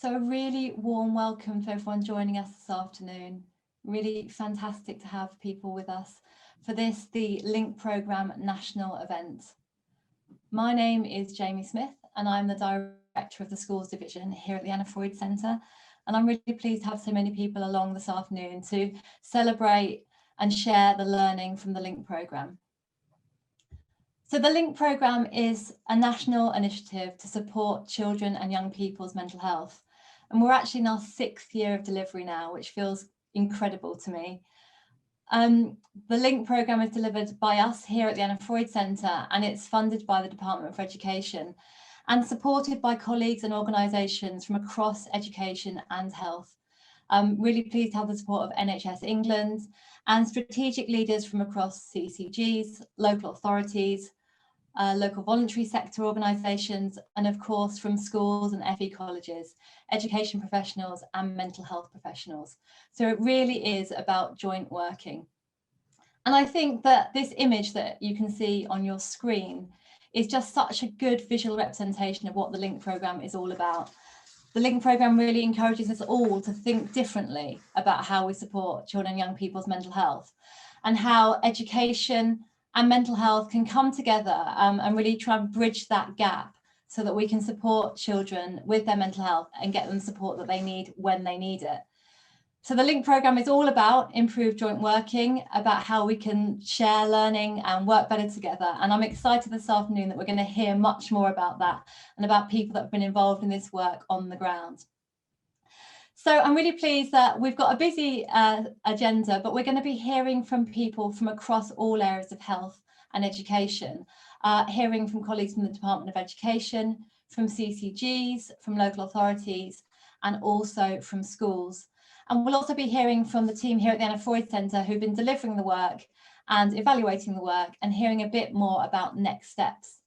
So a really warm welcome to everyone joining us this afternoon. Really fantastic to have people with us for this, the Link Programme National event. My name is Jamie Smith and I'm the Director of the Schools Division here at the Anna Freud Centre. And I'm really pleased to have so many people along this afternoon to celebrate and share the learning from the Link Programme. So the Link Programme is a national initiative to support children and young people's mental health. And we're actually in our 6th year of delivery now, which feels incredible to me. The Link Programme is delivered by us here at the Anna Freud Centre, and it's funded by the Department for Education and supported by colleagues and organisations from across education and health. I'm really pleased to have the support of NHS England and strategic leaders from across CCGs, local authorities, local voluntary sector organisations, and of course from schools and FE colleges, education professionals and mental health professionals. So it really is about joint working. And I think that this image that you can see on your screen is just such a good visual representation of what the Link Programme is all about. The Link Programme really encourages us all to think differently about how we support children and young people's mental health, and how education and mental health can come together and really try and bridge that gap so that we can support children with their mental health and get them the support that they need when they need it. So the Link Programme is all about improved joint working, about how we can share learning and work better together. And I'm excited this afternoon that we're going to hear much more about that and about people that have been involved in this work on the ground. So I'm really pleased that we've got a busy agenda, but we're going to be hearing from people from across all areas of health and education, hearing from colleagues from the Department of Education, from CCGs, from local authorities, and also from schools. And we'll also be hearing from the team here at the Anna Freud Centre who've been delivering the work and evaluating the work and hearing a bit more about next steps.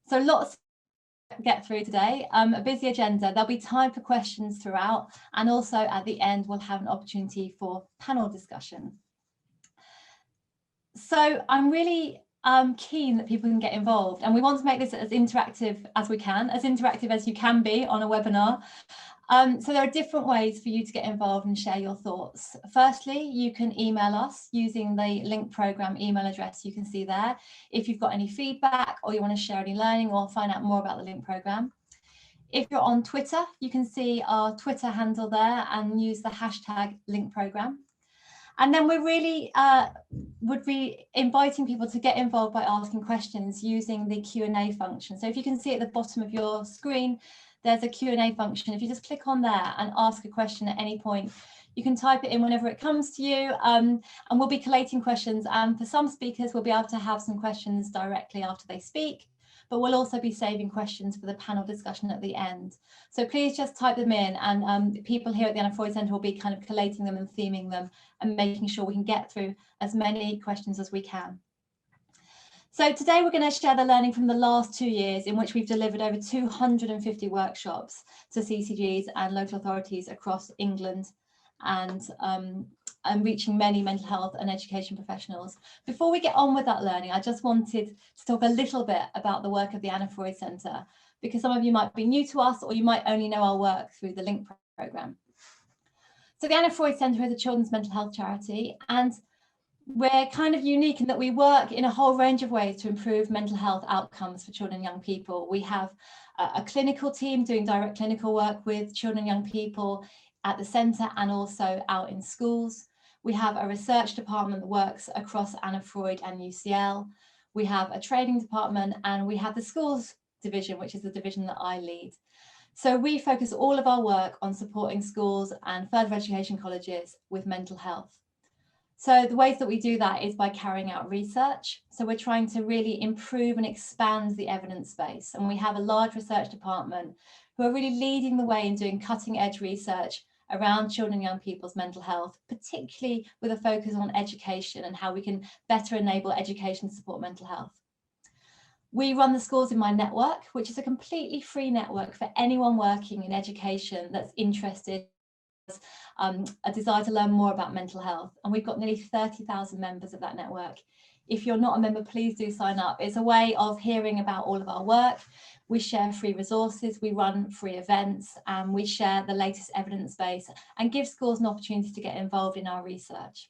So lots to get through today, a busy agenda. There'll be time for questions throughout, and also at the end we'll have an opportunity for panel discussion. So I'm really keen that people can get involved, and we want to make this as interactive as we can, as interactive as you can be on a webinar. So there are different ways for you to get involved and share your thoughts. Firstly, you can email us using the Link Programme email address you can see there if you've got any feedback or you want to share any learning or find out more about the Link Programme. If you're on Twitter, you can see our Twitter handle there and use the hashtag Link Programme. And then we're really would be inviting people to get involved by asking questions using the Q&A function. So if you can see at the bottom of your screen, there's a Q&A function. If you just click on there and ask a question at any point, you can type it in whenever it comes to you, and we'll be collating questions. And for some speakers, we'll be able to have some questions directly after they speak, but we'll also be saving questions for the panel discussion at the end. So please just type them in, and people here at the Anna Freud Centre will be kind of collating them and theming them and making sure we can get through as many questions as we can. So today we're going to share the learning from the last 2 years in which we've delivered over 250 workshops to CCGs and local authorities across England and reaching many mental health and education professionals. Before we get on with that learning, I just wanted to talk a little bit about the work of the Anna Freud Centre, because some of you might be new to us or you might only know our work through the Link Programme. So the Anna Freud Centre is a children's mental health charity, and we're kind of unique in that we work in a whole range of ways to improve mental health outcomes for children and young people. We have a clinical team doing direct clinical work with children and young people at the centre and also out in schools. We have a research department that works across Anna Freud and UCL. We have a training department, and we have the schools division, which is the division that I lead. So we focus all of our work on supporting schools and further education colleges with mental health. So the ways that we do that is by carrying out research. So we're trying to really improve and expand the evidence base. And we have a large research department who are really leading the way in doing cutting edge research around children and young people's mental health, particularly with a focus on education and how we can better enable education to support mental health. We run the Schools in My Network, which is a completely free network for anyone working in education that's interested, a desire to learn more about mental health. And we've got nearly 30,000 members of that network. If you're not a member, please do sign up. It's a way of hearing about all of our work. We share free resources, we run free events, and we share the latest evidence base and give schools an opportunity to get involved in our research.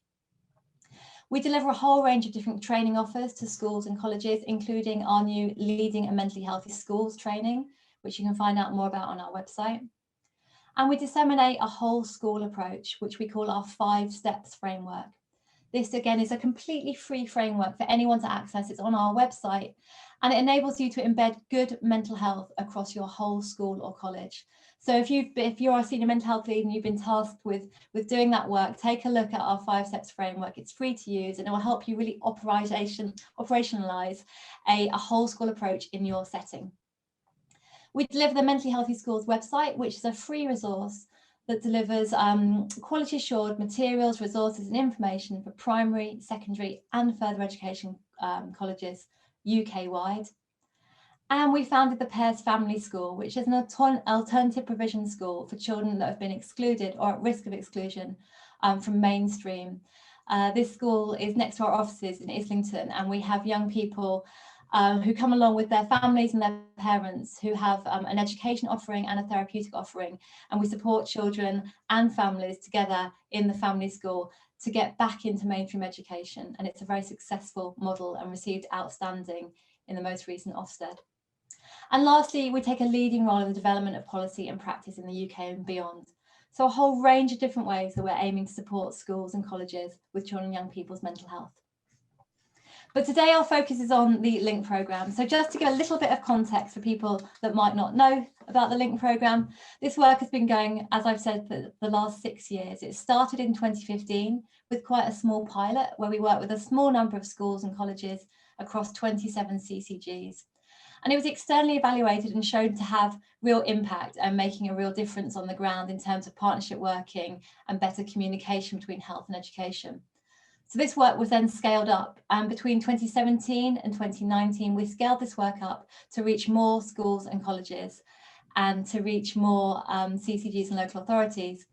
We deliver a whole range of different training offers to schools and colleges, including our new Leading a Mentally Healthy Schools training, which you can find out more about on our website. And we disseminate a whole school approach, which we call our 5 steps framework. This again is a completely free framework for anyone to access. It's on our website, and it enables you to embed good mental health across your whole school or college. So if you're a senior mental health lead and you've been tasked with doing that work, take a look at our 5 steps framework. It's free to use, and it will help you really operationalize a whole school approach in your setting. We deliver the Mentally Healthy Schools website, which is a free resource that delivers quality assured materials, resources and information for primary, secondary and further education colleges UK-wide. And we founded the Pairs Family School, which is an alternative provision school for children that have been excluded or at risk of exclusion from mainstream. This school is next to our offices in Islington, and we have young people who come along with their families and their parents who have an education offering and a therapeutic offering, and we support children and families together in the family school to get back into mainstream education, and it's a very successful model and received outstanding in the most recent Ofsted. And lastly, we take a leading role in the development of policy and practice in the UK and beyond. So a whole range of different ways that we're aiming to support schools and colleges with children and young people's mental health. But today our focus is on the LINK programme. So just to give a little bit of context for people that might not know about the LINK programme, this work has been going, as I've said, for the last 6 years. It started in 2015 with quite a small pilot where we worked with a small number of schools and colleges across 27 CCGs. And it was externally evaluated and shown to have real impact and making a real difference on the ground in terms of partnership working and better communication between health and education. So this work was then scaled up, and between 2017 and 2019, we scaled this work up to reach more schools and colleges and to reach more CCGs and local authorities.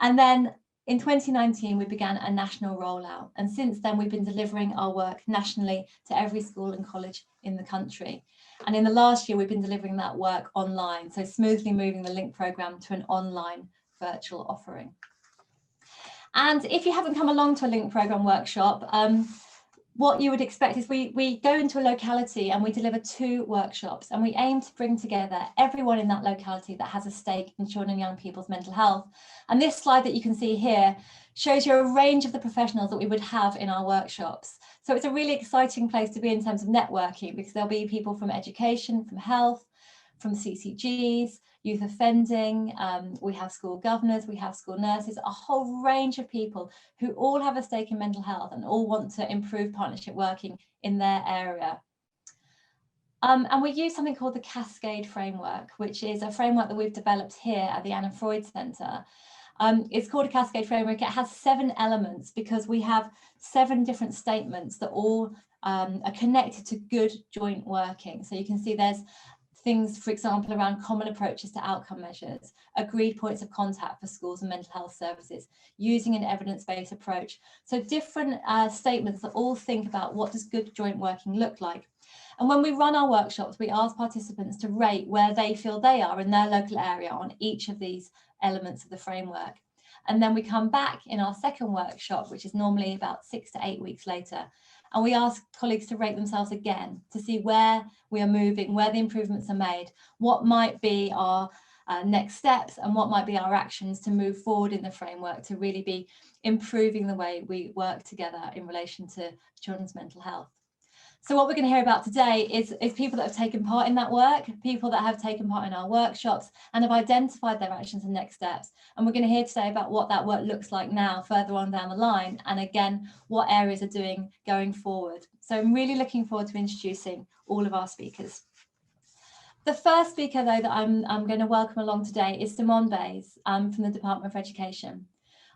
And then in 2019, we began a national rollout. And since then, we've been delivering our work nationally to every school and college in the country. And in the last year, we've been delivering that work online, so smoothly moving the LINK programme to an online virtual offering. And if you haven't come along to a LINK programme workshop, what you would expect is we go into a locality and we deliver 2 workshops, and we aim to bring together everyone in that locality that has a stake in children and young people's mental health. And this slide that you can see here shows you a range of the professionals that we would have in our workshops. So it's a really exciting place to be in terms of networking, because there'll be people from education, from health, from CCGs, youth offending, we have school governors, we have school nurses, a whole range of people who all have a stake in mental health and all want to improve partnership working in their area. And we use something called the Cascade Framework, which is a framework that we've developed here at the Anna Freud Centre. It's called a Cascade Framework. It has 7 elements because we have 7 different statements that all are connected to good joint working. So you can see there's things, for example, around common approaches to outcome measures, agreed points of contact for schools and mental health services, using an evidence-based approach. So different statements that all think about what does good joint working look like. And when we run our workshops, we ask participants to rate where they feel they are in their local area on each of these elements of the framework. And then we come back in our second workshop, which is normally about 6 to 8 weeks later, and we ask colleagues to rate themselves again to see where we are moving, where the improvements are made, what might be our next steps and what might be our actions to move forward in the framework to really be improving the way we work together in relation to children's mental health. So what we're going to hear about today is people that have taken part in that work, people that have taken part in our workshops and have identified their actions and next steps. And we're going to hear today about what that work looks like now, further on down the line, and again, what areas are doing going forward. So I'm really looking forward to introducing all of our speakers. The first speaker, though, that I'm going to welcome along today is Simone Bays from the Department for Education.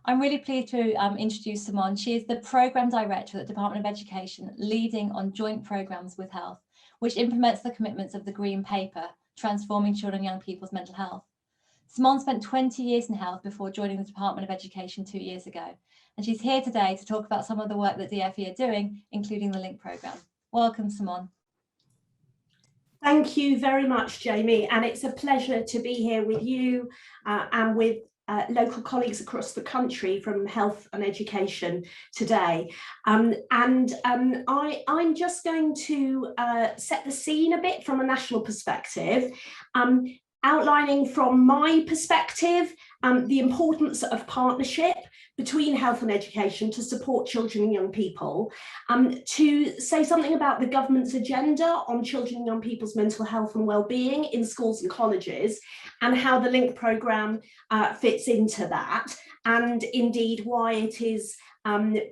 I'm really pleased to introduce Simone. She is the Programme Director at the Department of Education, leading on joint programmes with health, which implements the commitments of the Green Paper, Transforming Children and Young People's Mental Health. Simone spent 20 years in health before joining the Department of Education 2 years ago, and she's here today to talk about some of the work that DFE are doing, including the LINK programme. Welcome, Simone. Thank you very much, Jamie, and it's a pleasure to be here with you and with local colleagues across the country from health and education today. I'm just going to set the scene a bit from a national perspective, outlining from my perspective the importance of partnership between health and education to support children and young people, to say something about the government's agenda on children and young people's mental health and well-being in schools and colleges, and how the LINK programme fits into that, and indeed why it is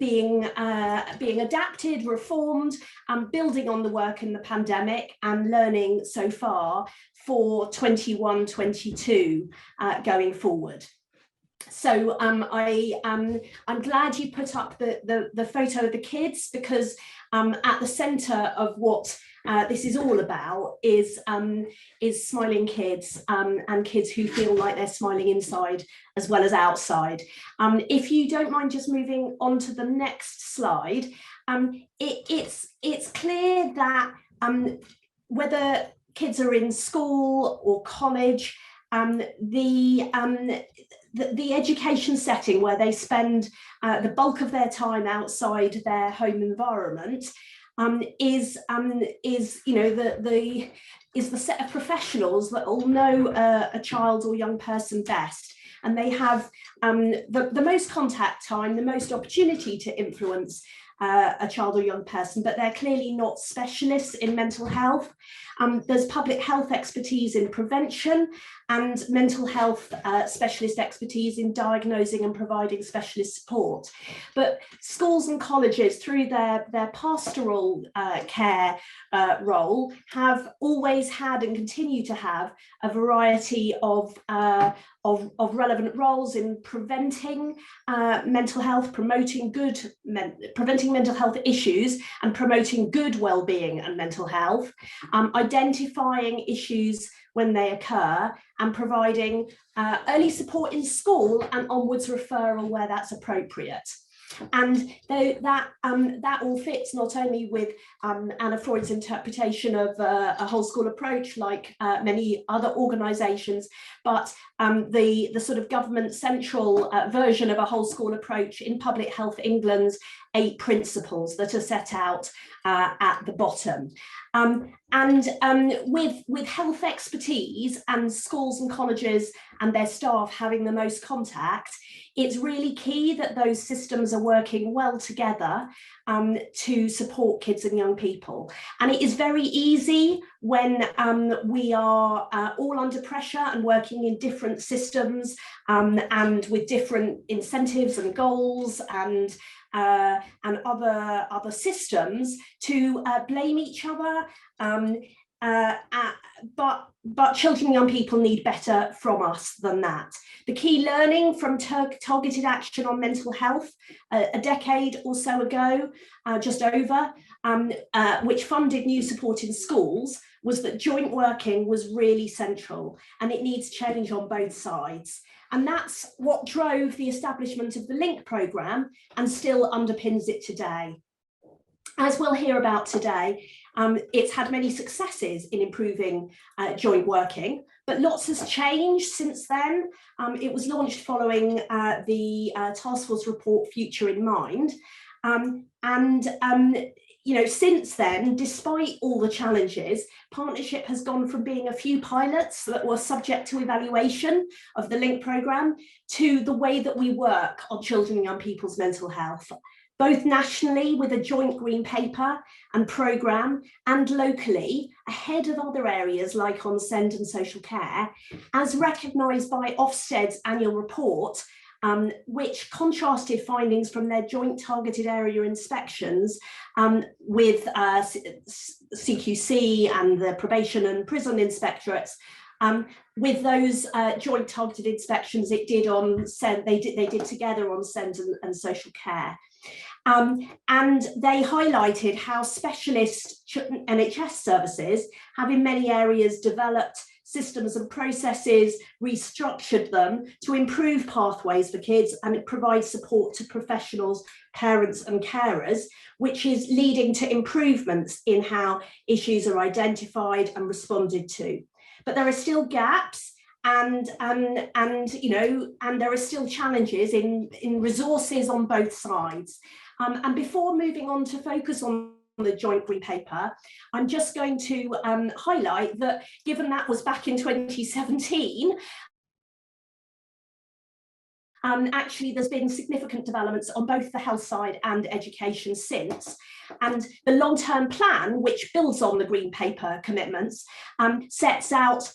being adapted, reformed, building on the work in the pandemic and learning so far for 21-22 going forward. So I'm glad you put up the photo of the kids, because at the centre of what this is all about is smiling kids and kids who feel like they're smiling inside as well as outside. If you don't mind just moving on to the next slide, it's clear that whether kids are in school or college, the education setting where they spend the bulk of their time outside their home environment is the set of professionals that all know a child or young person best, and they have the most contact time, the most opportunity to influence a child or young person, but they're clearly not specialists in mental health. There's public health expertise in prevention and mental health specialist expertise in diagnosing and providing specialist support. But schools and colleges, through their pastoral care role, have always had and continue to have a variety of relevant roles in preventing mental health, preventing mental health issues and promoting good well-being and mental health, identifying issues when they occur, and providing early support in school and onwards referral where that's appropriate. And that all fits not only with Anna Freud's interpretation of a whole school approach, like many other organisations, but the sort of government central version of a whole school approach in Public Health England's 8 principles that are set out at the bottom. With health expertise and schools and colleges and their staff having the most contact, it's really key that those systems are working well together to support kids and young people. And it is very easy when we are all under pressure and working in different systems and with different incentives and goals and other systems, to blame each other. But children and young people need better from us than that. The key learning from targeted action on mental health a decade or so ago, just over, which funded new support in schools, was that joint working was really central, and it needs change on both sides. And that's what drove the establishment of the LINK programme and still underpins it today. As we'll hear about today, it's had many successes in improving joint working, but lots has changed since then. It was launched following the Task Force report Future in Mind. Since then, despite all the challenges, partnership has gone from being a few pilots that were subject to evaluation of the LINK programme to the way that we work on children and young people's mental health, both nationally with a joint green paper and programme, and locally ahead of other areas like on SEND and social care, as recognised by Ofsted's annual report, which contrasted findings from their joint targeted area inspections with CQC and the probation and prison inspectorates, with those joint targeted inspections it did on SEND, they did together on SEND and social care. And they highlighted how specialist NHS services have in many areas developed systems and processes, restructured them to improve pathways for kids, and it provides support to professionals, parents and carers, which is leading to improvements in how issues are identified and responded to. But there are still gaps, and you know, and there are still challenges in resources on both sides. And before moving on to focus on the joint green paper, I'm just going to highlight that, given that was back in 2017, actually there's been significant developments on both the health side and education since. And the long-term plan, which builds on the green paper commitments, sets out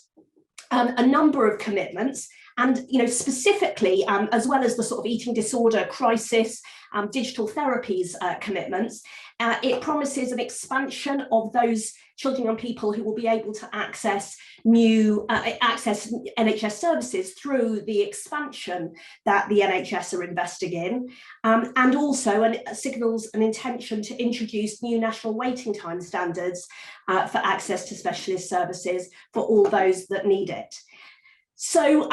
a number of commitments, and you know, specifically, as well as the sort of eating disorder crisis, digital therapies commitments, it promises an expansion of those children and people who will be able to access NHS services through the expansion that the NHS are investing in, and also signals an intention to introduce new national waiting time standards for access to specialist services for all those that need it. So,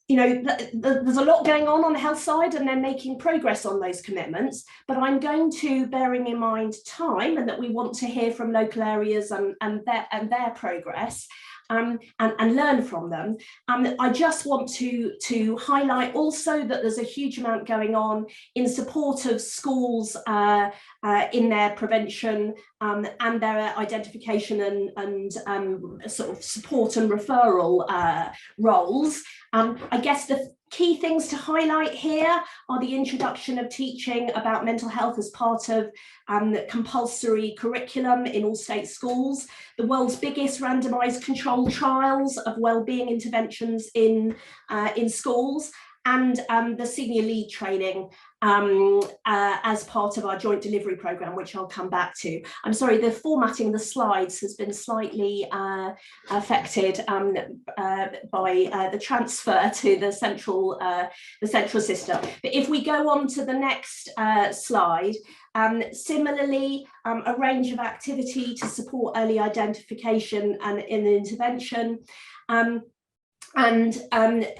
you know, there's a lot going on the health side, and they're making progress on those commitments, but I'm going to, bearing in mind time and that we want to hear from local areas and their progress, and learn from them. I just want to highlight also that there's a huge amount going on in support of schools in their prevention and their identification and sort of support and referral roles. I guess the key things to highlight here are the introduction of teaching about mental health as part of compulsory curriculum in all state schools, the world's biggest randomised controlled trials of wellbeing interventions in schools, and the senior lead training as part of our joint delivery programme, which I'll come back to. I'm sorry, the formatting of the slides has been slightly affected by the transfer to the central system. But if we go on to the next slide, similarly, a range of activity to support early identification and in intervention, and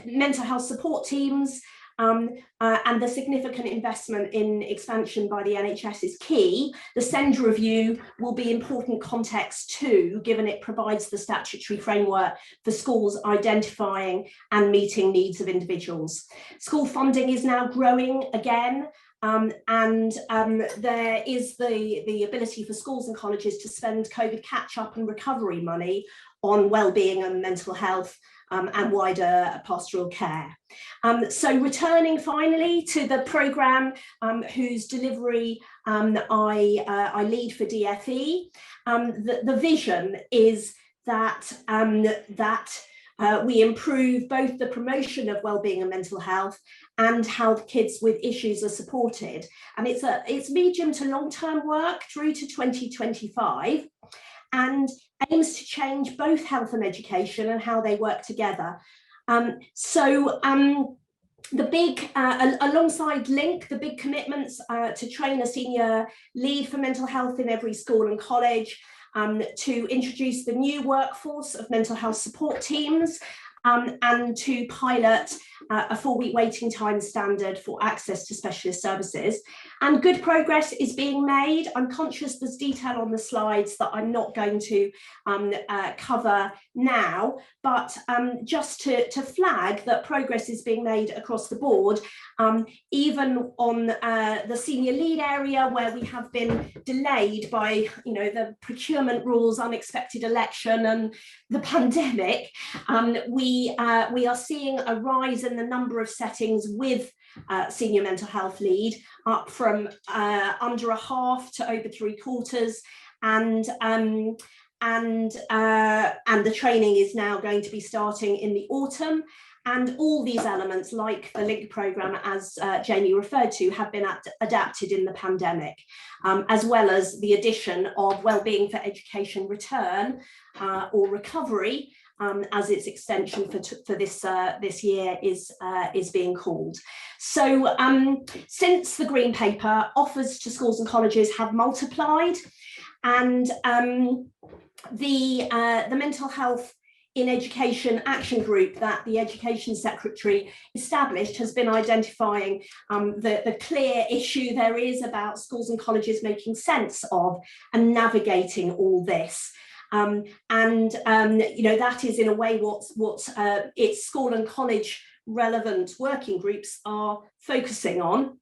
mental health support teams, and the significant investment in expansion by the NHS is key. The SEND review will be important context too, given it provides the statutory framework for schools identifying and meeting needs of individuals. School funding is now growing again, and there is the ability for schools and colleges to spend COVID catch-up and recovery money on wellbeing and mental health and wider pastoral care. So returning finally to the programme whose delivery I lead for DFE, the vision is that we improve both the promotion of wellbeing and mental health and how kids with issues are supported. And it's medium to long-term work through to 2025, and aims to change both health and education and how they work together. The big, alongside LINK, the big commitments to train a senior lead for mental health in every school and college, to introduce the new workforce of mental health support teams, and to pilot a 4-week waiting time standard for access to specialist services. And good progress is being made. I'm conscious there's detail on the slides that I'm not going to cover now, but just to flag that progress is being made across the board, even on the senior lead area, where we have been delayed by, you know, the procurement rules, unexpected election and the pandemic. We are seeing a rise in the number of settings with senior mental health lead, up from under a half to over 3/4, and the training is now going to be starting in the autumn. And all these elements, like the LINK programme, as Jamie referred to, have been adapted in the pandemic, as well as the addition of Wellbeing for Education Return or Recovery, as its extension for this year is being called. So since the Green Paper, offers to schools and colleges have multiplied, and the mental health in Education action group that the Education Secretary established has been identifying the clear issue there is about schools and colleges making sense of and navigating all this. You know, that is in a way what its school and college relevant working groups are focusing on,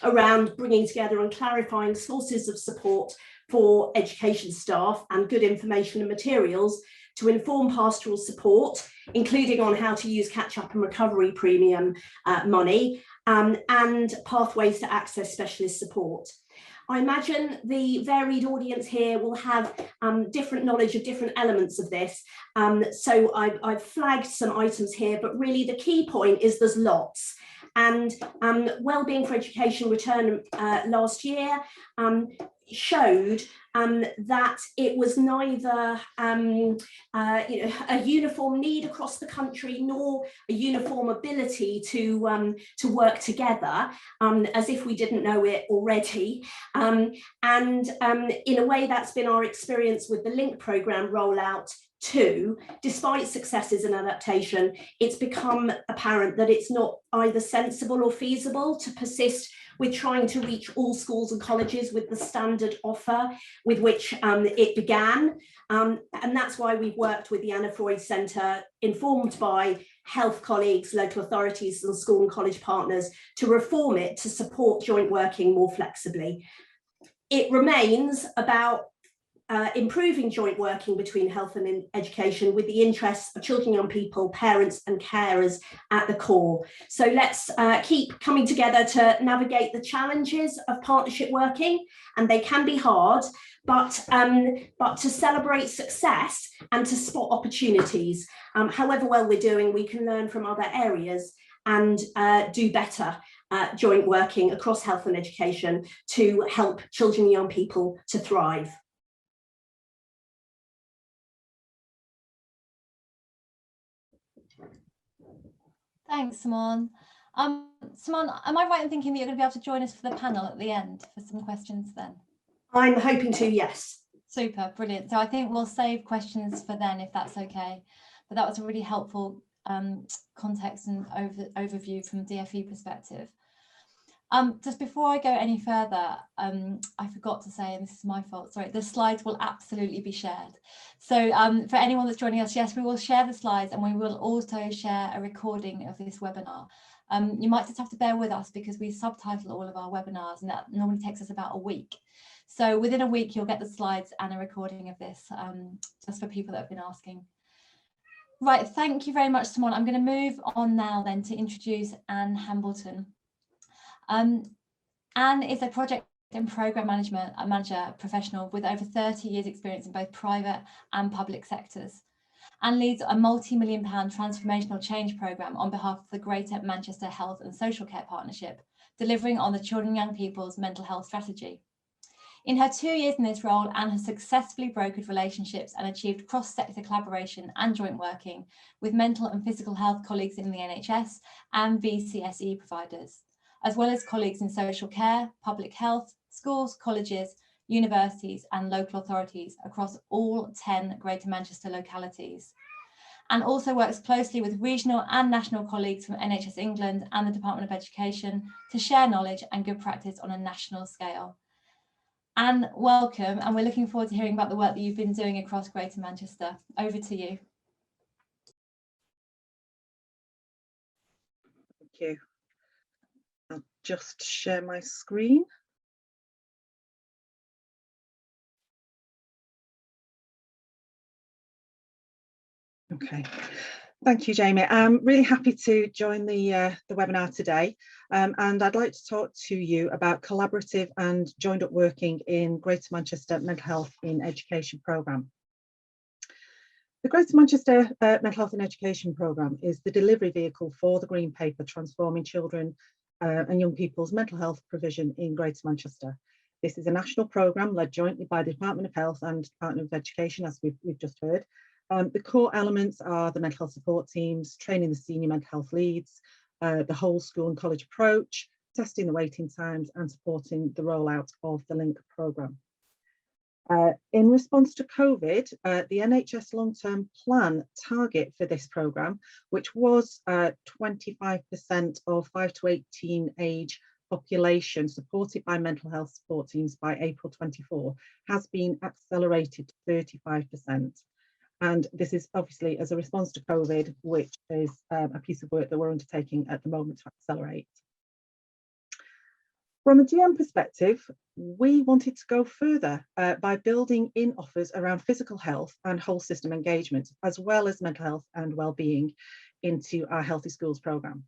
around bringing together and clarifying sources of support for education staff and good information and materials to inform pastoral support, including on how to use catch-up and recovery premium money, and pathways to access specialist support. I imagine the varied audience here will have different knowledge of different elements of this. So I've flagged some items here, but really the key point is there's lots. And Wellbeing for Education return last year showed that it was neither you know, a uniform need across the country nor a uniform ability to work together, as if we didn't know it already. In a way, that's been our experience with the LINK programme rollout too. Despite successes in adaptation, it's become apparent that it's not either sensible or feasible to persist with trying to reach all schools and colleges with the standard offer with which it began. And that's why we've worked with the Anna Freud Centre, informed by health colleagues, local authorities and school and college partners, to reform it to support joint working more flexibly. It remains about improving joint working between health and education with the interests of children, young people, parents and carers at the core. So let's keep coming together to navigate the challenges of partnership working, and they can be hard, but to celebrate success and to spot opportunities. However well we're doing, we can learn from other areas and do better joint working across health and education to help children and young people to thrive. Thanks, Simone. Simone, am I right in thinking that you're going to be able to join us for the panel at the end for some questions then? I'm hoping to, yes. Super, brilliant. So I think we'll save questions for then, if that's okay. But that was a really helpful context and overview from DFE perspective. Just before I go any further, I forgot to say, and this is my fault, sorry, the slides will absolutely be shared. So for anyone that's joining us, yes, we will share the slides, and we will also share a recording of this webinar. You might just have to bear with us because we subtitle all of our webinars, and that normally takes us about a week. So within a week, you'll get the slides and a recording of this, just for people that have been asking. Right, thank you very much, Simone. I'm going to move on now then to introduce Anne Hambleton. Anne is a project and program manager professional with over 30 years experience in both private and public sectors, and leads a multi-million-pound transformational change programme on behalf of the Greater Manchester Health and Social Care Partnership, delivering on the children and young people's mental health strategy. In her 2 years in this role, Anne has successfully brokered relationships and achieved cross-sector collaboration and joint working with mental and physical health colleagues in the NHS and VCSE providers, as well as colleagues in social care, public health, schools, colleges, universities and local authorities across all 10 Greater Manchester localities, and also works closely with regional and national colleagues from NHS England and the Department of Education to share knowledge and good practice on a national scale. Anne, welcome, and we're looking forward to hearing about the work that you've been doing across Greater Manchester. Over to you. Thank you. I'll just share my screen. Okay, thank you, Jamie. I'm really happy to join the webinar today, and I'd like to talk to you about collaborative and joined up working in Greater Manchester Mental Health in Education programme. The Greater Manchester Mental Health in Education programme is the delivery vehicle for the Green Paper Transforming Children and Young People's Mental Health Provision in Greater Manchester. This is a national programme led jointly by the Department of Health and Department of Education, as we've just heard. The core elements are the mental health support teams, training the senior mental health leads, the whole school and college approach, testing the waiting times and supporting the rollout of the LINK programme. In response to COVID, the NHS long-term plan target for this programme, which was 25% of 5 to 18 age population supported by mental health support teams by April 24, has been accelerated to 35%. And this is obviously as a response to COVID, which is a piece of work that we're undertaking at the moment to accelerate. From a GM perspective, we wanted to go further by building in offers around physical health and whole system engagement, as well as mental health and wellbeing into our Healthy Schools programme.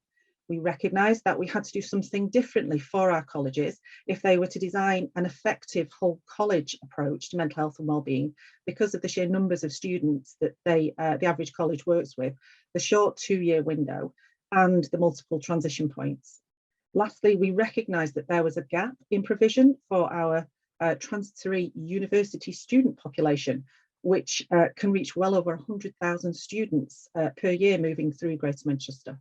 We recognised that we had to do something differently for our colleges if they were to design an effective whole college approach to mental health and wellbeing, because of the sheer numbers of students that the average college works with, the short 2-year window and the multiple transition points. Lastly, we recognised that there was a gap in provision for our transitory university student population, which can reach well over 100,000 students per year moving through Greater Manchester.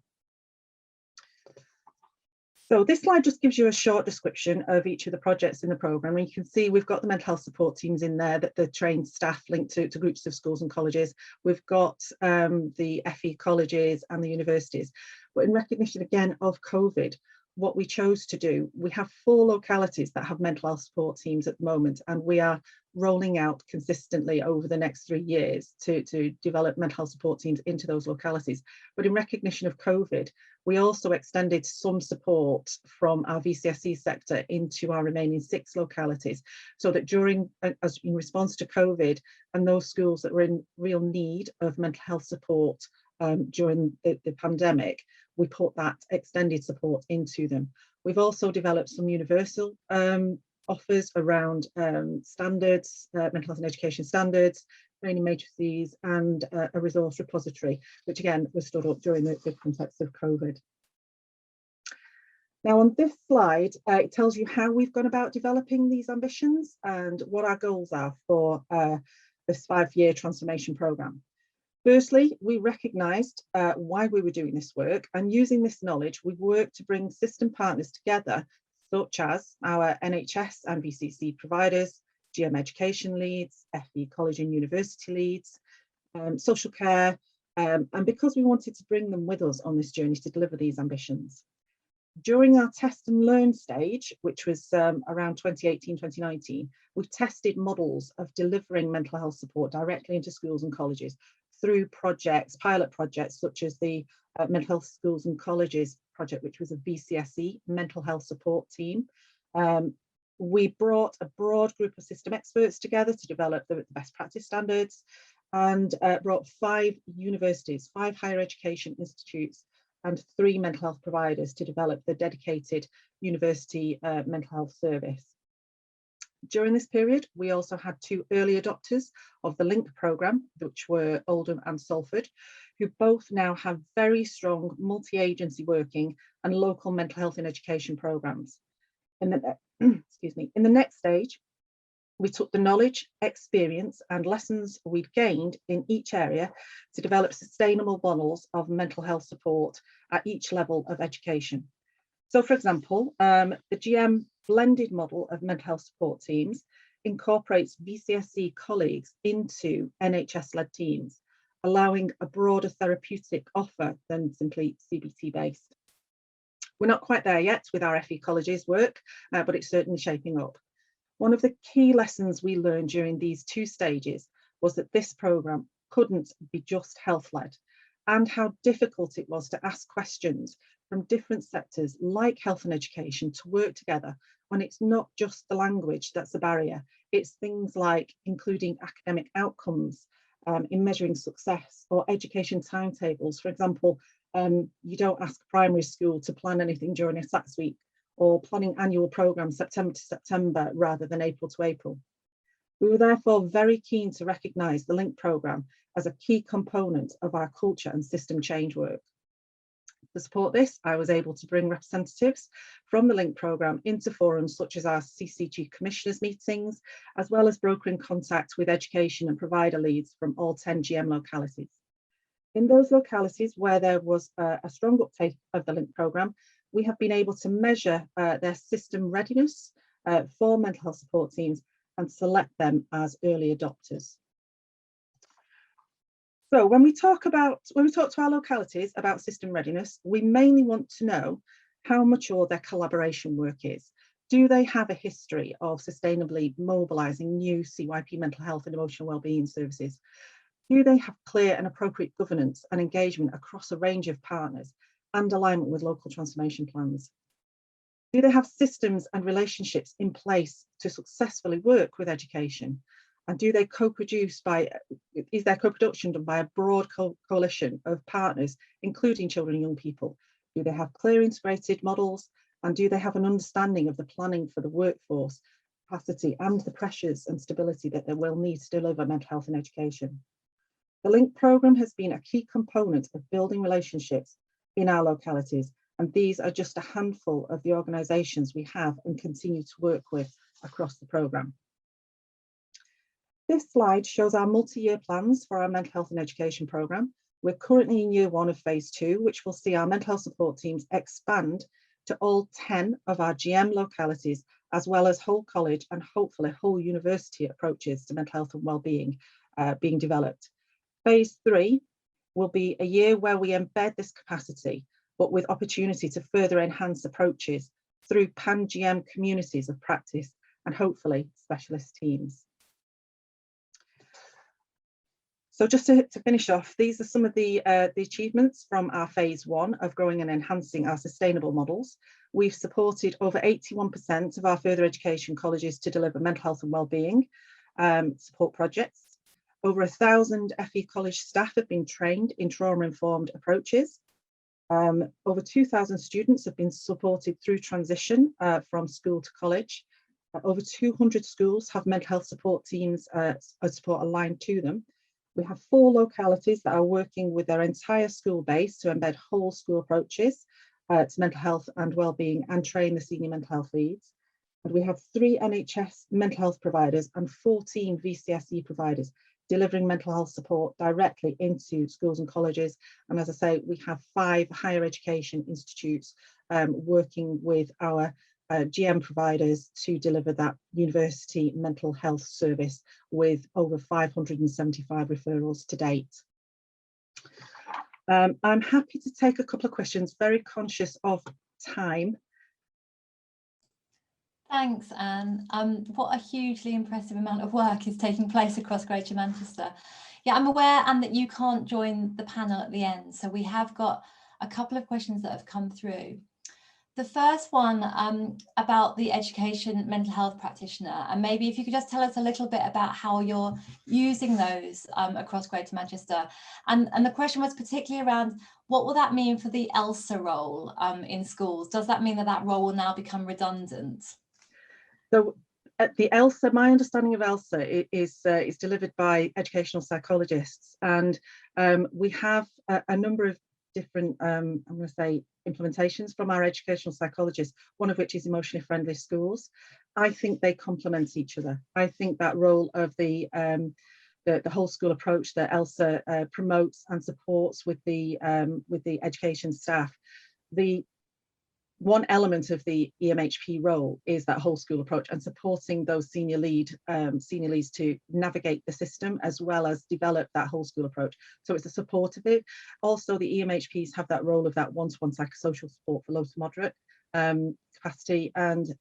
So this slide just gives you a short description of each of the projects in the programme. And you can see we've got the mental health support teams in there, that the trained staff linked to groups of schools and colleges. We've got the FE colleges and the universities. But in recognition again of COVID, what we chose to do, we have 4 localities that have mental health support teams at the moment, and we are rolling out consistently over the next 3 years to develop mental health support teams into those localities. But in recognition of COVID, we also extended some support from our VCSE sector into our remaining 6 localities, so that during, as in response to COVID, and those schools that were in real need of mental health support during the pandemic, we put that extended support into them. We've also developed some universal offers around standards, mental health and education standards, training matrices, and a resource repository, which again was stood up during the context of COVID. Now on this slide, it tells you how we've gone about developing these ambitions and what our goals are for this 5-year transformation programme. Firstly, we recognised why we were doing this work, and using this knowledge, we've worked to bring system partners together, such as our NHS and VCC providers, GM education leads, FE college and university leads, social care, and because we wanted to bring them with us on this journey to deliver these ambitions. During our test and learn stage, which was around 2018, 2019, we've tested models of delivering mental health support directly into schools and colleges through projects, pilot projects, such as the Mental Health Schools and Colleges project, which was a VCSE mental health support team. We brought a broad group of system experts together to develop the best practice standards, and brought 5 universities, 5 higher education institutes, and 3 mental health providers to develop the dedicated university mental health service. During this period, we also had 2 early adopters of the LINK programme, which were Oldham and Salford, who both now have very strong multi-agency working and local mental health and education programmes. In the next stage, we took the knowledge, experience and lessons we'd gained in each area to develop sustainable models of mental health support at each level of education. So for example, the GM blended model of mental health support teams incorporates VCSE colleagues into NHS-led teams, allowing a broader therapeutic offer than simply CBT based. We're not quite there yet with our FE colleges work, but it's certainly shaping up. One of the key lessons we learned during these 2 stages was that this programme couldn't be just health-led, and how difficult it was to ask questions from different sectors like health and education to work together when it's not just the language that's a barrier. It's things like including academic outcomes in measuring success, or education timetables. For example, you don't ask primary school to plan anything during a SATS week, or planning annual programmes September to September rather than April to April. We were therefore very keen to recognise the LINK programme as a key component of our culture and system change work. To support this, I was able to bring representatives from the LINK programme into forums such as our CCG commissioners meetings, as well as brokering contact with education and provider leads from all 10 GM localities. In those localities where there was a strong uptake of the LINK programme, we have been able to measure their system readiness for mental health support teams and select them as early adopters. So when we talk to our localities about system readiness, we mainly want to know how mature their collaboration work is. Do they have a history of sustainably mobilising new CYP mental health and emotional wellbeing services? Do they have clear and appropriate governance and engagement across a range of partners and alignment with local transformation plans? Do they have systems and relationships in place to successfully work with education? And do they is their co-production done by a broad coalition of partners, including children and young people? Do they have clear integrated models? And do they have an understanding of the planning for the workforce, capacity, and the pressures and stability that they will need to deliver mental health and education? The LINK programme has been a key component of building relationships in our localities, and these are just a handful of the organisations we have and continue to work with across the programme. This slide shows our multi-year plans for our mental health and education programme. We're currently in year 1 of phase 2, which will see our mental health support teams expand to all 10 of our GM localities, as well as whole college and hopefully whole university approaches to mental health and wellbeing being developed. Phase 3 will be a year where we embed this capacity, but with opportunity to further enhance approaches through pan-GM communities of practice and hopefully specialist teams. So just to finish off, these are some of the achievements from our phase 1 of growing and enhancing our sustainable models. We've supported over 81% of our further education colleges to deliver mental health and wellbeing support projects. Over 1,000 FE college staff have been trained in trauma-informed approaches. Over 2,000 students have been supported through transition from school to college. Over 200 schools have mental health support teams support aligned to them. We have 4 localities that are working with their entire school base to embed whole school approaches to mental health and wellbeing and train the senior mental health leads. And we have 3 NHS mental health providers and 14 VCSE providers delivering mental health support directly into schools and colleges. And as I say, we have 5 higher education institutes working with our GM providers to deliver that university mental health service with over 575 referrals to date. I'm happy to take a couple of questions, very conscious of time. Thanks, Anne. What a hugely impressive amount of work is taking place across Greater Manchester. Yeah, I'm aware, Anne, that you can't join the panel at the end, so we have got a couple of questions that have come through. The first one about the education mental health practitioner, and maybe if you could just tell us a little bit about how you're using those across Greater Manchester. And the question was particularly around what will that mean for the ELSA role in schools? Does that mean that that role will now become redundant? So at the ELSA, my understanding of ELSA is delivered by educational psychologists, and we have a number of different, I'm going to say, implementations from our educational psychologists, one of which is emotionally friendly schools. I think they complement each other. I think that role of the whole school approach that ELSA promotes and supports with the education staff. The one element of the EMHP role is that whole school approach and supporting those senior leads to navigate the system as well as develop that whole school approach. So it's a support of it. Also, the EMHPs have that role of that one-to-one psychosocial support for low to moderate capacity, and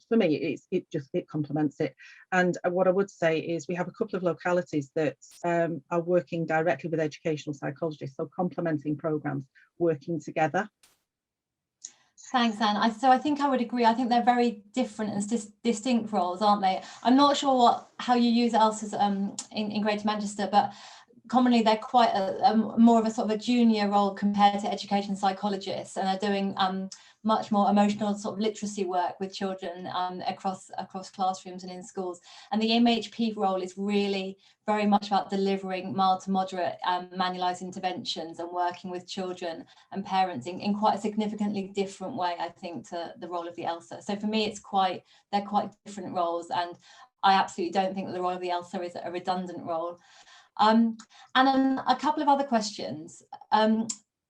for me it complements it. And what I would say is we have a couple of localities that are working directly with educational psychologists, so complementing programs, working together. Thanks, Anne. So I think I would agree. I think they're very different and distinct roles, aren't they? I'm not sure how you use ELSAs in Greater Manchester, but commonly they're quite more of a sort of a junior role compared to education psychologists, and are doing much more emotional sort of literacy work with children across classrooms and in schools. And the MHP role is really very much about delivering mild to moderate manualised interventions and working with children and parents in quite a significantly different way, I think, to the role of the ELSA. So for me, they're quite different roles, and I absolutely don't think that the role of the ELSA is a redundant role. And then a couple of other questions.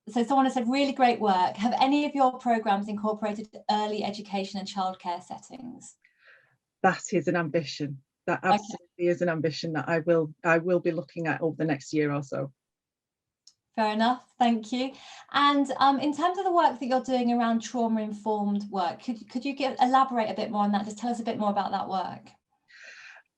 So someone has said, really great work. Have any of your programmes incorporated early education and childcare settings? That is an ambition. that absolutely is an ambition that I will be looking at over the next year or so. Fair enough, thank you. And in terms of the work that you're doing around trauma-informed work, could you elaborate a bit more on that? Just tell us a bit more about that work.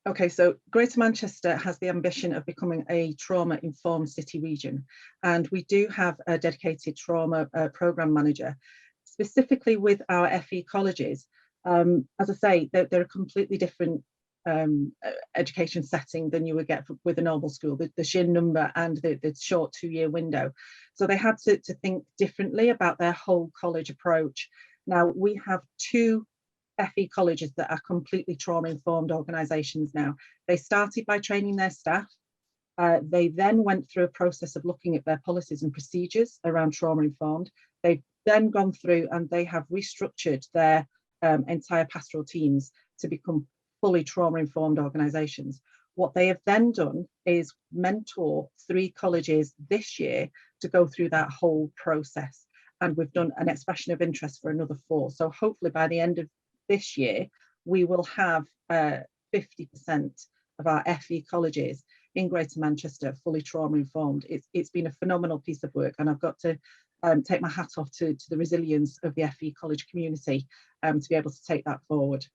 Okay, so Greater Manchester has the ambition of becoming a trauma-informed city region, and we do have a dedicated trauma programme manager, specifically with our FE colleges. As I say, they're a completely different education setting than you would get with a normal school, the sheer number and the short 2-year window. So they had to think differently about their whole college approach. Now, we have 2 FE colleges that are completely trauma-informed organisations now. They started by training their staff. They then went through a process of looking at their policies and procedures around trauma-informed. They've then gone through and they have restructured their entire pastoral teams to become fully trauma-informed organisations. What they have then done is mentor 3 colleges this year to go through that whole process. And we've done an expression of interest for another 4. So hopefully by the end of this year, we will have 50% of our FE colleges in Greater Manchester fully trauma-informed. It's been a phenomenal piece of work, and I've got to take my hat off to the resilience of the FE college community to be able to take that forward.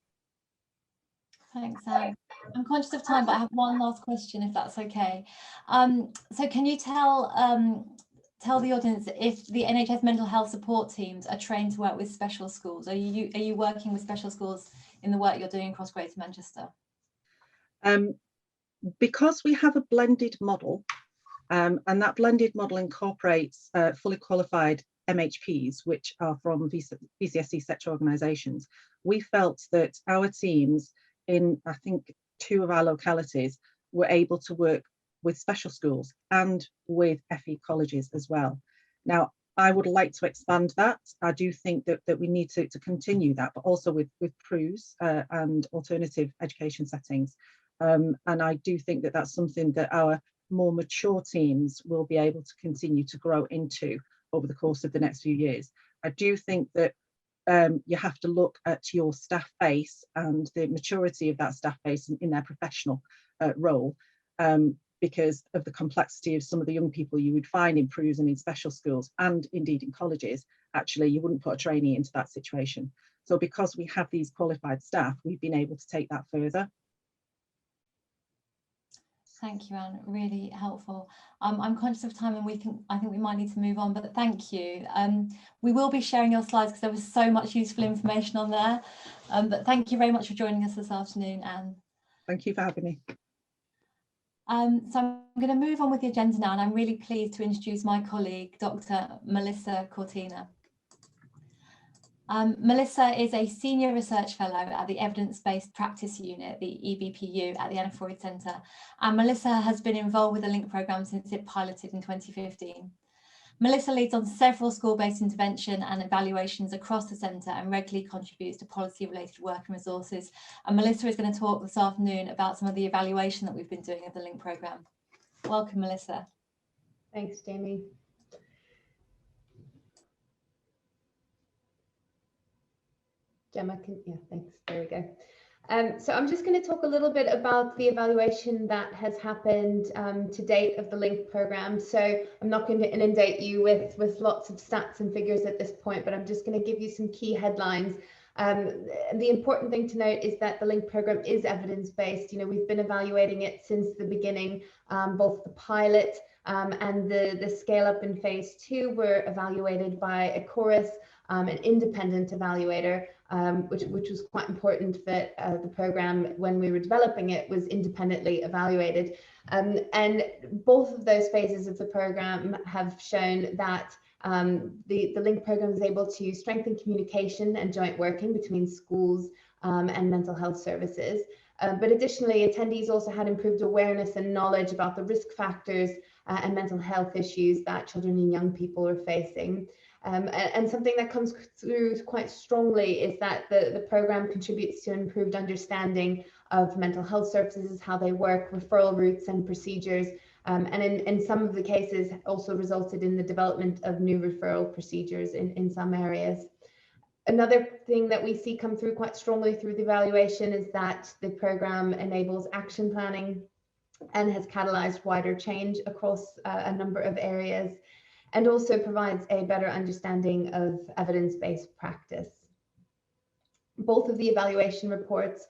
Thanks, Anne. I'm conscious of time, but I have one last question, if that's okay. So can you tell the audience if the NHS mental health support teams are trained to work with special schools? Are you working with special schools in the work you're doing across Greater Manchester? Because we have a blended model, and that blended model incorporates fully qualified MHPs, which are from VCSE sector organisations, we felt that our teams in, I think, 2 of our localities were able to work with special schools and with FE colleges as well. Now, I would like to expand that. I do think that we need to continue that, but also with PRUs and alternative education settings. And I do think that that's something that our more mature teams will be able to continue to grow into over the course of the next few years. I do think that you have to look at your staff base and the maturity of that staff base in their professional role, because of the complexity of some of the young people you would find in PRUs and in special schools, and indeed in colleges. Actually, you wouldn't put a trainee into that situation. So because we have these qualified staff, we've been able to take that further. Thank you, Anne, really helpful. I'm conscious of time and I think we might need to move on, but thank you. We will be sharing your slides because there was so much useful information on there. But thank you very much for joining us this afternoon, Anne. Thank you for having me. So I'm going to move on with the agenda now, and I'm really pleased to introduce my colleague, Dr. Melissa Cortina. Melissa is a Senior Research Fellow at the Evidence-Based Practice Unit, the EBPU, at the Anna Freud Centre. And Melissa has been involved with the LINK programme since it piloted in 2015. Melissa leads on several school-based intervention and evaluations across the centre and regularly contributes to policy-related work and resources. And Melissa is going to talk this afternoon about some of the evaluation that we've been doing of the LINK programme. Welcome, Melissa. Thanks, Jamie. Gemma, yeah, thanks. There we go. So I'm just going to talk a little bit about the evaluation that has happened to date of the LINK programme. So I'm not going to inundate you with lots of stats and figures at this point, but I'm just going to give you some key headlines. The important thing to note is that the LINK programme is evidence-based. You know, we've been evaluating it since the beginning. Both the pilot and the scale up in phase 2 were evaluated by a chorus, an independent evaluator, which was quite important that the programme, when we were developing it, was independently evaluated. And both of those phases of the programme have shown that the LINK programme is able to strengthen communication and joint working between schools and mental health services. But additionally, attendees also had improved awareness and knowledge about the risk factors and mental health issues that children and young people are facing. And something that comes through quite strongly is that the programme contributes to improved understanding of mental health services, how they work, referral routes and procedures, and in some of the cases also resulted in the development of new referral procedures in some areas. Another thing that we see come through quite strongly through the evaluation is that the program enables action planning and has catalyzed wider change across a number of areas, and also provides a better understanding of evidence-based practice. Both of the evaluation reports,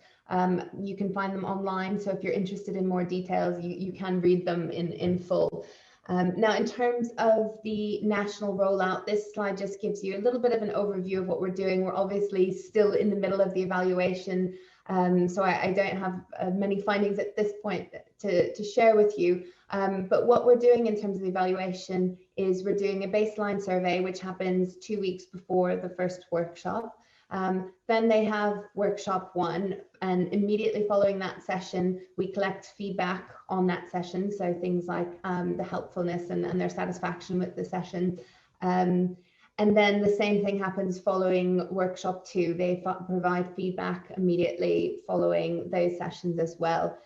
you can find them online, so if you're interested in more details, you can read them in full. Now, in terms of the national rollout, this slide just gives you a little bit of an overview of what we're doing. We're obviously still in the middle of the evaluation, so I don't have many findings at this point to share with you. But what we're doing in terms of the evaluation is we're doing a baseline survey, which happens 2 weeks before the first workshop. Then they have workshop 1, and immediately following that session, we collect feedback on that session. So things like the helpfulness and their satisfaction with the session. And then the same thing happens following workshop 2. They provide feedback immediately following those sessions as well.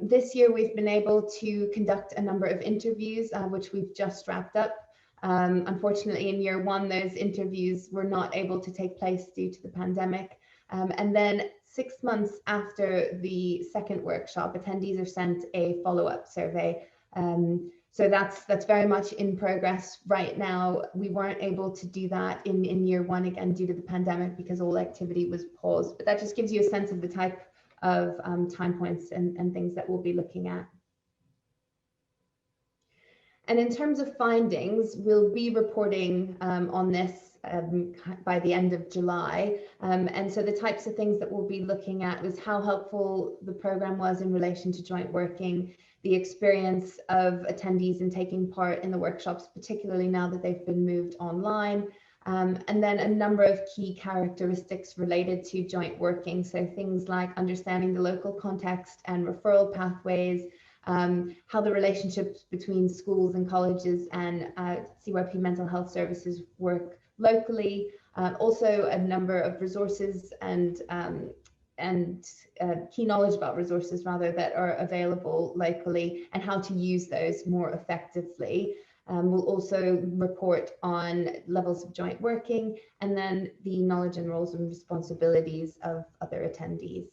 This year, we've been able to conduct a number of interviews, which we've just wrapped up. Unfortunately, in year 1, those interviews were not able to take place due to the pandemic. And then 6 months after the second workshop, attendees are sent a follow-up survey. So that's very much in progress right now. We weren't able to do that in year 1 again due to the pandemic because all activity was paused. But that just gives you a sense of the type of time points and things that we'll be looking at. And in terms of findings, we'll be reporting on this by the end of July. And so the types of things that we'll be looking at was how helpful the program was in relation to joint working, the experience of attendees in taking part in the workshops, particularly now that they've been moved online, and then a number of key characteristics related to joint working. So things like understanding the local context and referral pathways, how the relationships between schools and colleges and CYP mental health services work locally, also a number of resources and key knowledge about resources rather that are available locally and how to use those more effectively. We'll also report on levels of joint working and then the knowledge and roles and responsibilities of other attendees.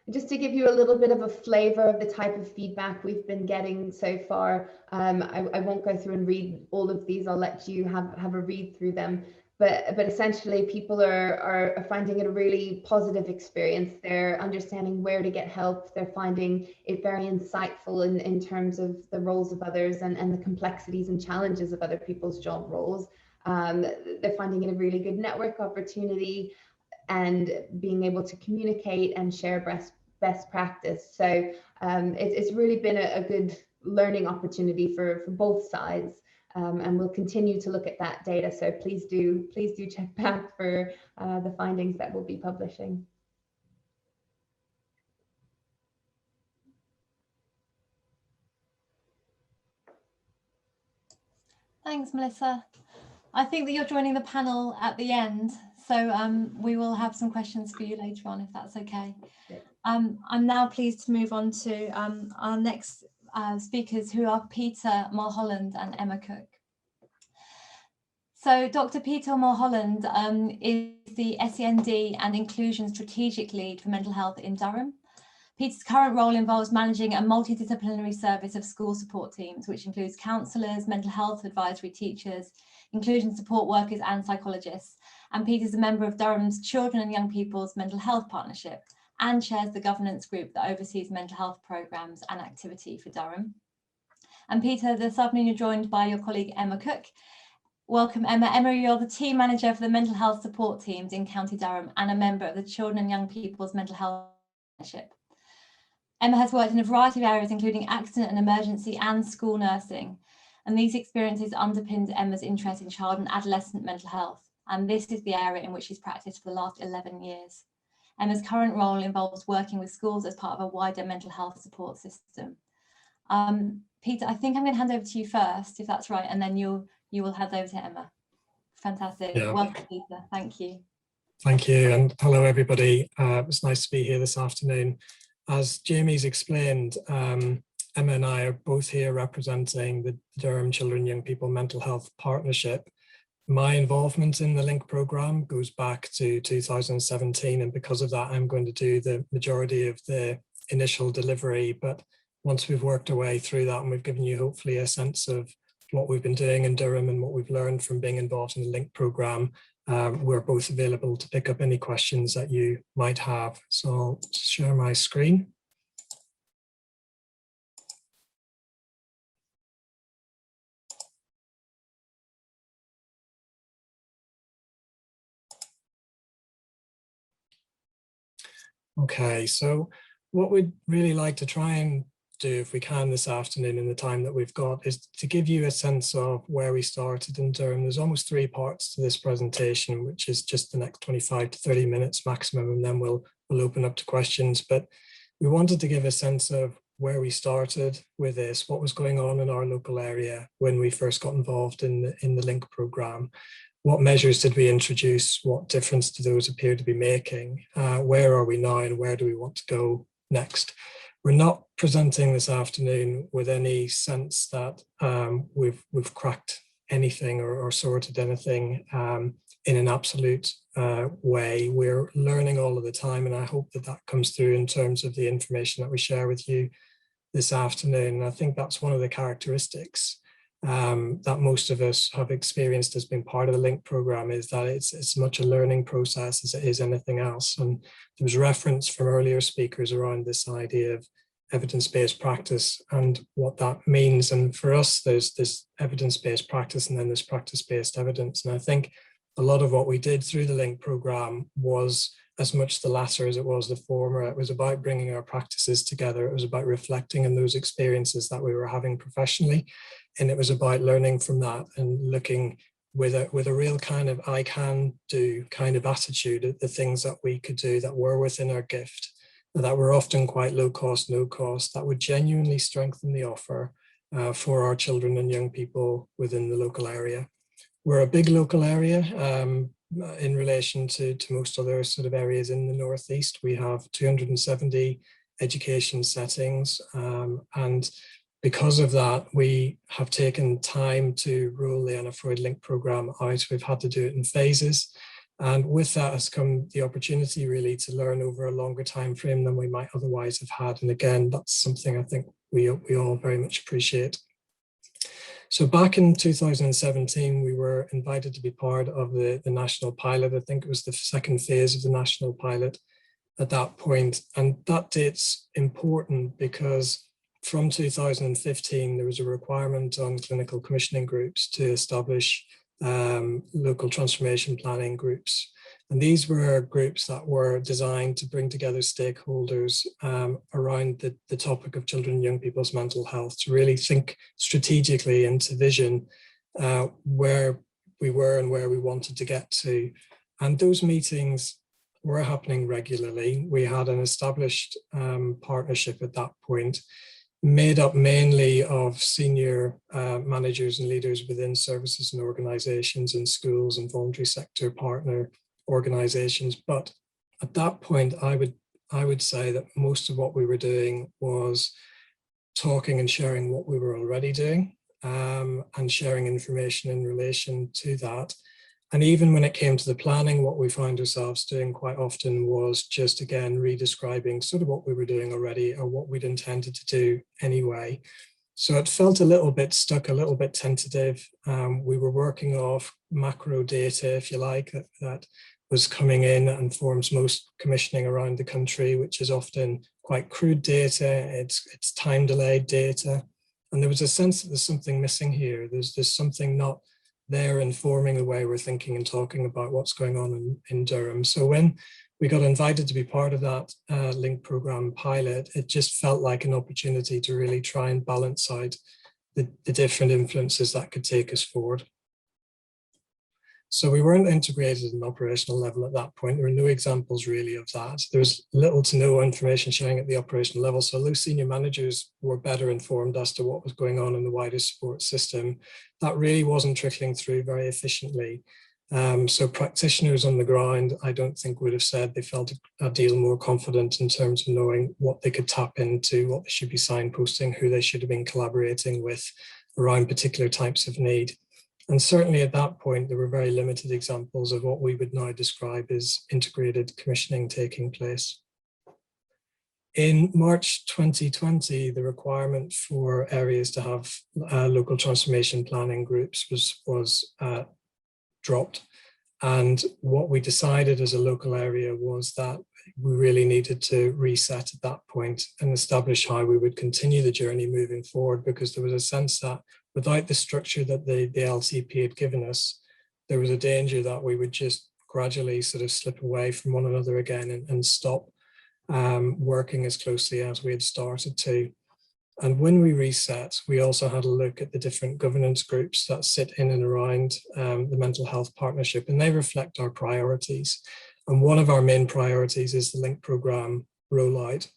Just to give you a little bit of a flavor of the type of feedback we've been getting so far, I won't go through and read all of these. I'll let you have a read through them. But essentially, people are finding it a really positive experience. They're understanding where to get help. They're finding it very insightful in terms of the roles of others and the complexities and challenges of other people's job roles. They're finding it a really good network opportunity and being able to communicate and share best practice. So it's really been a good learning opportunity for both sides. And we'll continue to look at that data. So please do check back for the findings that we'll be publishing. Thanks, Melissa. I think that you're joining the panel at the end, so we will have some questions for you later on, if that's okay. I'm now pleased to move on to our next speakers, who are Peter Mulholland and Emma Cook. So Dr. Peter Mulholland is the SEND and Inclusion Strategic Lead for Mental Health in Durham. Peter's current role involves managing a multidisciplinary service of school support teams, which includes counsellors, mental health advisory teachers, inclusion support workers and psychologists. And Peter's a member of Durham's Children and Young People's Mental Health Partnership and chairs the governance group that oversees mental health programmes and activity for Durham. And Peter, this afternoon you're joined by your colleague Emma Cook. Welcome, Emma. Emma, you're the team manager for the mental health support teams in County Durham and a member of the Children and Young People's Mental Health Partnership. Emma has worked in a variety of areas, including accident and emergency and school nursing. And these experiences underpinned Emma's interest in child and adolescent mental health. And this is the area in which she's practiced for the last 11 years. Emma's current role involves working with schools as part of a wider mental health support system. Peter, I think I'm going to hand over to you first, if that's right, and then you will hand over to Emma. Fantastic. Yeah. Welcome, Peter. Thank you. Thank you, and hello, everybody. It's nice to be here this afternoon. As Jamie's explained, Emma and I are both here representing the Durham Children and Young People Mental Health Partnership, My involvement in the Link programme goes back to 2017, and because of that, I'm going to do the majority of the initial delivery. But once we've worked our way through that and we've given you hopefully a sense of what we've been doing in Durham and what we've learned from being involved in the Link programme, we're both available to pick up any questions that you might have. So I'll share my screen. Okay, so what we'd really like to try and do, if we can this afternoon in the time that we've got, is to give you a sense of where we started in Durham. There's almost 3 parts to this presentation, which is just the next 25 to 30 minutes maximum, and then we'll open up to questions. But we wanted to give a sense of where we started with this, what was going on in our local area when we first got involved in the Link programme. What measures did we introduce? What difference do those appear to be making? Where are we now and where do we want to go next? We're not presenting this afternoon with any sense that we've cracked anything or sorted anything in an absolute way. We're learning all of the time, and I hope that that comes through in terms of the information that we share with you this afternoon. And I think that's one of the characteristics that most of us have experienced as being part of the Link programme, is that it's as much a learning process as it is anything else. And there was reference from earlier speakers around this idea of evidence-based practice and what that means. And for us, there's this evidence-based practice and then there's practice-based evidence. And I think a lot of what we did through the Link programme was as much the latter as it was the former. It was about bringing our practices together. It was about reflecting on those experiences that we were having professionally. And it was about learning from that and looking with a real kind of I can do kind of attitude at the things that we could do that were within our gift, that were often quite low cost, no cost, that would genuinely strengthen the offer for our children and young people within the local area. We're a big local area in relation to most other sort of areas in the Northeast. We have 270 education settings, and because of that, we have taken time to roll the Anna Freud Link programme out. We've had to do it in phases. And with that has come the opportunity really to learn over a longer time frame than we might otherwise have had. And again, that's something I think we all very much appreciate. So back in 2017, we were invited to be part of the national pilot. I think it was the second phase of the national pilot at that point. And that date's important because from 2015, there was a requirement on clinical commissioning groups to establish local transformation planning groups. And these were groups that were designed to bring together stakeholders around the topic of children and young people's mental health, to really think strategically and to vision where we were and where we wanted to get to. And those meetings were happening regularly. We had an established partnership at that point, made up mainly of senior managers and leaders within services and organizations and schools and voluntary sector partner organizations. But at that point, I would say that most of what we were doing was talking and sharing what we were already doing and sharing information in relation to that. And even when it came to the planning, what we found ourselves doing quite often was just, again, re-describing sort of what we were doing already or what we'd intended to do anyway. So it felt a little bit stuck, a little bit tentative. We were working off macro data, if you like, that was coming in and forms most commissioning around the country, which is often quite crude data. It's time delayed data. And there was a sense that there's something missing here. There's something not there informing the way we're thinking and talking about what's going on in Durham. So when we got invited to be part of that Link programme pilot, it just felt like an opportunity to really try and balance out the different influences that could take us forward. So we weren't integrated at an operational level at that point. There were no examples really of that. There was little to no information sharing at the operational level. So those senior managers were better informed as to what was going on in the wider support system. That really wasn't trickling through very efficiently. So practitioners on the ground, I don't think would have said they felt a deal more confident in terms of knowing what they could tap into, what they should be signposting, who they should have been collaborating with around particular types of need. And certainly at that point, there were very limited examples of what we would now describe as integrated commissioning taking place. In March 2020, the requirement for areas to have local transformation planning groups was dropped. And what we decided as a local area was that we really needed to reset at that point and establish how we would continue the journey moving forward, because there was a sense that without the structure that the LTP had given us, there was a danger that we would just gradually sort of slip away from one another again and stop working as closely as we had started to. And when we reset, we also had a look at the different governance groups that sit in and around the mental health partnership, and they reflect our priorities. And one of our main priorities is the LINK programme rollout.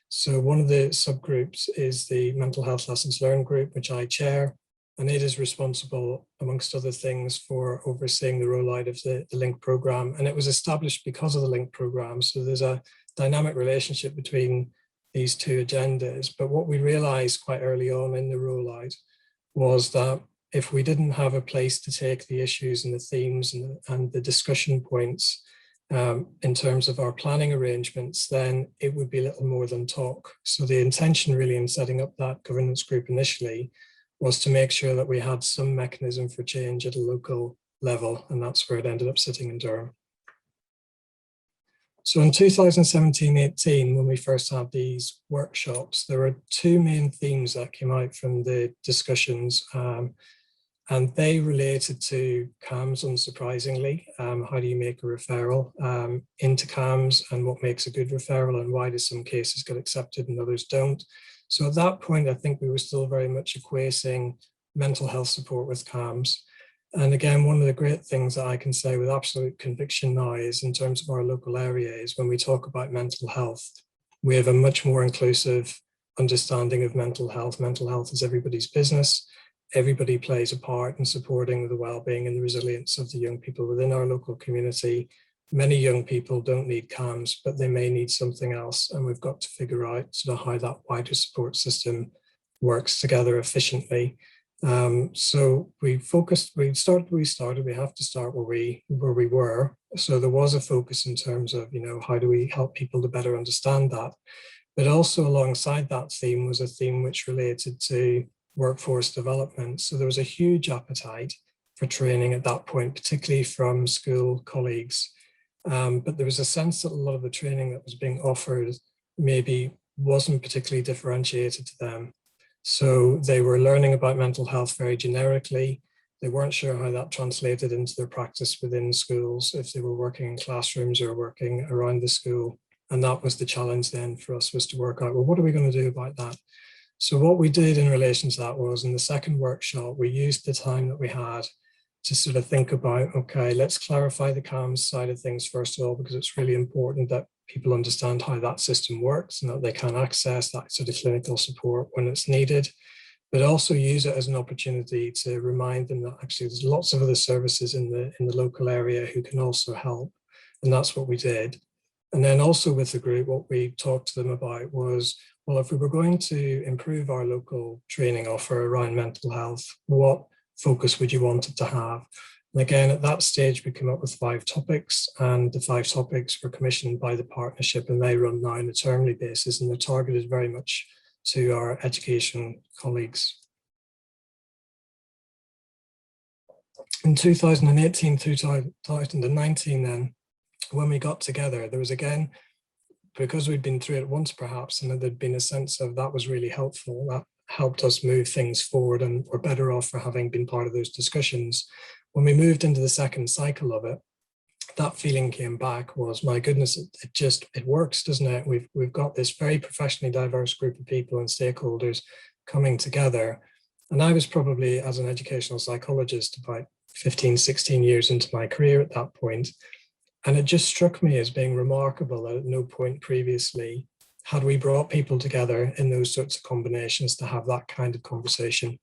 So one of the subgroups is the mental health lessons learned group, which I chair, and it is responsible, amongst other things, for overseeing the rollout of the LINK programme. And it was established because of the LINK programme. So there's a dynamic relationship between these two agendas. But what we realized quite early on in the rollout was that if we didn't have a place to take the issues and the themes and the discussion points in terms of our planning arrangements, then it would be little more than talk. So the intention really in setting up that governance group initially was to make sure that we had some mechanism for change at a local level, and that's where it ended up sitting in Durham. So in 2017-18, when we first had these workshops, there were two main themes that came out from the discussions, and they related to CAMHS, unsurprisingly. How do you make a referral into CAMHS, and what makes a good referral, and why do some cases get accepted and others don't? So at that point, I think we were still very much equating mental health support with CAMHS. And again, one of the great things that I can say with absolute conviction now is, in terms of our local area, is when we talk about mental health, we have a much more inclusive understanding of mental health. Mental health is everybody's business. Everybody plays a part in supporting the well-being and the resilience of the young people within our local community. Many young people don't need CAMHS, but they may need something else. And we've got to figure out sort of how that wider support system works together efficiently. So we focused, we have to start where we were. So there was a focus in terms of, how do we help people to better understand that? But also alongside that theme was a theme which related to workforce development. So there was a huge appetite for training at that point, particularly from school colleagues. But there was a sense that a lot of the training that was being offered maybe wasn't particularly differentiated to them. So they were learning about mental health very generically. They weren't sure how that translated into their practice within schools, if they were working in classrooms or working around the school. And that was the challenge then for us, was to work out, well, what are we going to do about that? So what we did in relation to that was, in the second workshop, we used the time that we had to sort of think about, okay, let's clarify the CAMHS side of things first of all, because it's really important that people understand how that system works and that they can access that sort of clinical support when it's needed, but also use it as an opportunity to remind them that actually there's lots of other services in the local area who can also help. And that's what we did. And then also with the group, what we talked to them about was, well, if we were going to improve our local training offer around mental health, what focus would you want it to have? And again, at that stage, we came up with 5 topics, and the 5 topics were commissioned by the partnership, and they run now on a termly basis, and they're targeted very much to our education colleagues. In 2018, 2019 then, when we got together, there was again, because we'd been through it once perhaps, and there'd been a sense of that was really helpful, that helped us move things forward, and we're better off for having been part of those discussions. When we moved into the second cycle of it, that feeling came back, was, my goodness, it works, doesn't it? We've got this very professionally diverse group of people and stakeholders coming together. And I was probably, as an educational psychologist, about 15, 16 years into my career at that point. And it just struck me as being remarkable that at no point previously had we brought people together in those sorts of combinations to have that kind of conversation.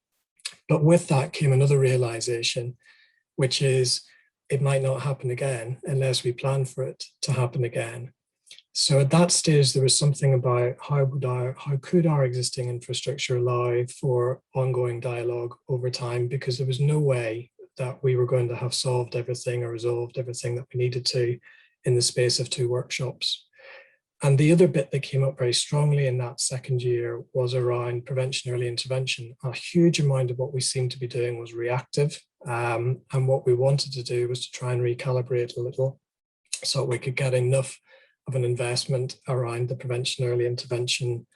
But with that came another realization, which is it might not happen again unless we plan for it to happen again. So at that stage, there was something about how could our existing infrastructure allow for ongoing dialogue over time, because there was no way that we were going to have solved everything or resolved everything that we needed to in the space of 2 workshops. And the other bit that came up very strongly in that second year was around prevention, early intervention. A huge amount of what we seemed to be doing was reactive. And what we wanted to do was to try and recalibrate a little so we could get enough of an investment around the prevention, early intervention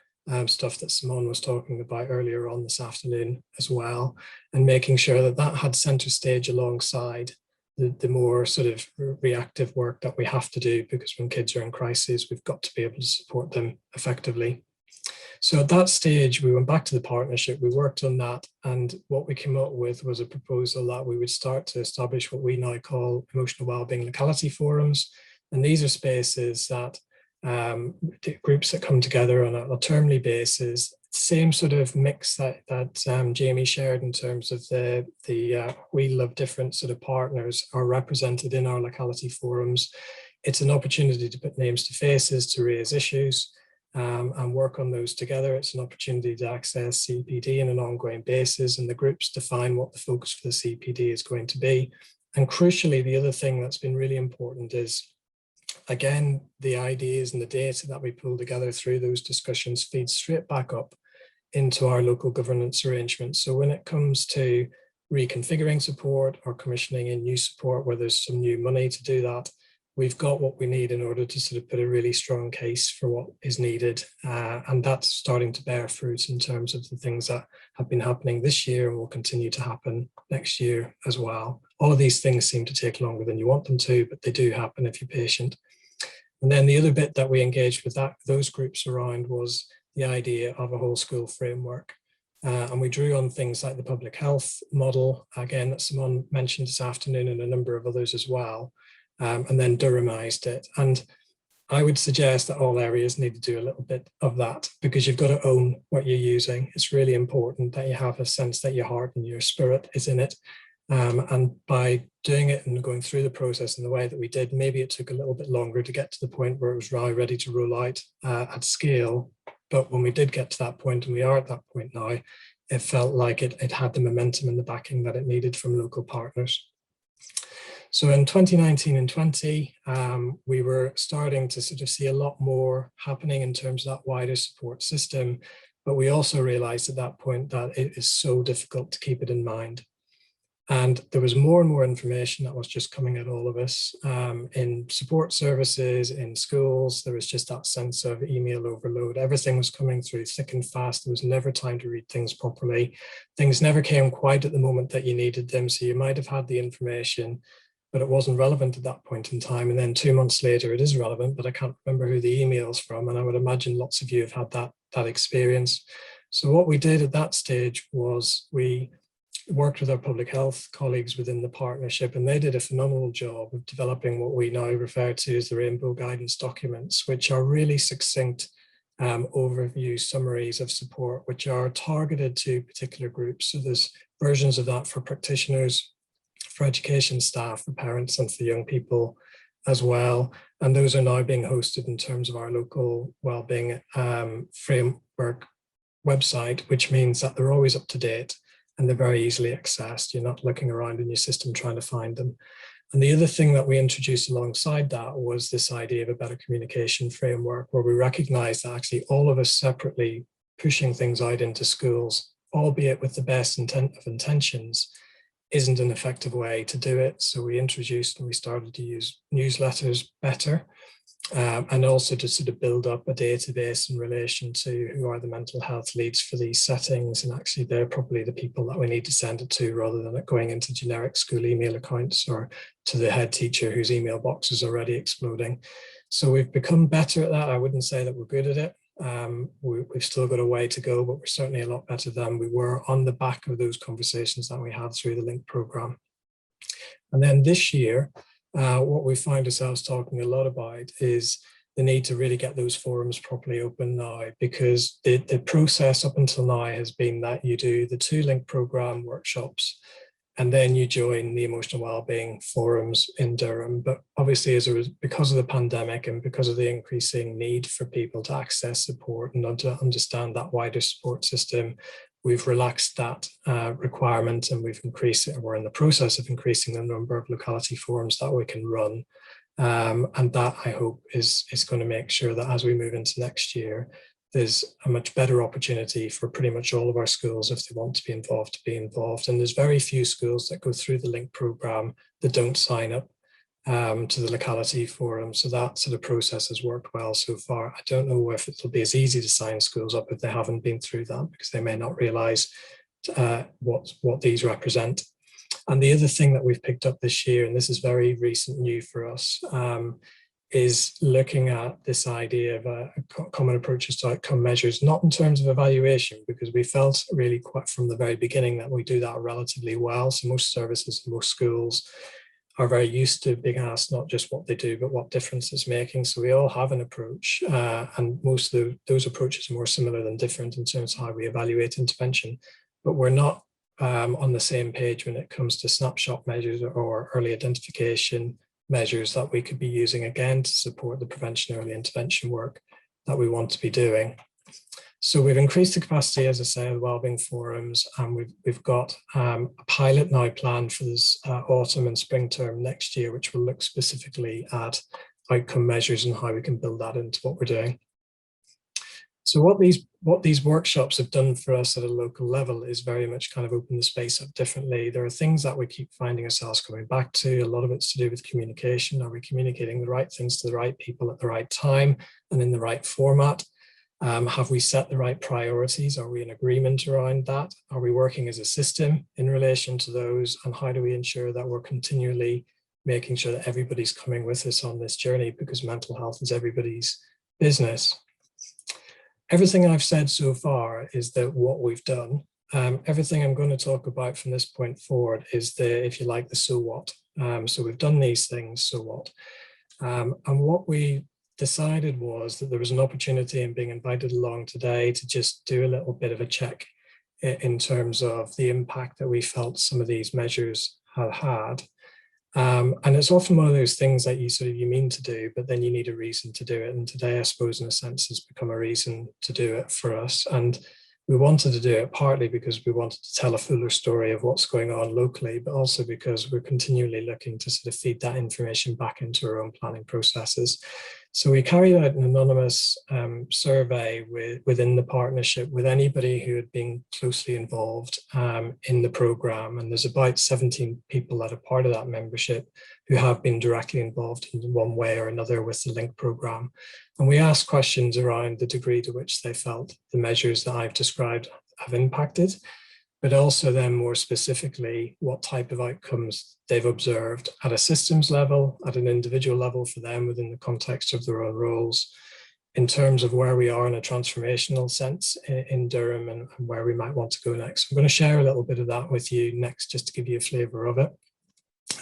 stuff that Simone was talking about earlier on this afternoon as well, and making sure that that had center stage alongside the more sort of reactive work that we have to do, because when kids are in crisis, we've got to be able to support them effectively. So at that stage, we went back to the partnership, we worked on that, and what we came up with was a proposal that we would start to establish what we now call emotional wellbeing locality forums. And these are spaces that groups that come together on a termly basis, same sort of mix that Jamie shared in terms of the wheel of different sort of partners are represented in our locality forums. It's an opportunity to put names to faces, to raise issues and work on those together. It's an opportunity to access CPD on an ongoing basis, and the groups define what the focus for the CPD is going to be. And crucially, the other thing that's been really important is, again, the ideas and the data that we pull together through those discussions feeds straight back up into our local governance arrangements. So when it comes to reconfiguring support or commissioning in new support where there's some new money to do that, we've got what we need in order to sort of put a really strong case for what is needed. And that's starting to bear fruit in terms of the things that have been happening this year and will continue to happen next year as well. All of these things seem to take longer than you want them to, but they do happen if you're patient. And then the other bit that we engaged with those groups around was the idea of a whole school framework. And we drew on things like the public health model, again, that Simone mentioned this afternoon, and a number of others as well, and then Durhamized it. And I would suggest that all areas need to do a little bit of that, because you've got to own what you're using. It's really important that you have a sense that your heart and your spirit is in it. And by doing it and going through the process in the way that we did, maybe it took a little bit longer to get to the point where it was really ready to roll out at scale. But when we did get to that point, and we are at that point now, it felt like it had the momentum and the backing that it needed from local partners. So in 2019 and 20, we were starting to sort of see a lot more happening in terms of that wider support system. But we also realized at that point that it is so difficult to keep it in mind. And there was more and more information that was just coming at all of us in support services, in schools. There was just that sense of email overload. Everything was coming through thick and fast. There was never time to read things properly. Things never came quite at the moment that you needed them. So you might have had the information, but it wasn't relevant at that point in time. And then 2 months later, it is relevant, but I can't remember who the email's from. And I would imagine lots of you have had that experience. So what we did at that stage was we worked with our public health colleagues within the partnership, and they did a phenomenal job of developing what we now refer to as the Rainbow Guidance documents, which are really succinct overview summaries of support, which are targeted to particular groups. So there's versions of that for practitioners, for education staff, for parents, and for young people as well. And those are now being hosted in terms of our local wellbeing framework website, which means that they're always up to date and they're very easily accessed. You're not looking around in your system trying to find them. And the other thing that we introduced alongside that was this idea of a better communication framework, where we recognize that actually all of us separately pushing things out into schools, albeit with the best intent of intentions, isn't an effective way to do it. So we introduced and we started to use newsletters better, and also to sort of build up a database in relation to who are the mental health leads for these settings. And actually they're probably the people that we need to send it to, rather than it going into generic school email accounts or to the head teacher whose email box is already exploding. So we've become better at that. I wouldn't say that we're good at it. We've still got a way to go, but we're certainly a lot better than we were on the back of those conversations that we had through the LINK program. And then this year, what we find ourselves talking a lot about is the need to really get those forums properly open now, because the process up until now has been that you do the 2 LINK program workshops and then you join the emotional wellbeing forums in Durham. But obviously, because of the pandemic and because of the increasing need for people to access support and to understand that wider support system, we've relaxed that requirement, and we've increased it, or we're in the process of increasing the number of locality forums that we can run. And that, I hope, is going to make sure that as we move into next year, there's a much better opportunity for pretty much all of our schools, if they want to be involved. And there's very few schools that go through the LINK program that don't sign up to the locality forum. So that sort of process has worked well so far. I don't know if it'll be as easy to sign schools up if they haven't been through that, because they may not realize what these represent. And the other thing that we've picked up this year, and this is very recent new for us, is looking at this idea of a common approaches to outcome measures, not in terms of evaluation, because we felt really quite from the very beginning that we do that relatively well. So most services, most schools are very used to being asked not just what they do, but what difference it's making. So we all have an approach, and most of those approaches are more similar than different in terms of how we evaluate intervention. But we're not on the same page when it comes to snapshot measures or early identification measures that we could be using, again, to support the prevention early intervention work that we want to be doing. So we've increased the capacity, as I say, of the Wellbeing forums, and we've got a pilot now planned for this autumn and spring term next year, which will look specifically at outcome measures and how we can build that into what we're doing. So what these workshops have done for us at a local level is very much kind of open the space up differently. There are things that we keep finding ourselves coming back to. A lot of it's to do with communication. Are we communicating the right things to the right people at the right time and in the right format? Have we set the right priorities? Are we in agreement around that? Are we working as a system in relation to those? And how do we ensure that we're continually making sure that everybody's coming with us on this journey, because mental health is everybody's business. Everything I've said so far is that what we've done. Everything I'm going to talk about from this point forward is the, if you like, the so what. So we've done these things, so what? And what we decided was that there was an opportunity in being invited along today to just do a little bit of a check in terms of the impact that we felt some of these measures have had. And it's often one of those things that you mean to do, but then you need a reason to do it. And today, I suppose, in a sense, has become a reason to do it for us. And we wanted to do it partly because we wanted to tell a fuller story of what's going on locally, but also because we're continually looking to sort of feed that information back into our own planning processes. So we carried out an anonymous survey within the partnership with anybody who had been closely involved in the programme. And there's about 17 people that are part of that membership who have been directly involved in one way or another with the LINK programme. And we asked questions around the degree to which they felt the measures that I've described have impacted, but also then more specifically, what type of outcomes they've observed at a systems level, at an individual level for them within the context of their own roles, in terms of where we are in a transformational sense in Durham and where we might want to go next. I'm going to share a little bit of that with you next, just to give you a flavour of it.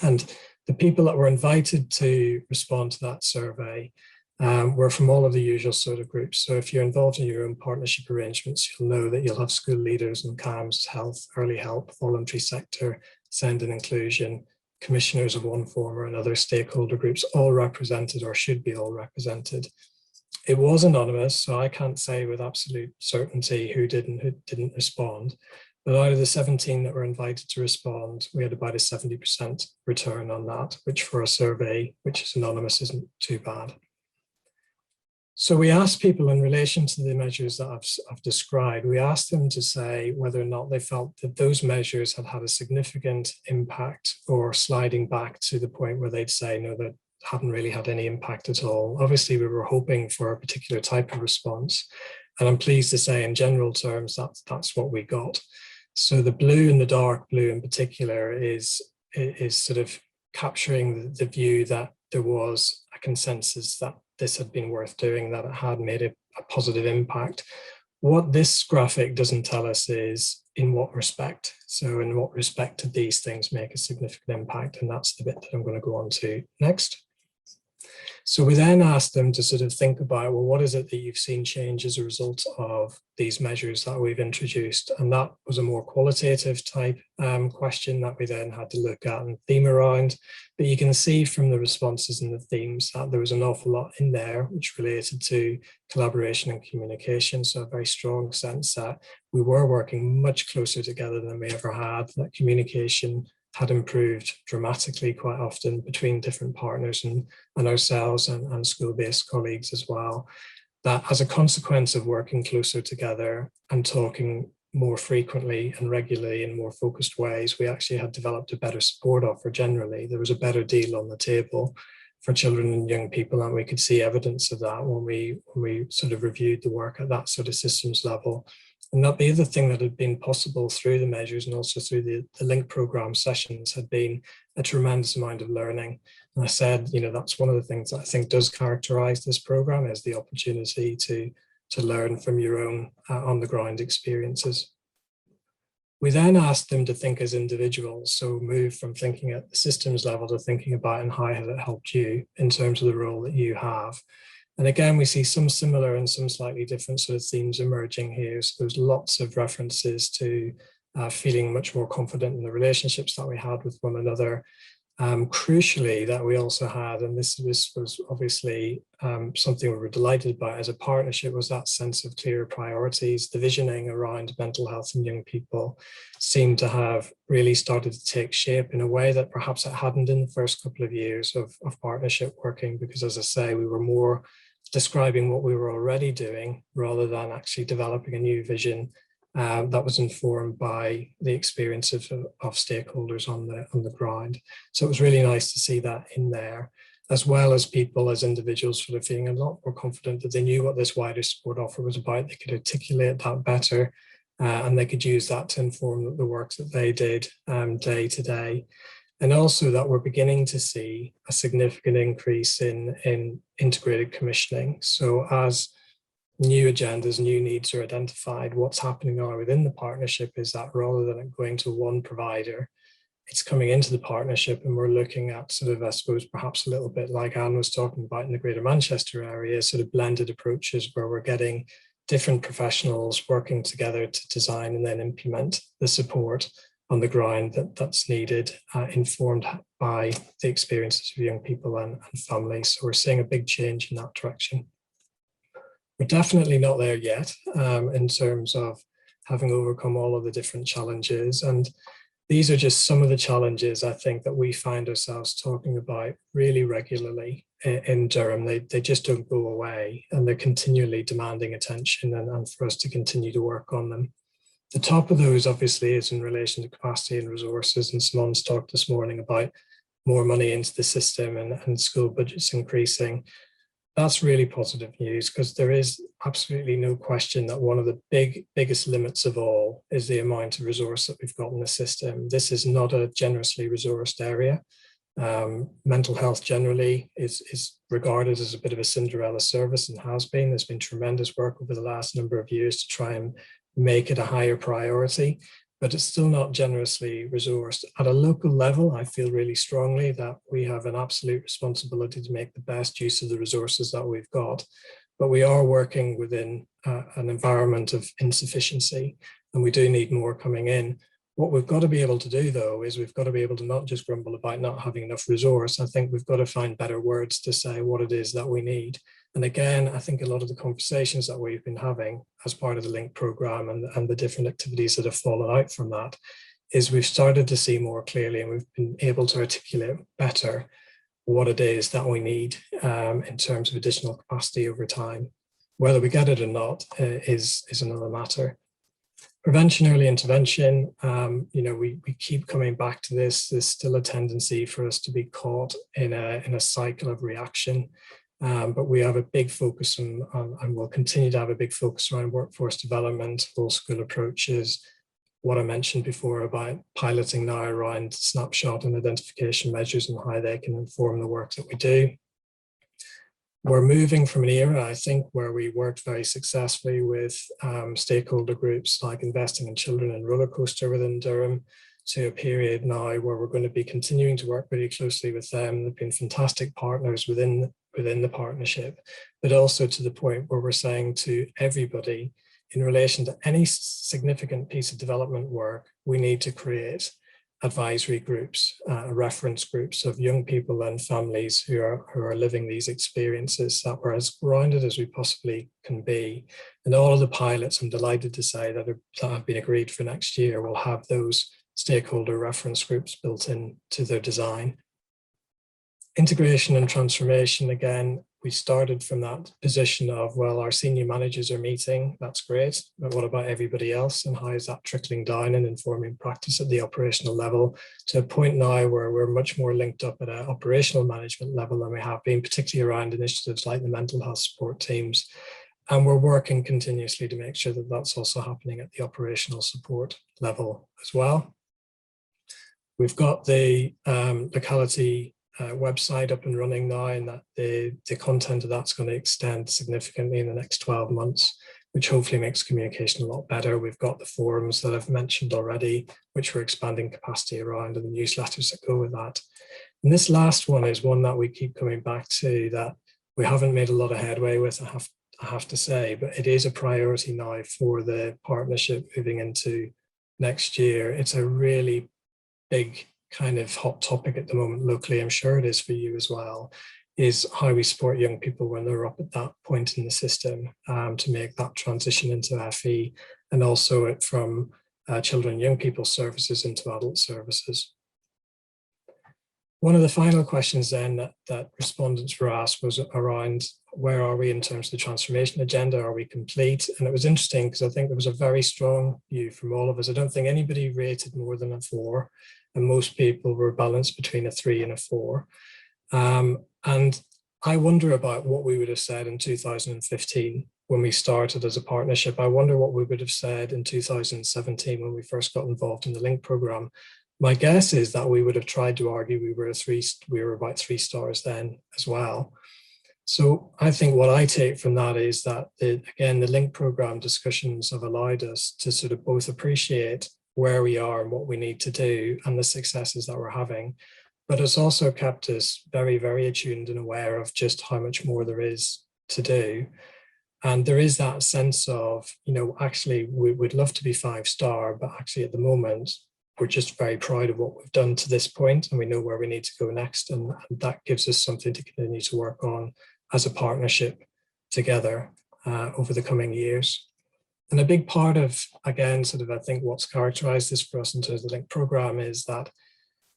And the people that were invited to respond to that survey were from all of the usual sort of groups. So if you're involved in your own partnership arrangements, you'll know that you'll have school leaders and CAMS, health, early help, voluntary sector, SEND and inclusion, commissioners of one form or another, stakeholder groups, all represented or should be all represented. It was anonymous, so I can't say with absolute certainty who did and who didn't respond. But out of the 17 that were invited to respond, we had about a 70% return on that, which for a survey, which is anonymous, isn't too bad. So we asked people in relation to the measures that I've described, we asked them to say whether or not they felt that those measures had had a significant impact or sliding back to the point where they'd say, no, that haven't really had any impact at all. Obviously, we were hoping for a particular type of response. And I'm pleased to say in general terms, that's what we got. So the blue and the dark blue in particular is sort of capturing the view that there was a consensus that this had been worth doing, that it had made a positive impact. What this graphic doesn't tell us is in what respect. So in what respect did these things make a significant impact? And that's the bit that I'm going to go on to next. So we then asked them to sort of think about, well, what is it that you've seen change as a result of these measures that we've introduced? And that was a more qualitative type question that we then had to look at and theme around. But you can see from the responses and the themes that there was an awful lot in there which related to collaboration and communication. So a very strong sense that we were working much closer together than we ever had, that communication had improved dramatically quite often between different partners and ourselves and school-based colleagues as well. That as a consequence of working closer together and talking more frequently and regularly in more focused ways, we actually had developed a better support offer generally. There was a better deal on the table for children and young people, and we could see evidence of that when we sort of reviewed the work at that sort of systems level. And that the other thing that had been possible through the measures and also through the link program sessions had been a tremendous amount of learning. And I said, you know, that's one of the things that I think does characterize this program, is the opportunity to learn from your own on the ground experiences. We then asked them to think as individuals, so move from thinking at the systems level to thinking about and how has it helped you in terms of the role that you have. And again, we see some similar and some slightly different sort of themes emerging here. So there's lots of references to feeling much more confident in the relationships that we had with one another. Crucially, that we also had, and this was obviously something we were delighted by as a partnership, was that sense of clear priorities. The visioning around mental health in young people seemed to have really started to take shape in a way that perhaps it hadn't in the first couple of years of partnership working, because as I say, we were more describing what we were already doing rather than actually developing a new vision that was informed by the experience of stakeholders on the ground. So it was really nice to see that in there, as well as people as individuals sort of feeling a lot more confident that they knew what this wider support offer was about. They could articulate that better, and they could use that to inform the work that they did day to day. And also that we're beginning to see a significant increase in integrated commissioning. So as new agendas, new needs are identified, what's happening now within the partnership is that rather than it going to one provider, it's coming into the partnership, and we're looking at sort of, I suppose, perhaps a little bit like Anne was talking about in the Greater Manchester area, sort of blended approaches where we're getting different professionals working together to design and then implement the support on the ground that's needed, informed by the experiences of young people and families. So we're seeing a big change in that direction. We're definitely not there yet in terms of having overcome all of the different challenges. And these are just some of the challenges I think that we find ourselves talking about really regularly in Durham. They just don't go away, and they're continually demanding attention and for us to continue to work on them. The top of those obviously is in relation to capacity and resources, and Simone's talked this morning about more money into the system and school budgets increasing. That's really positive news, because there is absolutely no question that one of the biggest limits of all is the amount of resource that we've got in the system. This is not a generously resourced area. Mental health generally is regarded as a bit of a Cinderella service, and has been. There's been tremendous work over the last number of years to try and make it a higher priority, but it's still not generously resourced. At a local level, I feel really strongly that we have an absolute responsibility to make the best use of the resources that we've got, but we are working within an environment of insufficiency, and we do need more coming in. What we've got to be able to do, though, is we've got to be able to not just grumble about not having enough resource. I think we've got to find better words to say what it is that we need. And again, I think a lot of the conversations that we've been having as part of the LINK program and the different activities that have fallen out from that is we've started to see more clearly, and we've been able to articulate better what it is that we need in terms of additional capacity over time. Whether we get it or not is another matter. Prevention, early intervention, we keep coming back to this. There's still a tendency for us to be caught in a cycle of reaction. But we have a big focus on, and we'll continue to have a big focus around workforce development, full school approaches, what I mentioned before about piloting now around snapshot and identification measures and how they can inform the work that we do. We're moving from an era, I think, where we worked very successfully with stakeholder groups like Investing in Children and Rollercoaster within Durham, to a period now where we're going to be continuing to work really closely with them. They've been fantastic partners within the partnership, but also to the point where we're saying to everybody, in relation to any significant piece of development work, we need to create advisory groups, reference groups of young people and families who are living these experiences, that we're as grounded as we possibly can be. And all of the pilots, I'm delighted to say, that have been agreed for next year will have those stakeholder reference groups built into their design. Integration and transformation, again, we started from that position of, well, our senior managers are meeting, that's great, but what about everybody else, and how is that trickling down and informing practice at the operational level, to a point now where we're much more linked up at an operational management level than we have been, particularly around initiatives like the mental health support teams. And we're working continuously to make sure that that's also happening at the operational support level as well. We've got the Locality website up and running now, and that the content of that's going to extend significantly in the next 12 months, which hopefully makes communication a lot better. We've got the forums that I've mentioned already, which we're expanding capacity around, and the newsletters that go with that. And this last one is one that we keep coming back to, that we haven't made a lot of headway with, I have to say, but it is a priority now for the partnership moving into next year. It's a really big kind of hot topic at the moment locally, I'm sure it is for you as well, is how we support young people when they're up at that point in the system, to make that transition into FE, and also it from children and young people services into adult services. One of the final questions then that respondents were asked was around, where are we in terms of the transformation agenda? Are we complete? And it was interesting because I think there was a very strong view from all of us. I don't think anybody rated more than a 4, and most people were balanced between a 3 and a 4. And I wonder about what we would have said in 2015 when we started as a partnership. I wonder what we would have said in 2017 when we first got involved in the LINK program. My guess is that we would have tried to argue we were about 3 stars then as well. So I think what I take from that is that, again, the LINK program discussions have allowed us to sort of both appreciate where we are and what we need to do and the successes that we're having, but it's also kept us very, very attuned and aware of just how much more there is to do. And there is that sense of, you know, actually we would love to be 5-star, but actually at the moment, we're just very proud of what we've done to this point, and we know where we need to go next. And that gives us something to continue to work on as a partnership together over the coming years. And a big part of, again, sort of, I think what's characterized this for us in terms of the LINK program is that,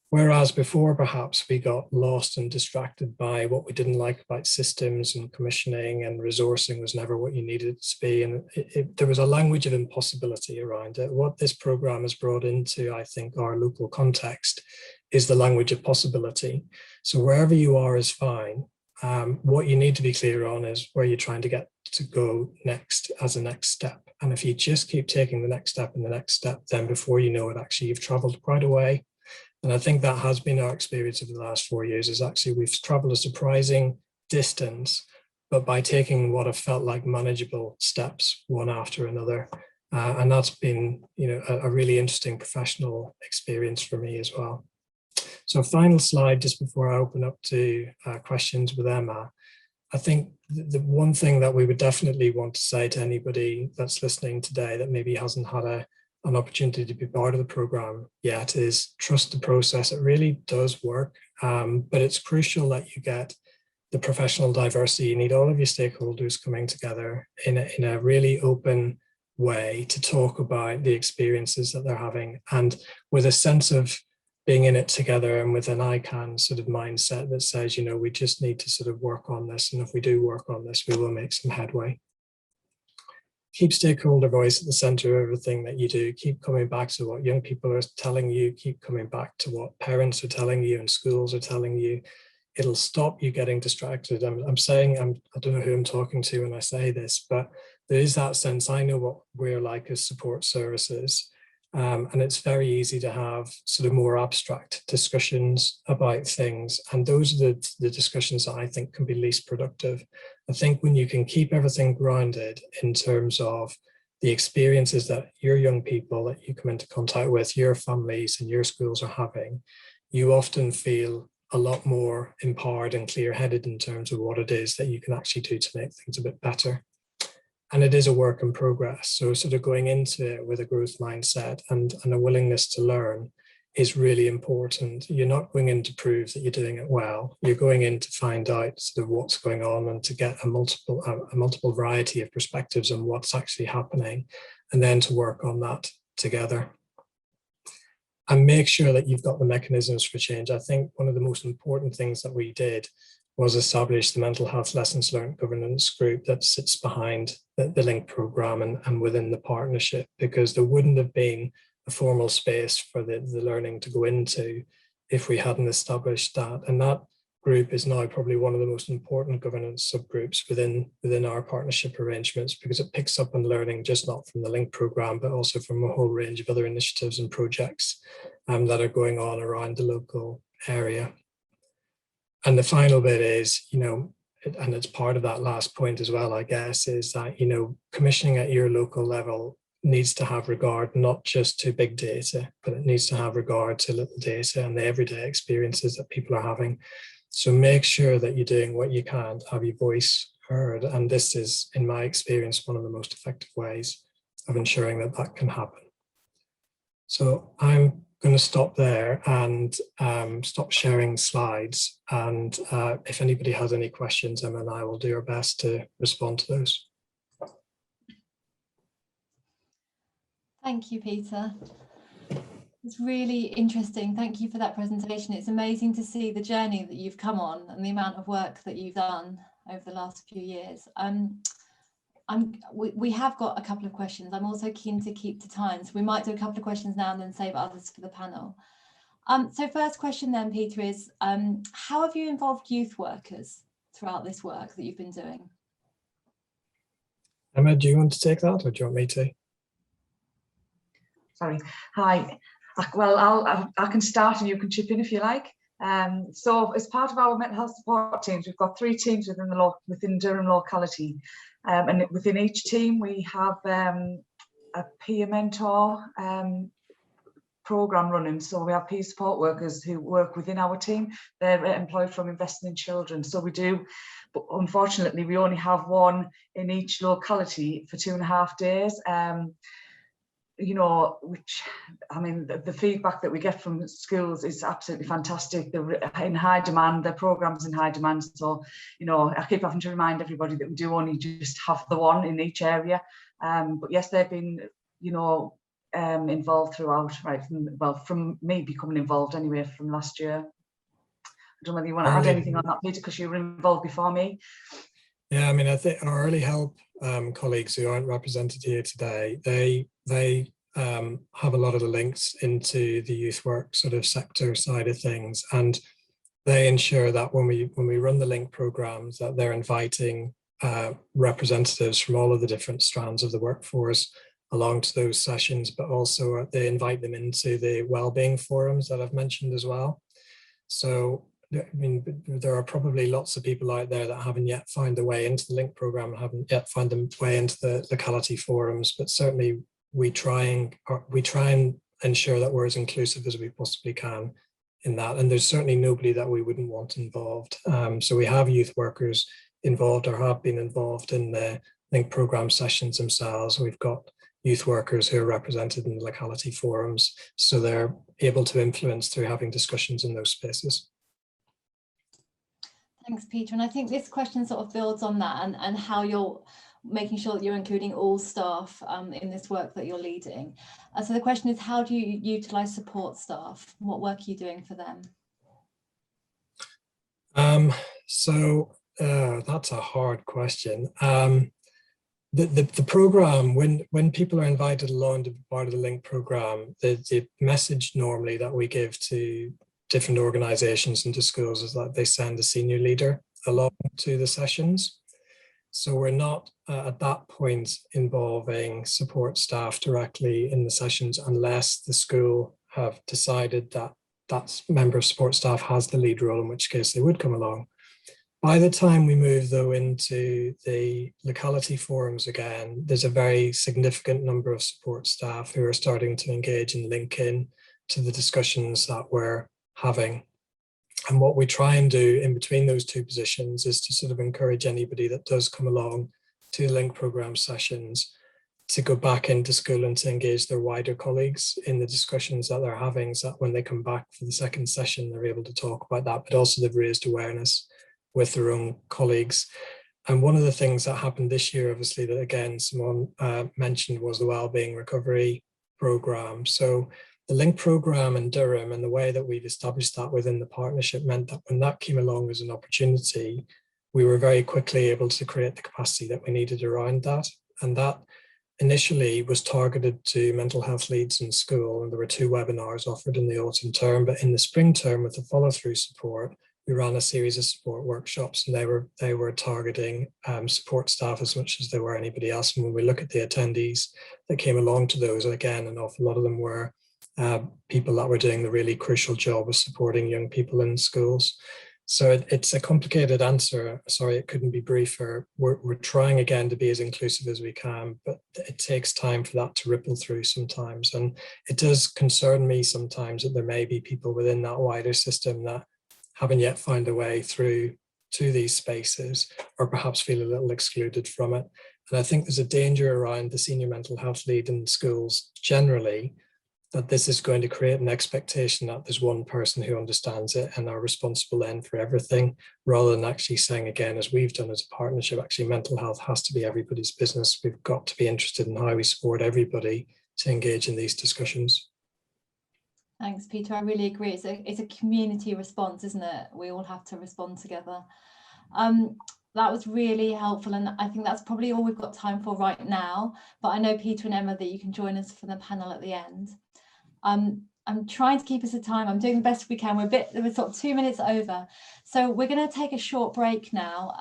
whereas before perhaps we got lost and distracted by what we didn't like about systems and commissioning, and resourcing was never what you needed it to be, and there was a language of impossibility around it. What this program has brought into, I think, our local context is the language of possibility. So wherever you are is fine. What you need to be clear on is where you're trying to get to go next as a next step. And if you just keep taking the next step and the next step, then before you know it, actually you've traveled quite a way. And I think that has been our experience over the last 4 years, is actually we've traveled a surprising distance, but by taking what have felt like manageable steps one after another. And that's been, you know, a really interesting professional experience for me as well. So final slide, just before I open up to questions with Emma. I think the one thing that we would definitely want to say to anybody that's listening today that maybe hasn't had an opportunity to be part of the program yet is trust the process. It really does work, but it's crucial that you get the professional diversity. You need all of your stakeholders coming together in a really open way to talk about the experiences that they're having, and with a sense of being in it together, and with an I can sort of mindset that says, you know, we just need to sort of work on this. And if we do work on this, we will make some headway. Keep stakeholder voice at the center of everything that you do. Keep coming back to what young people are telling you. Keep coming back to what parents are telling you and schools are telling you. It'll stop you getting distracted. I'm saying, I don't know who I'm talking to when I say this, but there is that sense, I know what we're like as support services. And it's very easy to have sort of more abstract discussions about things. And those are the discussions that I think can be least productive. I think when you can keep everything grounded in terms of the experiences that your young people that you come into contact with, your families and your schools are having, you often feel a lot more empowered and clear-headed in terms of what it is that you can actually do to make things a bit better. And it is a work in progress. So sort of going into it with a growth mindset and a willingness to learn is really important. You're not going in to prove that you're doing it well. You're going in to find out sort of what's going on and to get a multiple variety of perspectives on what's actually happening, and then to work on that together. And make sure that you've got the mechanisms for change. I think one of the most important things that we did was establish the mental health lessons learned governance group that sits behind the LINK programme and within the partnership, because there wouldn't have been a formal space for the learning to go into if we hadn't established that. And that group is now probably one of the most important governance subgroups within our partnership arrangements, because it picks up on learning just not from the LINK programme, but also from a whole range of other initiatives and projects that are going on around the local area. And the final bit is, and it's part of that last point as well, I guess, is that, commissioning at your local level needs to have regard not just to big data, but it needs to have regard to little data and the everyday experiences that people are having. So make sure that you're doing what you can to have your voice heard. And this is, in my experience, one of the most effective ways of ensuring that that can happen. So I'm going to stop there and stop sharing slides. And if anybody has any questions, Emma and I will do our best to respond to those. Thank you, Peter. It's really interesting. Thank you for that presentation. It's amazing to see the journey that you've come on and the amount of work that you've done over the last few years. We have got a couple of questions. I'm also keen to keep to time, so we might do a couple of questions now and then save others for the panel. So first question then, Peter, is how have you involved youth workers throughout this work that you've been doing? Emma, do you want to take that, or do you want me to? Sorry. Hi. Well, I can start and you can chip in if you like. So as part of our mental health support teams, we've got 3 teams within Durham Locality. And within each team, we have a peer mentor program running. So we have peer support workers who work within our team. They're employed from Investing in Children. So we do, but unfortunately, we only have one in each locality for 2.5 days. Which, I mean, the feedback that we get from schools is absolutely fantastic. They're in high demand, their program's in high demand. So, I keep having to remind everybody that we do only just have the one in each area. But yes, they've been, involved throughout, right, from me becoming involved anyway from last year. I don't know whether you want to add anything on that, Peter, because you were involved before me. Yeah, I mean, I think our early help colleagues who aren't represented here today, they have a lot of the links into the youth work sort of sector side of things, and they ensure that when we run the LINK programs, that they're inviting representatives from all of the different strands of the workforce along to those sessions, but also they invite them into the Wellbeing forums that I've mentioned as well. So I mean, there are probably lots of people out there that haven't yet found their way into the LINK program, haven't yet found their way into the Locality forums, but certainly we try and ensure that we're as inclusive as we possibly can in that. And there's certainly nobody that we wouldn't want involved. So we have youth workers involved or have been involved in the LINK program sessions themselves. We've got youth workers who are represented in the Locality forums, so they're able to influence through having discussions in those spaces. Thanks, Peter. And I think this question sort of builds on that and how you're making sure that you're including all staff in this work that you're leading. So the question is, how do you utilise support staff? What work are you doing for them? That's a hard question. The programme, when people are invited along to be part of the LINK programme, the message normally that we give to different organisations and to schools is that they send a senior leader along to the sessions. So we're not at that point involving support staff directly in the sessions unless the school have decided that that member of support staff has the lead role, in which case they would come along. By the time we move, though, into the locality forums again, there's a very significant number of support staff who are starting to engage and link in to the discussions that we're having. And what we try and do in between those two positions is to sort of encourage anybody that does come along to link program sessions to go back into school and to engage their wider colleagues in the discussions that they're having, so that when they come back for the second session, they're able to talk about that, but also they've raised awareness with their own colleagues. And one of the things that happened this year, obviously, that again, Simone mentioned, was the Wellbeing Recovery Programme. So the LINK programme in Durham and the way that we've established that within the partnership meant that when that came along as an opportunity, we were very quickly able to create the capacity that we needed around that. And that initially was targeted to mental health leads in school. And there were 2 webinars offered in the autumn term, but in the spring term, with the follow-through support, we ran a series of support workshops, and they were targeting support staff as much as they were anybody else. And when we look at the attendees that came along to those, again, an awful lot of them were people that were doing the really crucial job of supporting young people in schools. So it's a complicated answer. Sorry, it couldn't be briefer. We're trying again to be as inclusive as we can, but it takes time for that to ripple through sometimes. And it does concern me sometimes that there may be people within that wider system that haven't yet found a way through to these spaces, or perhaps feel a little excluded from it. And I think there's a danger around the senior mental health lead in schools generally, that this is going to create an expectation that there's one person who understands it and are responsible then for everything, rather than actually saying, again, as we've done as a partnership, actually mental health has to be everybody's business. We've got to be interested in how we support everybody to engage in these discussions. Thanks, Peter. I really agree. It's a community response, isn't it? We all have to respond together. That was really helpful, and I think that's probably all we've got time for right now. But I know, Peter and Emma, that you can join us for the panel at the end. I'm trying to keep us to time. I'm doing the best we can. We're sort of 2 minutes over. So we're going to take a short break now,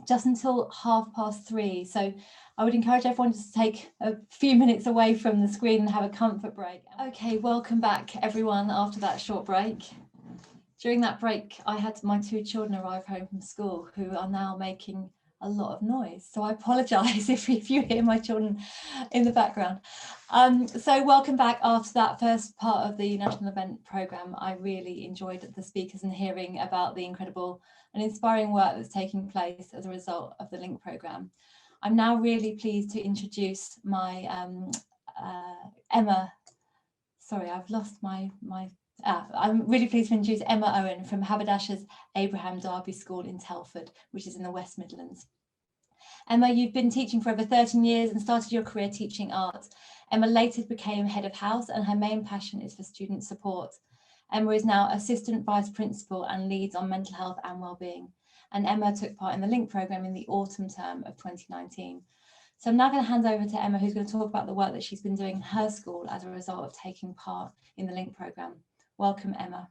just until 3:30. So I would encourage everyone to take a few minutes away from the screen and have a comfort break. Okay, welcome back everyone after that short break. During that break, I had my 2 children arrive home from school who are now making a lot of noise. So I apologise if you hear my children in the background. So welcome back after that first part of the National Event Programme. I really enjoyed the speakers and hearing about the incredible and inspiring work that's taking place as a result of the LINK programme. I'm now really pleased to introduce my Emma. Sorry, I've lost I'm really pleased to introduce Emma Owen from Haberdash's Abraham Darby School in Telford, which is in the West Midlands. Emma, you've been teaching for over 13 years and started your career teaching art. Emma later became head of house, and her main passion is for student support. Emma is now assistant vice principal and leads on mental health and wellbeing. And Emma took part in the LINK programme in the autumn term of 2019. So I'm now going to hand over to Emma, who's going to talk about the work that she's been doing in her school as a result of taking part in the LINK programme. Welcome, Emma.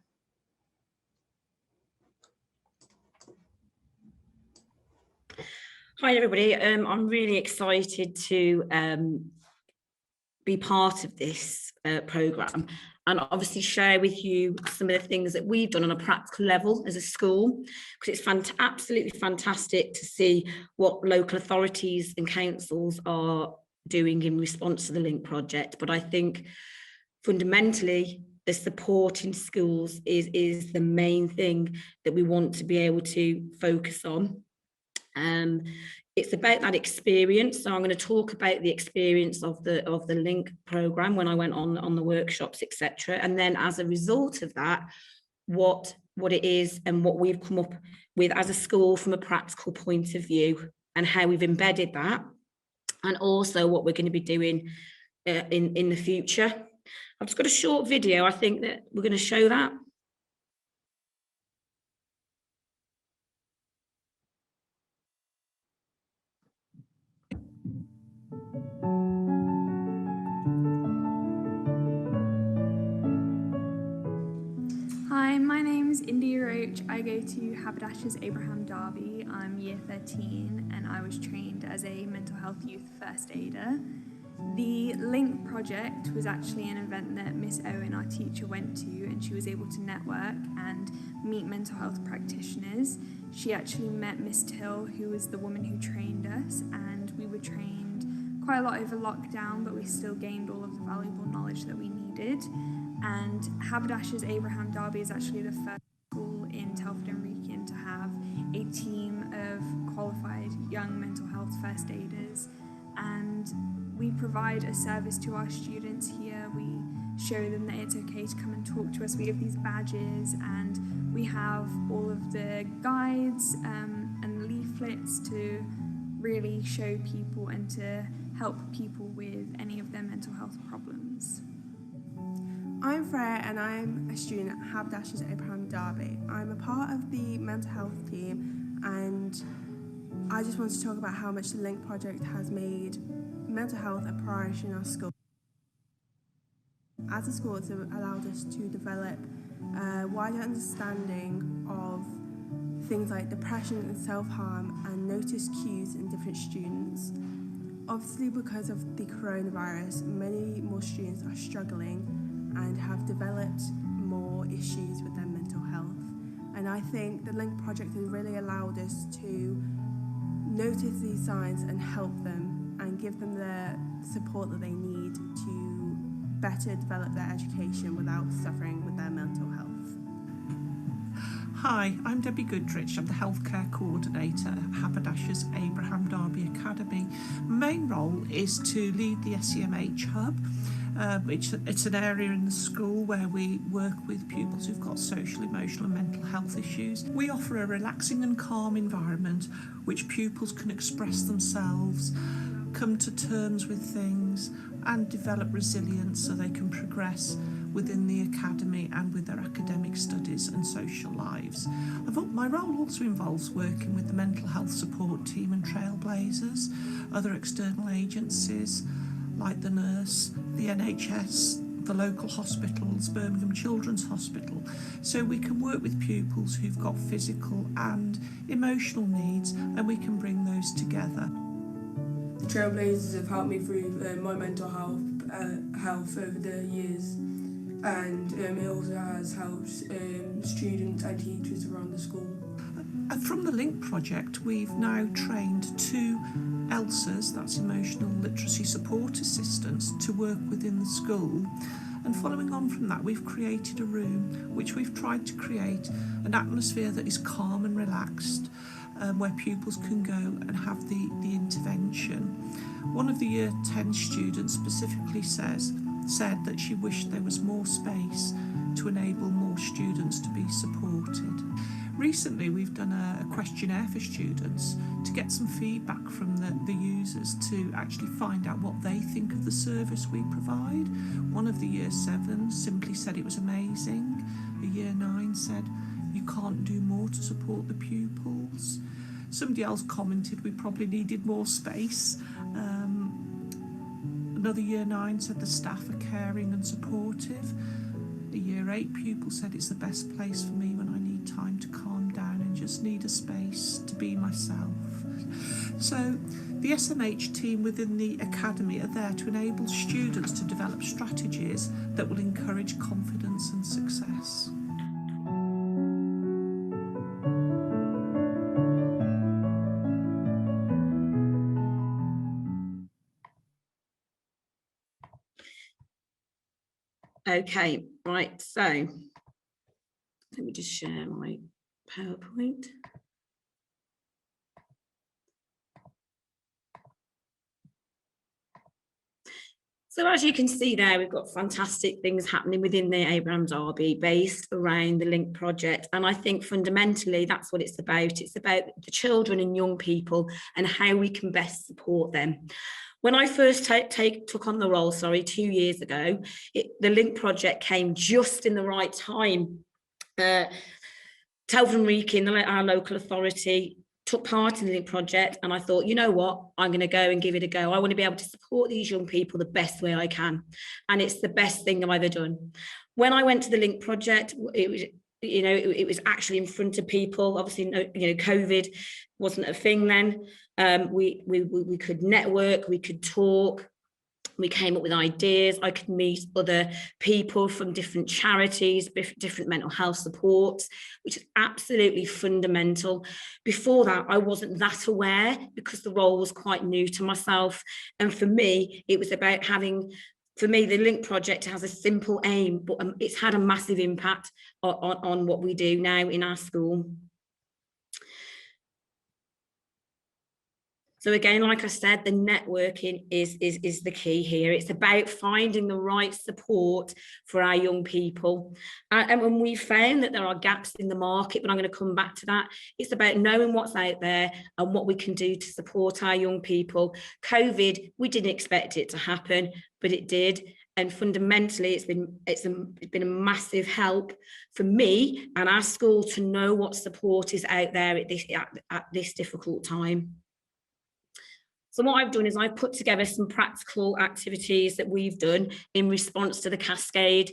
Hi, everybody. I'm really excited to be part of this programme and obviously share with you some of the things that we've done on a practical level as a school, because it's absolutely fantastic to see what local authorities and councils are doing in response to the LINK project. But I think fundamentally, the support in schools is the main thing that we want to be able to focus on. It's about that experience. So I'm going to talk about the experience of the LINK programme when I went on the workshops, etc. And then as a result of that, what it is and what we've come up with as a school from a practical point of view, and how we've embedded that, and also what we're going to be doing in the future. I've just got a short video. I think that we're going to show that. Hi, my name's India Roach. I go to Haberdash's Abraham Darby. I'm year 13 and I was trained as a mental health youth first aider. The Link project was actually an event that Miss Owen, our teacher, went to, and she was able to network and meet mental health practitioners. She actually met Miss Till, who was the woman who trained us, and we were trained quite a lot over lockdown, but we still gained all of the valuable knowledge that we needed. And Haberdash's Abraham Derby is actually the first school in Telford and Wrekin to have a team of qualified young mental health first aiders, and we provide a service to our students here. We show them that it's okay to come and talk to us. We give these badges, and we have all of the guides and leaflets to really show people and to help people with any of their mental health problems. I'm Freya and I'm a student at Haberdash's Abraham Derby. I'm a part of the mental health team, and I just want to talk about how much the Link project has made mental health a priority in our school. As a school, it's allowed us to develop a wider understanding of things like depression and self-harm and notice cues in different students. Obviously, because of the coronavirus, many more students are struggling and have developed more issues with their mental health. And I think the Link project has really allowed us to notice these signs and help them and give them the support that they need to better develop their education without suffering with their mental health. Hi, I'm Debbie Goodrich. I'm the Healthcare Coordinator at Haberdash's Abraham Derby Academy. My main role is to lead the SEMH Hub. It's an area in the school where we work with pupils who've got social, emotional and mental health issues. We offer a relaxing and calm environment which pupils can express themselves, come to terms with things and develop resilience so they can progress within the academy and with their academic studies and social lives. My role also involves working with the mental health support team and Trailblazers, other external agencies like the nurse, the NHS, the local hospitals, Birmingham Children's Hospital, so we can work with pupils who've got physical and emotional needs and we can bring those together. The Trailblazers have helped me through my mental health over the years, and it also has helped students and teachers around the school. From the Link project, we've now trained 2 ELSAs, that's Emotional Literacy Support Assistants, to work within the school. And following on from that, we've created a room which we've tried to create an atmosphere that is calm and relaxed, where pupils can go and have the intervention. One of the Year 10 students specifically said that she wished there was more space to enable more students to be supported. Recently, we've done a questionnaire for students to get some feedback from the users to actually find out what they think of the service we provide. One of the Year 7s simply said it was amazing. A Year 9 said, you can't do more to support the pupils. Somebody else commented we probably needed more space. Another Year 9 said the staff are caring and supportive. The Year 8 pupil said it's the best place for me when I need time to calm down and just need a space to be myself. So the SMH team within the academy are there to enable students to develop strategies that will encourage confidence and success. Okay, right, so let me just share my PowerPoint. So as you can see there, we've got fantastic things happening within the Abraham Derby based around the Link project. And I think fundamentally that's what it's about. It's about the children and young people and how we can best support them. When I first took on the role, 2 years ago, the Link project came just in the right time. Telford and Wrekin, our local authority, took part in the Link project, and I thought, you know what, I'm going to go and give it a go. I want to be able to support these young people the best way I can, and it's the best thing I've ever done. When I went to the Link project, it was, it was actually in front of people. Obviously, COVID wasn't a thing then. We could network, we could talk, We came up with ideas. I could meet other people from different charities, different mental health supports, which is absolutely fundamental. Before that, I wasn't that aware because the role was quite new to myself. And for me, it was about having, for me, the Link project has a simple aim, but it's had a massive impact on what we do now in our school. So again, like I said, the networking is the key here. It's about finding the right support for our young people. And when we found that there are gaps in the market, but I'm going to come back to that, it's about knowing what's out there and what we can do to support our young people. COVID, we didn't expect it to happen, but it did. And fundamentally, it's been a massive help for me and our school to know what support is out there at this difficult time. So what I've done is I've put together some practical activities that we've done in response to the Cascade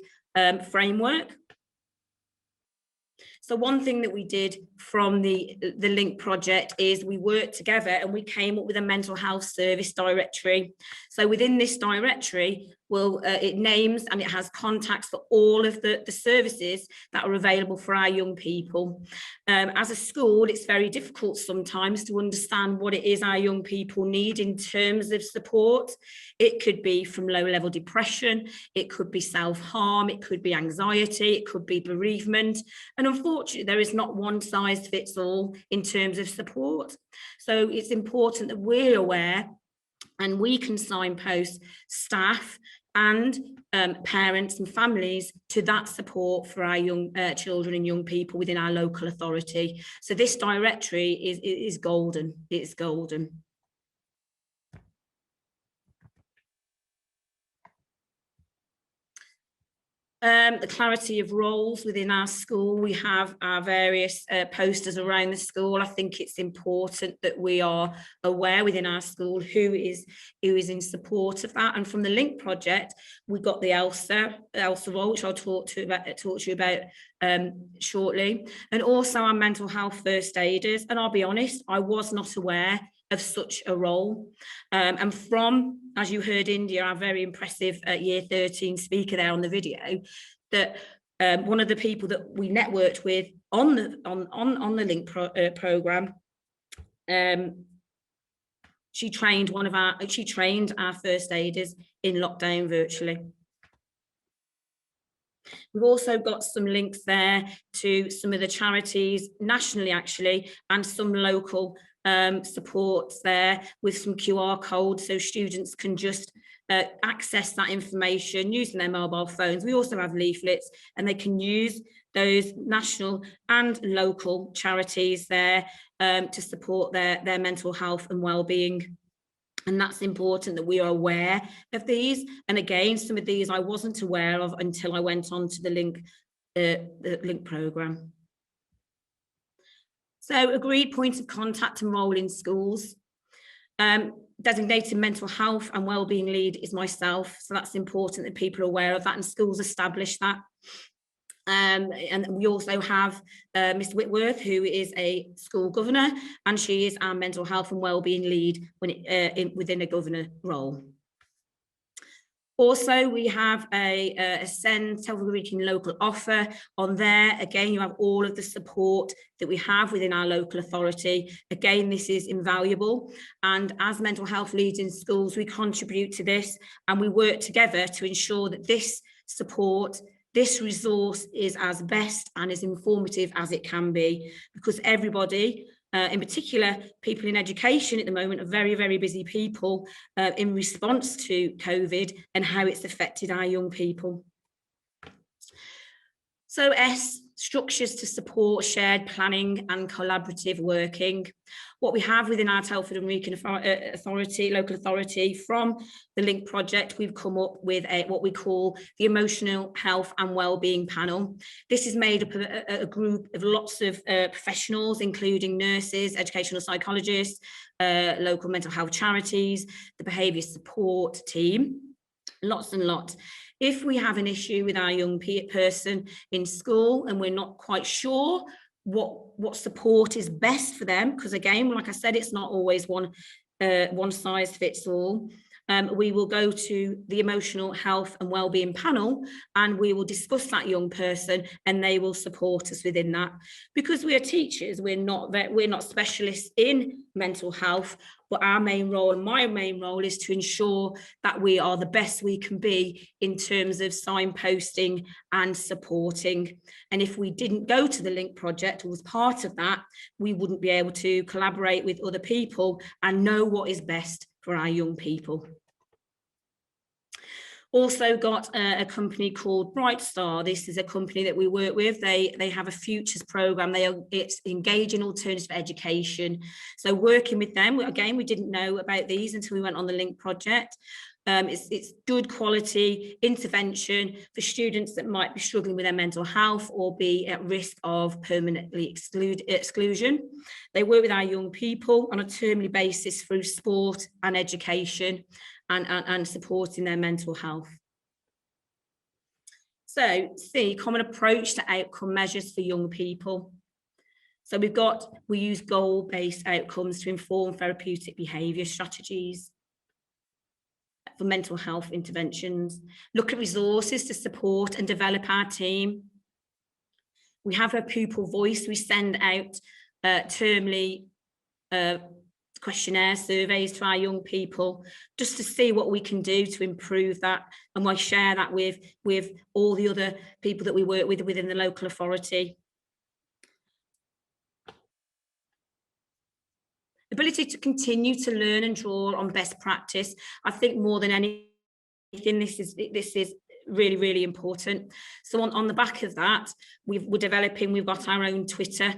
framework. So one thing that we did from the Link project is we worked together and we came up with a mental health service directory. So within this directory, it names and it has contacts for all of the services that are available for our young people. As a school, it's very difficult sometimes to understand what it is our young people need in terms of support. It could be from low-level depression, it could be self-harm, it could be anxiety, it could be bereavement. And unfortunately, there is not one size fits all in terms of support. So it's important that we're aware and we can signpost staff and parents and families to that support for our young children and young people within our local authority. So this directory is golden. It's golden. The clarity of roles within our school. We have our various posters around the school. I think it's important that we are aware within our school who is in support of that. And from the Link project, we got the Elsa role, which I'll talk to you about shortly, and also our mental health first aiders. And I'll be honest, I was not aware of such a role. And from, as you heard India, our very impressive year 13 speaker there on the video, that one of the people that we networked with on the Link program, she trained our first aiders in lockdown virtually. We've also got some links there to some of the charities nationally, actually, and some local supports there with some QR codes so students can just access that information using their mobile phones. We also have leaflets and they can use those national and local charities there to support their mental health and well-being. And that's important that we are aware of these. And again, some of these I wasn't aware of until I went on to the Link programme. So agreed point of contact and role in schools. Designated mental health and wellbeing lead is myself. So that's important that people are aware of that and schools establish that. And we also have Miss Whitworth, who is a school governor, and she is our mental health and wellbeing lead within a governor role. Also, we have a send self-reaching local offer on there. Again, you have all of the support that we have within our local authority. Again, this is invaluable. And as mental health leads in schools, we contribute to this and we work together to ensure that this support, this resource is as best and as informative as it can be, because everybody, in particular, people in education at the moment are very, very busy people in response to COVID and how it's affected our young people. So S, structures to support shared planning and collaborative working. What we have within our Telford and Wrekin authority, local authority, from the Link project, we've come up with what we call the Emotional Health and Wellbeing Panel. This is made up of a group of lots of professionals, including nurses, educational psychologists, local mental health charities, the behaviour support team, lots and lots. If we have an issue with our young person in school and we're not quite sure what support is best for them, because again, like I said, it's not always one size fits all, we will go to the emotional health and wellbeing panel, and we will discuss that young person, and they will support us within that. Because we are teachers, we're not specialists in mental health, but our main role, and my main role, is to ensure that we are the best we can be in terms of signposting and supporting. And if we didn't go to the Link project or was part of that, we wouldn't be able to collaborate with other people and know what is best for our young people. Also got a company called Brightstar. This is a company that we work with. They have a futures program. It's engaging alternative education. So working with them, again, we didn't know about these until we went on the Link project. It's good quality intervention for students that might be struggling with their mental health or be at risk of permanently exclusion. They work with our young people on a termly basis through sport and education and supporting their mental health. So, C, common approach to outcome measures for young people. So we use goal-based outcomes to inform therapeutic behaviour strategies for mental health interventions, look at resources to support and develop our team. We have a pupil voice. We send out termly questionnaire surveys to our young people just to see what we can do to improve that, and we share that with all the other people that we work with within the local authority. Ability to continue to learn and draw on best practice. I think more than anything, this is really, really important. So on the back of that, we've got our own Twitter.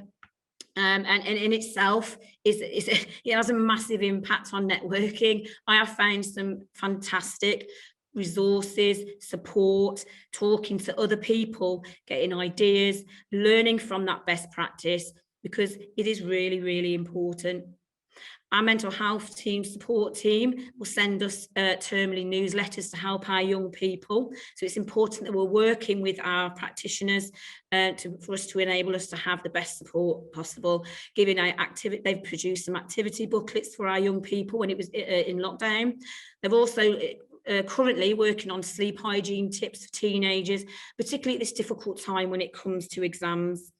And in itself it has a massive impact on networking. I have found some fantastic resources, support, talking to other people, getting ideas, learning from that best practice, because it is really, really important. Our mental health team support team will send us termly newsletters to help our young people. So it's important that we're working with our practitioners for us to enable us to have the best support possible. Giving our activity, they've produced some activity booklets for our young people when it was in lockdown. They've also currently working on sleep hygiene tips for teenagers, particularly at this difficult time when it comes to exams.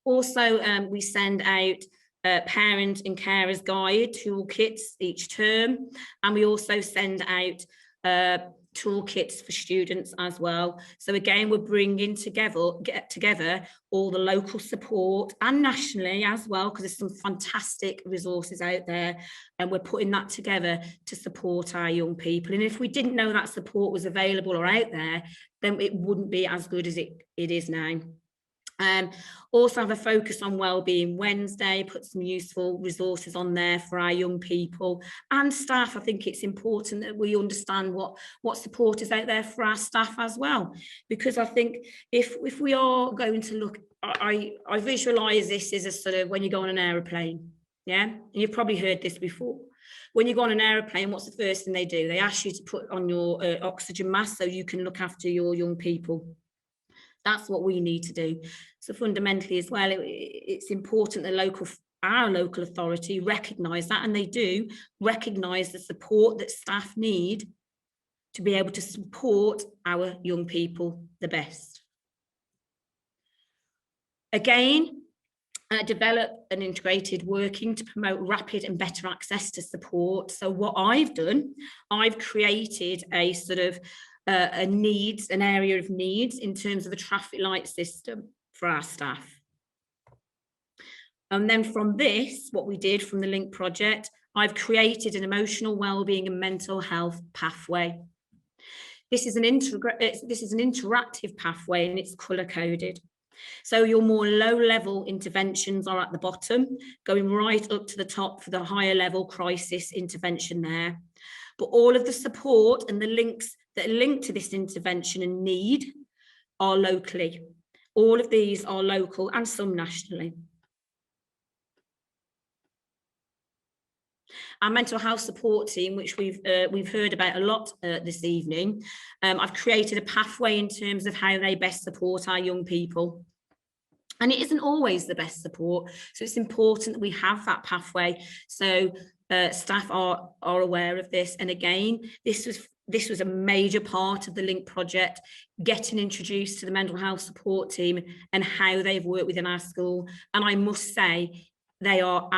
Also, we send out parent and carers guide toolkits each term, and we also send out toolkits for students as well. So again, we're bringing together all the local support and nationally as well, because there's some fantastic resources out there, and we're putting that together to support our young people. And if we didn't know that support was available or out there, then it wouldn't be as good as it is now. Also have a focus on Wellbeing Wednesday, put some useful resources on there for our young people and staff. I think it's important that we understand what support is out there for our staff as well, because I think if we are going to look, I visualise this as a sort of when you go on an aeroplane, yeah, and you've probably heard this before. When you go on an aeroplane, what's the first thing they do? They ask you to put on your oxygen mask so you can look after your young people. That's what we need to do. So fundamentally as well, it's important that our local authority recognise that, and they do recognise the support that staff need to be able to support our young people the best. Again, develop an integrated working to promote rapid and better access to support. So what I've done, I've created a sort of an area of needs in terms of a traffic light system for our staff. And then from this, what we did from the Link project, I've created an emotional wellbeing and mental health pathway. This is an interactive pathway, and it's colour coded. So your more low-level interventions are at the bottom, going right up to the top for the higher level crisis intervention there. But all of the support and the links that are linked to this intervention and need are locally. All of these are local and some nationally. Our mental health support team, which we've heard about a lot this evening, I've created a pathway in terms of how they best support our young people. And it isn't always the best support. So it's important that we have that pathway. So staff are aware of this. And again, this was a major part of the LINK project, getting introduced to the mental health support team and how they've worked within our school. And I must say, they are,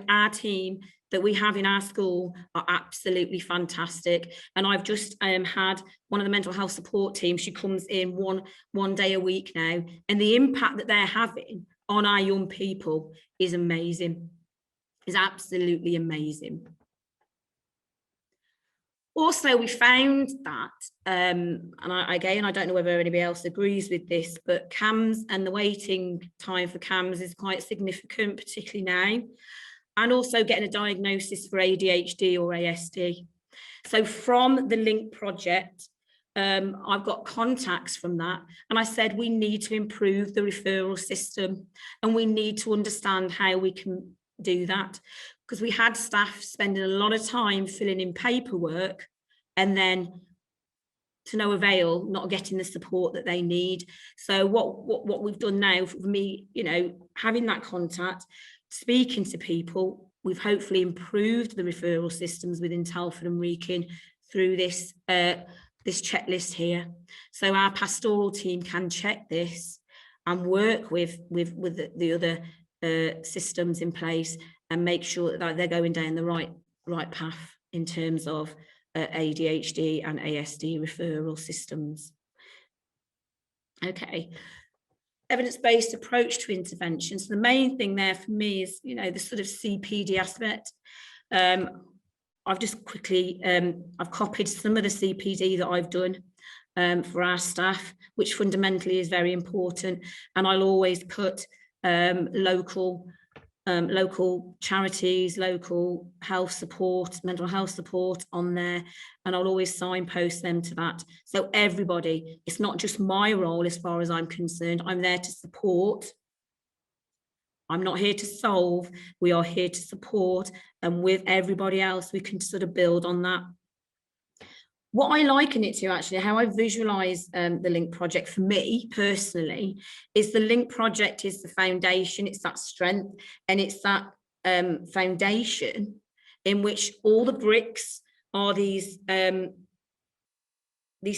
our team that we have in our school are absolutely fantastic. And I've just had one of the mental health support team, she comes in one day a week now, and the impact that they're having on our young people is amazing, is absolutely amazing. Also, we found that, and again, I don't know whether anybody else agrees with this, but CAMHS and the waiting time for CAMHS is quite significant, particularly now, and also getting a diagnosis for ADHD or ASD. So from the LINK project, I've got contacts from that, and I said we need to improve the referral system, and we need to understand how we can do that, because we had staff spending a lot of time filling in paperwork and then to no avail, not getting the support that they need. So what we've done now for me, you know, having that contact, speaking to people, we've hopefully improved the referral systems within Telford and Wrekin through this this checklist here. So our pastoral team can check this and work with the other systems in place and make sure that they're going down the right path in terms of ADHD and ASD referral systems. Okay, evidence-based approach to intervention. So the main thing there for me is, you know, the sort of CPD aspect. I've just quickly, I've copied some of the CPD that I've done for our staff, which fundamentally is very important. And I'll always put local charities, local health support, mental health support on there, and I'll always signpost them to that. So everybody, it's not just my role as far as I'm concerned, I'm there to support. I'm not here to solve, we are here to support, and with everybody else, we can sort of build on that. What I liken it to, actually, how I visualize the LINK project for me personally, is the LINK project is the foundation, it's that strength, and it's that foundation in which all the bricks are these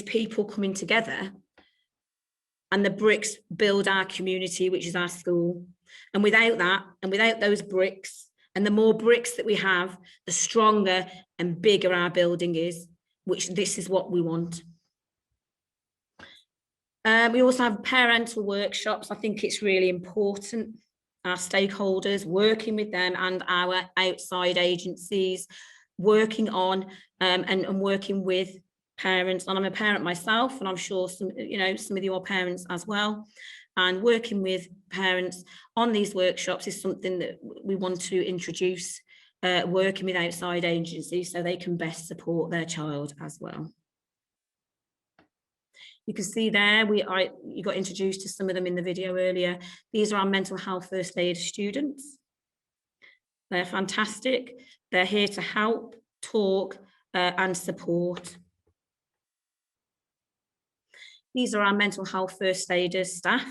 people coming together, and the bricks build our community, which is our school. And without that, and without those bricks, and the more bricks that we have, the stronger and bigger our building is, which this is what we want. We also have parental workshops. I think it's really important, our stakeholders, working with them and our outside agencies, working on and working with parents. And I'm a parent myself, and I'm sure some of you are parents as well. And working with parents on these workshops is something that we want to introduce, working with outside agencies so they can best support their child as well. You can see there, you got introduced to some of them in the video earlier. These are our mental health first aid students. They're fantastic. They're here to help, talk, and support. These are our mental health first aiders staff.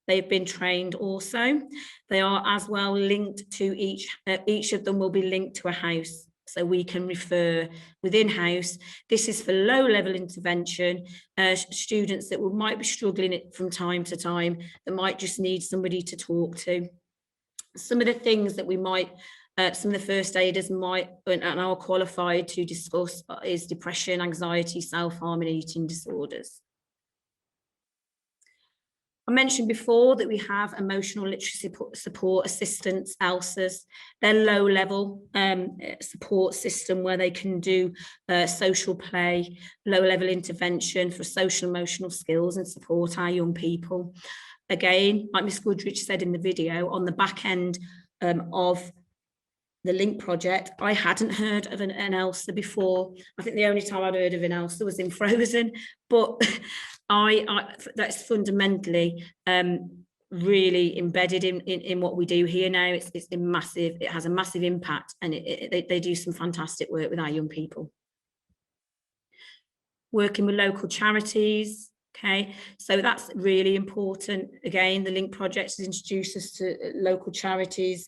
They've been trained also. They are as well linked to each of them will be linked to a house, so we can refer within house. This is for low level intervention, students that might be struggling from time to time, that might just need somebody to talk to. Some of the things that we might, some of the first aiders might and are qualified to discuss is depression, anxiety, self-harm and eating disorders. I mentioned before that we have emotional literacy support assistants, ELSAs. They're low-level support system where they can do social play, low-level intervention for social emotional skills and support our young people. Again, like Miss Goodrich said in the video, on the back end of the LINK project, I hadn't heard of an ELSA before. I think the only time I'd heard of an ELSA was in Frozen, but that's fundamentally really embedded in what we do here now. It's massive. It has a massive impact, and they do some fantastic work with our young people. Working with local charities, Okay, so that's really important. Again, the Link project has introduced us to local charities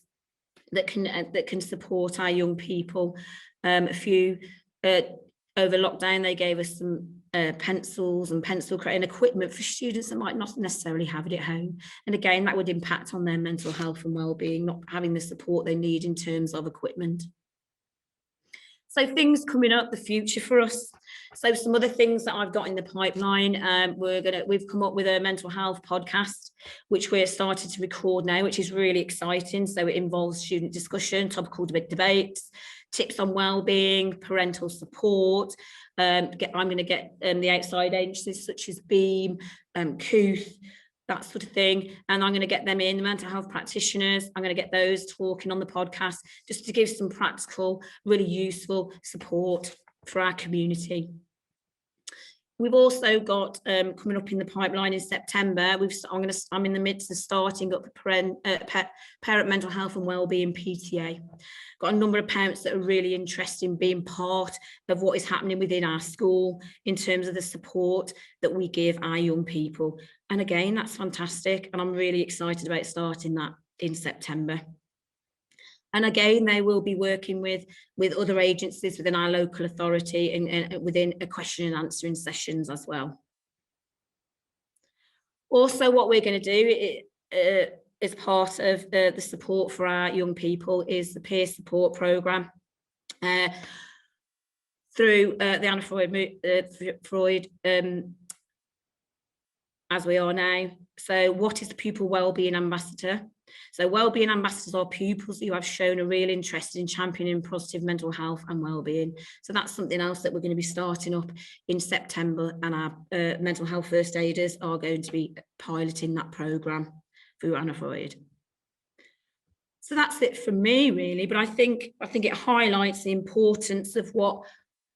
that can support our young people. A few over lockdown, they gave us some pencils and pencil and equipment for students that might not necessarily have it at home. And again, that would impact on their mental health and well-being, not having the support they need in terms of equipment. So things coming up, the future for us. So some other things that I've got in the pipeline, we've come up with a mental health podcast, which we're starting to record now, which is really exciting. So it involves student discussion, topical debates, tips on well-being, parental support. I'm going to get the outside agencies such as Beam, Couth, that sort of thing, and I'm going to get them in, the mental health practitioners. I'm going to get those talking on the podcast just to give some practical, really useful support for our community. We've also got coming up in the pipeline in September. I'm in the midst of starting up the parent mental health and wellbeing PTA. Got a number of parents that are really interested in being part of what is happening within our school in terms of the support that we give our young people. And again, that's fantastic. And I'm really excited about starting that in September. And again, they will be working with other agencies within our local authority and within a question and answering sessions as well. Also, what we're going to do as part of the support for our young people is the peer support programme through the Anna Freud as we are now. So what is the Pupil Wellbeing Ambassador? So wellbeing ambassadors are pupils who have shown a real interest in championing positive mental health and wellbeing. So that's something else that we're going to be starting up in September, and our mental health first aiders are going to be piloting that programme through Anna Freud. So that's it from me, really. But I think it highlights the importance of what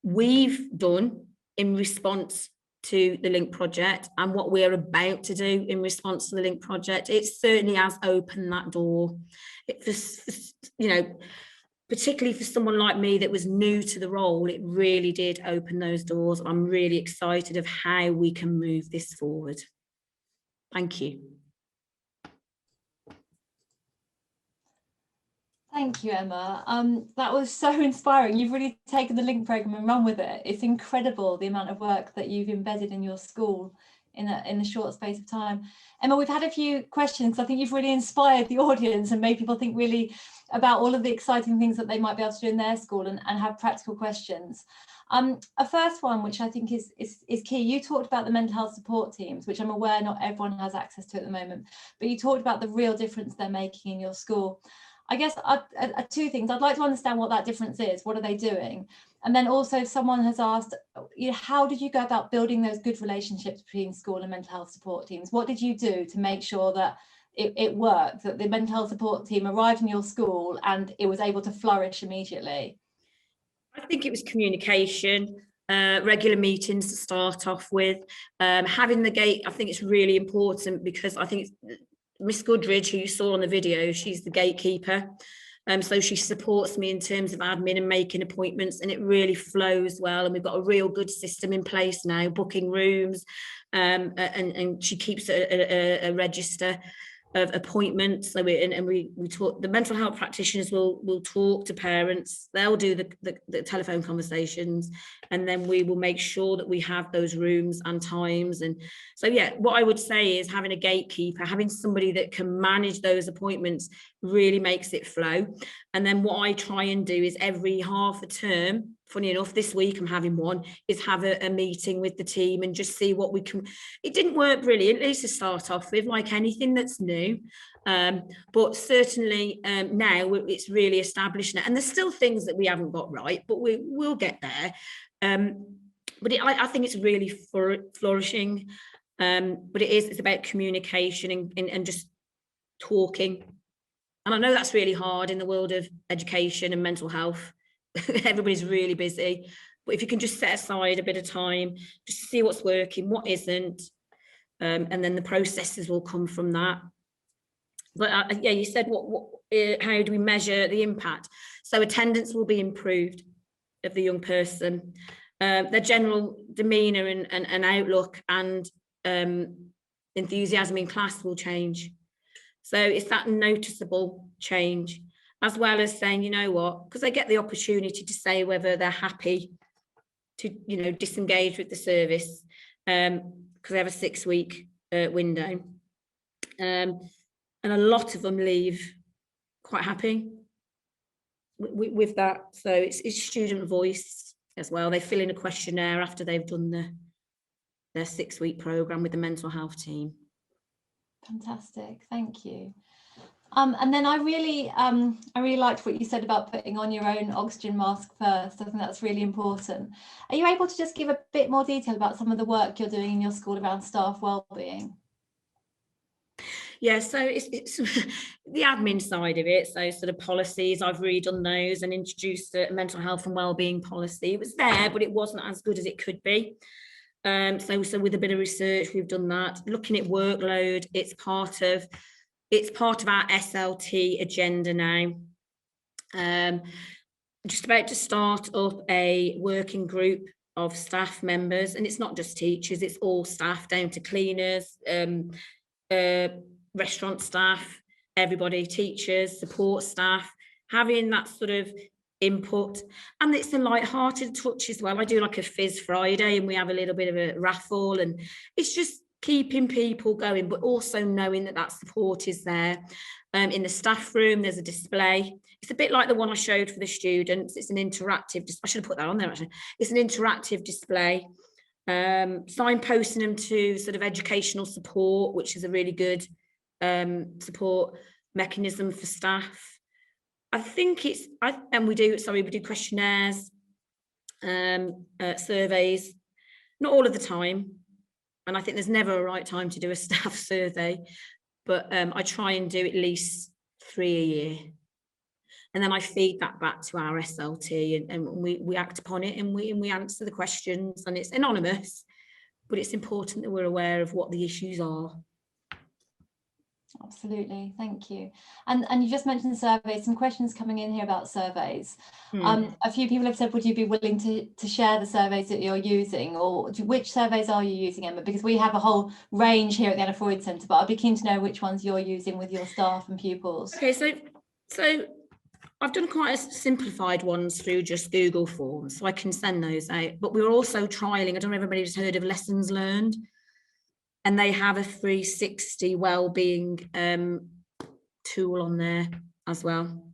we've done in response to the Link project and what we're about to do in response to the Link project. It certainly has opened that door. Particularly for someone like me that was new to the role, it really did open those doors. I'm really excited of how we can move this forward. Thank you. Thank you, Emma. That was so inspiring. You've really taken the Link programme and run with it. It's incredible the amount of work that you've embedded in your school in a short space of time. Emma, we've had a few questions. I think you've really inspired the audience and made people think really about all of the exciting things that they might be able to do in their school and have practical questions. A first one, which I think is key, you talked about the mental health support teams, which I'm aware not everyone has access to at the moment, but you talked about the real difference they're making in your school. I guess two things. I'd like to understand what that difference is. What are they doing? And then also, if someone has asked, how did you go about building those good relationships between school and mental health support teams? What did you do to make sure that it worked, that the mental health support team arrived in your school and it was able to flourish immediately? I think it was communication, regular meetings to start off with, having the gate. I think it's really important because I think Miss Goodridge, who you saw on the video, she's the gatekeeper. So she supports me in terms of admin and making appointments, and it really flows well. And we've got a real good system in place now, booking rooms, and she keeps a register of appointments. So we talk. The mental health practitioners will talk to parents. They'll do the telephone conversations, and then we will make sure that we have those rooms and times. And so, yeah, what I would say is having a gatekeeper, having somebody that can manage those appointments really makes it flow. And then what I try and do is every half a term, funny enough, this week I'm having one, is have a meeting with the team and just see what we can. It didn't work brilliantly to start off with, like anything that's new, but certainly now it's really establishing it. And there's still things that we haven't got right, but we'll get there. But I think it's really flourishing. But it's about communication and just talking. And I know that's really hard in the world of education and mental health. Everybody's really busy, but if you can just set aside a bit of time, just see what's working, what isn't, and then the processes will come from that. But yeah, you said how do we measure the impact? So attendance will be improved of the young person, their general demeanour and outlook, and enthusiasm in class will change. So it's that noticeable change, as well as saying, you know what, because they get the opportunity to say whether they're happy to, you know, disengage with the service, because they have a 6-week window. And a lot of them leave quite happy with that. So it's student voice as well. They fill in a questionnaire after they've done their 6-week programme with the mental health team. Fantastic, thank you. And then I really liked what you said about putting on your own oxygen mask first. I think that's really important. Are you able to just give a bit more detail about some of the work you're doing in your school around staff wellbeing? Yeah, so it's the admin side of it. So sort of policies, I've redone those and introduced a mental health and wellbeing policy. It was there, but it wasn't as good as it could be. So with a bit of research, we've done that. Looking at workload, it's part of our SLT agenda now. Just about to start up a working group of staff members, and it's not just teachers, it's all staff down to cleaners, restaurant staff, everybody, teachers, support staff, having that sort of input. And it's a light-hearted touch as well. I do like a Fizz Friday and we have a little bit of a raffle, and it's just keeping people going, but also knowing that that support is there. In the staff room, there's a display. It's a bit like the one I showed for the students. It's an interactive, I should have put that on there actually. It's an interactive display, signposting them to sort of educational support, which is a really good support mechanism for staff. I think we do questionnaires, surveys, not all of the time. And I think there's never a right time to do a staff survey, but I try and do at least 3 a year. And then I feed that back to our SLT, and we act upon it, and we answer the questions, and it's anonymous, but it's important that we're aware of what the issues are. Absolutely, thank you. And you just mentioned surveys, some questions coming in here about surveys. A few people have said, would you be willing to share the surveys that you're using, or which surveys are you using, Emma? Because we have a whole range here at the Anna Freud Centre, but I'd be keen to know which ones you're using with your staff and pupils. Okay, so I've done quite a simplified ones through just Google Forms, so I can send those out. But we're also trialling, I don't know if everybody's heard of Lessons Learned, and they have a 360 wellbeing tool on there as well.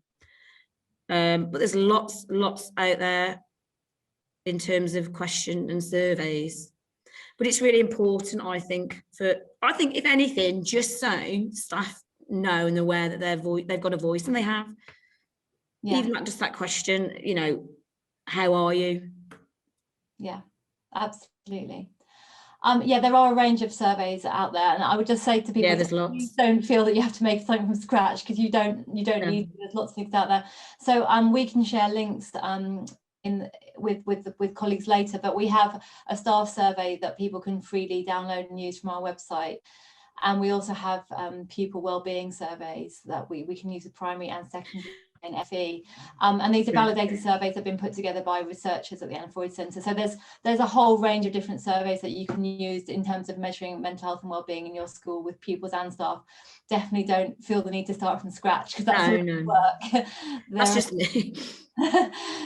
But there's lots out there in terms of question and surveys. But it's really important, I think, if anything, just so staff know and aware that they've got a voice, and they have. Yeah. Even just that question, you know, how are you? Yeah, absolutely. Yeah, there are a range of surveys out there, and I would just say to people, there's lots. Don't feel that you have to make something from scratch, because you don't need. There's lots of things out there. So we can share links with colleagues later, but we have a staff survey that people can freely download and use from our website. And we also have pupil wellbeing surveys that we can use with primary and secondary in FE, and these are validated surveys that have been put together by researchers at the Anna Freud Centre. So there's a whole range of different surveys that you can use in terms of measuring mental health and wellbeing in your school with pupils and staff. Definitely don't feel the need to start from scratch, because that's work. That's just me.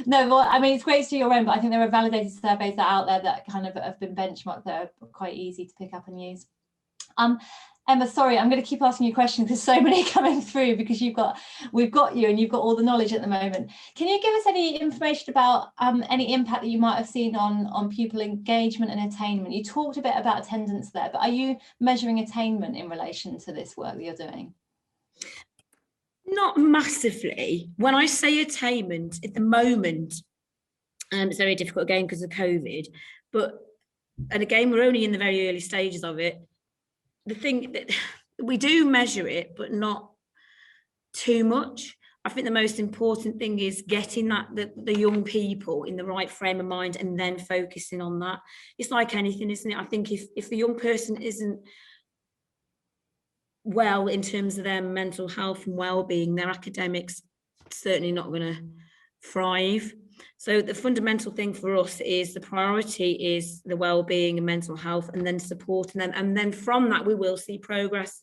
No, well, I mean, it's great to do your own, but I think there are validated surveys that are out there that kind of have been benchmarked that are quite easy to pick up and use. Emma, sorry, I'm going to keep asking you questions because so many coming through, because we've got you and you've got all the knowledge at the moment. Can you give us any information about any impact that you might have seen on pupil engagement and attainment? You talked a bit about attendance there, but are you measuring attainment in relation to this work that you're doing? Not massively. When I say attainment at the moment, it's very difficult again because of COVID, and again, we're only in the very early stages of it. The thing that we do measure it, but not too much. I think the most important thing is getting the young people in the right frame of mind, and then focusing on that. It's like anything, isn't it? I think if the young person isn't well in terms of their mental health and well-being, their academics certainly not going to thrive. So the fundamental thing for us is the priority is the well-being and mental health, and then supporting them, and then from that we will see progress.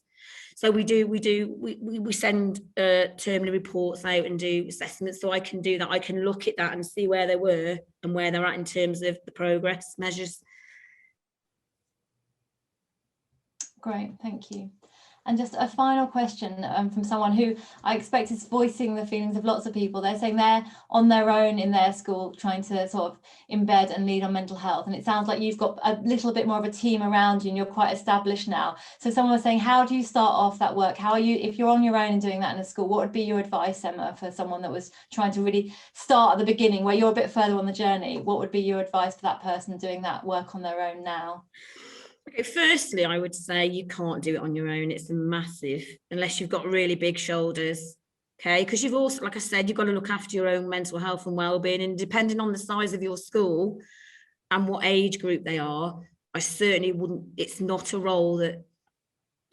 So we send terminal reports out and do assessments, so I can do that. I can look at that and see where they were and where they're at in terms of the progress measures. Great, thank you. And just a final question from someone who I expect is voicing the feelings of lots of people. They're saying they're on their own in their school trying to sort of embed and lead on mental health. And it sounds like you've got a little bit more of a team around you and you're quite established now. So someone was saying, how do you start off that work? How are you, if you're on your own and doing that in a school, what would be your advice, Emma, for someone that was trying to really start at the beginning where you're a bit further on the journey? What would be your advice for that person doing that work on their own now? Okay, firstly, I would say you can't do it on your own. It's massive, unless you've got really big shoulders. Okay, because you've also, like I said, you've got to look after your own mental health and well-being, and depending on the size of your school and what age group they are, I certainly wouldn't, it's not a role that,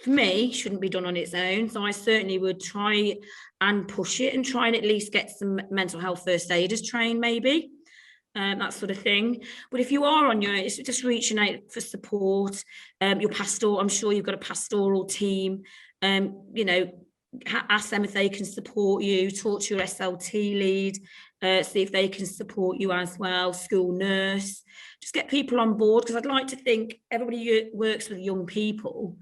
for me, shouldn't be done on its own. So I certainly would try and push it and try and at least get some mental health first aiders trained, maybe. That sort of thing. But if you are on your own, it's just reaching out for support. Your pastoral, I'm sure you've got a pastoral team. You know, ask them if they can support you. Talk to your SLT lead. See if they can support you as well. School nurse. Just get people on board, because I'd like to think everybody who works with young people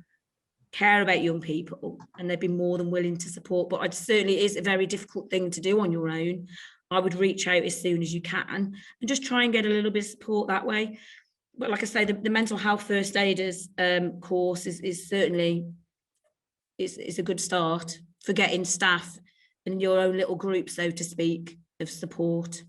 care about young people, and they'd be more than willing to support. But it certainly is a very difficult thing to do on your own. I would reach out as soon as you can and just try and get a little bit of support that way. But like I say, the mental health first aiders course is certainly is a good start for getting staff in your own little group, so to speak, of support.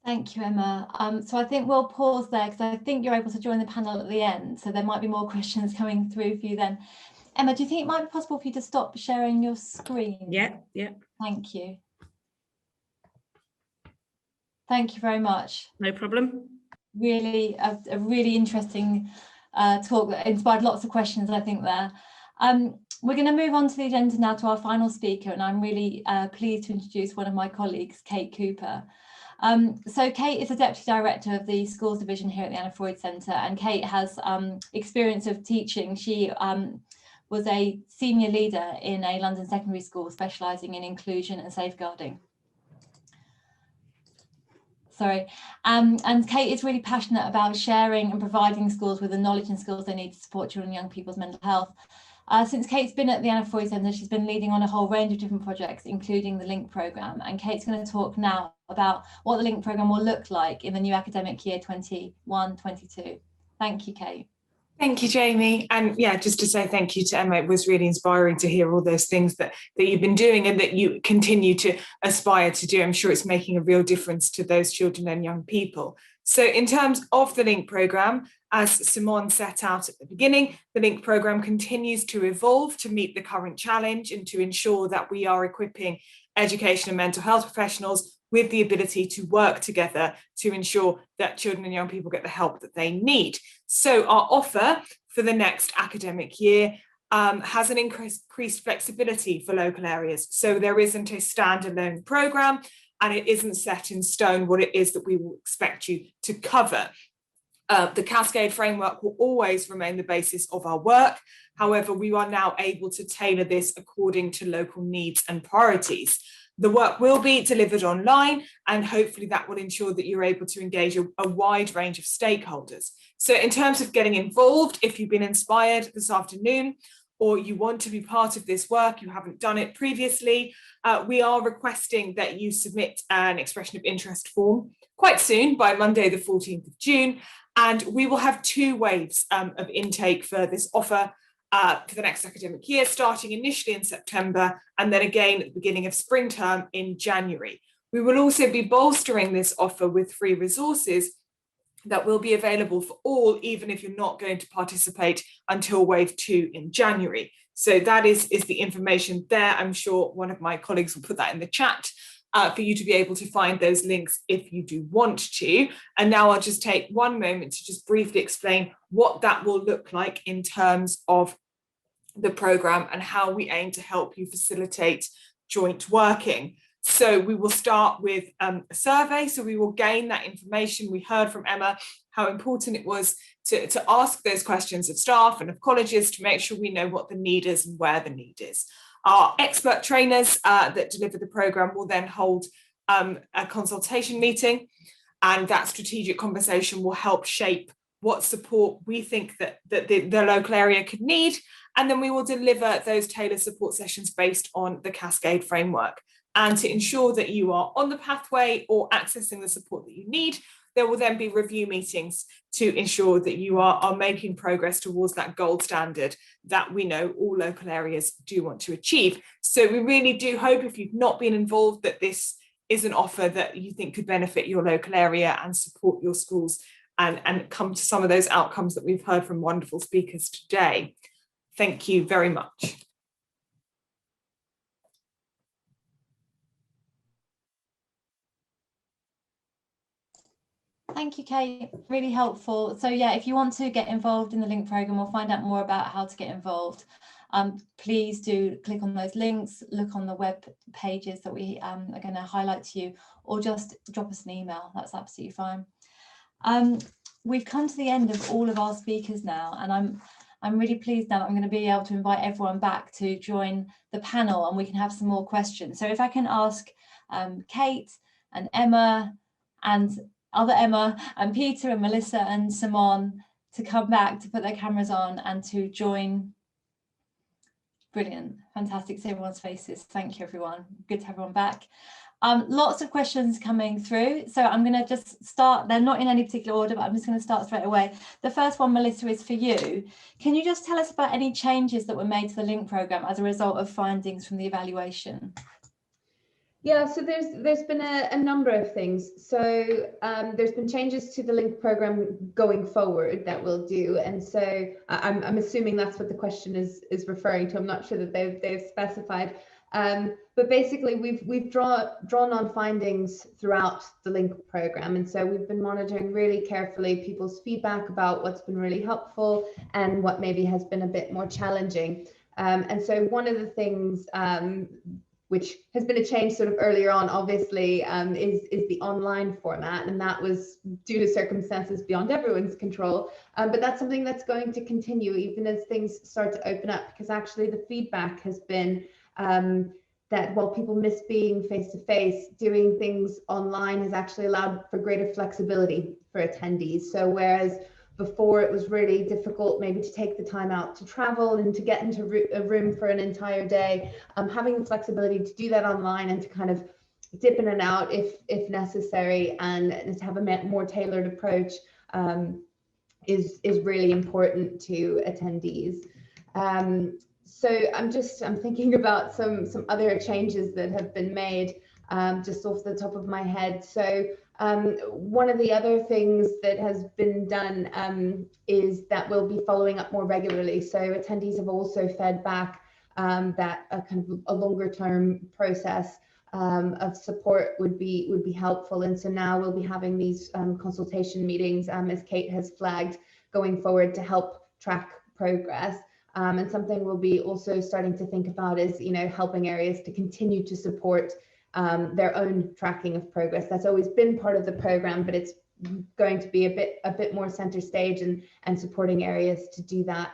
Thank you, Emma. So I think we'll pause there, because I think you're able to join the panel at the end, so there might be more questions coming through for you then. Emma, do you think it might be possible for you to stop sharing your screen? Yeah. Thank you. Thank you very much. No problem. Really, a really interesting talk that inspired lots of questions, I think, there. We're going to move on to the agenda now to our final speaker, and I'm really pleased to introduce one of my colleagues, Kate Cooper. So Kate is the Deputy Director of the Schools Division here at the Anna Freud Centre, and Kate has experience of teaching. She was a senior leader in a London secondary school specialising in inclusion and safeguarding. And Kate is really passionate about sharing and providing schools with the knowledge and skills they need to support children and young people's mental health. Since Kate's been at the Anna Freud Centre, she's been leading on a whole range of different projects, including the LINK programme. And Kate's going to talk now about what the LINK programme will look like in the new academic year 21-22. Thank you, Kate. Thank you, Jamie. And yeah, just to say thank you to Emma. It was really inspiring to hear all those things that you've been doing and that you continue to aspire to do. I'm sure it's making a real difference to those children and young people. So in terms of the LINK programme, as Simone set out at the beginning, the LINK programme continues to evolve to meet the current challenge and to ensure that we are equipping education and mental health professionals with the ability to work together to ensure that children and young people get the help that they need. So our offer for the next academic year has an increased flexibility for local areas. So there isn't a standalone programme, and it isn't set in stone what it is that we will expect you to cover. The Cascade Framework will always remain the basis of our work. However, we are now able to tailor this according to local needs and priorities. The work will be delivered online, and hopefully that will ensure that you're able to engage a wide range of stakeholders. So in terms of getting involved, if you've been inspired this afternoon, or you want to be part of this work, you haven't done it previously, we are requesting that you submit an expression of interest form quite soon, by Monday the 14th of June, and we will have 2 waves of intake for this offer for the next academic year, starting initially in September and then again at the beginning of spring term in January. We will also be bolstering this offer with free resources that will be available for all, even if you're not going to participate until wave 2 in January. So that is the information there. I'm sure one of my colleagues will put that in the chat for you to be able to find those links if you do want to. And now I'll just take one moment to just briefly explain what that will look like in terms of the programme and how we aim to help you facilitate joint working. So we will start with a survey. So we will gain that information. We heard from Emma how important it was to ask those questions of staff and of colleges to make sure we know what the need is and where the need is. Our expert trainers that deliver the programme will then hold a consultation meeting, and that strategic conversation will help shape what support we think that the local area could need. And then we will deliver those tailored support sessions based on the Cascade Framework. And to ensure that you are on the pathway or accessing the support that you need, there will then be review meetings to ensure that you are making progress towards that gold standard that we know all local areas do want to achieve. So we really do hope, if you've not been involved, that this is an offer that you think could benefit your local area and support your schools and come to some of those outcomes that we've heard from wonderful speakers today. Thank you very much. Thank you, Kate. Really helpful. So yeah, if you want to get involved in the link program or find out more about how to get involved, please do click on those links, look on the web pages that we are going to highlight to you, or just drop us an email. That's absolutely fine. We've come to the end of all of our speakers now, and I'm really pleased now that I'm going to be able to invite everyone back to join the panel and we can have some more questions. So if I can ask Kate and Emma and other Emma and Peter and Melissa and Simon to come back to put their cameras on and to join. Brilliant, fantastic to see everyone's faces. Thank you, everyone. Good to have everyone back. Lots of questions coming through, so I'm going to just start. They're not in any particular order, but I'm just going to start straight away. The first one, Melissa, is for you. Can you just tell us about any changes that were made to the link programme as a result of findings from the evaluation? Yeah, so there's been a number of things. So there's been changes to the link program going forward that we'll do, and so I'm assuming that's what the question is referring to. I'm not sure that they've specified, but basically we've drawn on findings throughout the link program, and so we've been monitoring really carefully people's feedback about what's been really helpful and what maybe has been a bit more challenging. And so one of the things which has been a change sort of earlier on, obviously, is the online format, and that was due to circumstances beyond everyone's control. But that's something that's going to continue even as things start to open up, because actually the feedback has been that while people miss being face-to-face, doing things online has actually allowed for greater flexibility for attendees. So whereas before it was really difficult maybe to take the time out to travel and to get into a room for an entire day, having the flexibility to do that online and to kind of dip in and out if necessary, and to have a more tailored approach is really important to attendees. So I'm thinking about some other changes that have been made just off the top of my head. So one of the other things that has been done is that we'll be following up more regularly. So attendees have also fed back that a kind of a longer term process of support would be helpful. And so now we'll be having these consultation meetings, as Kate has flagged, going forward to help track progress. And something we'll be also starting to think about is, helping areas to continue to support their own tracking of progress. That's always been part of the program, but it's going to be a bit more center stage and supporting areas to do that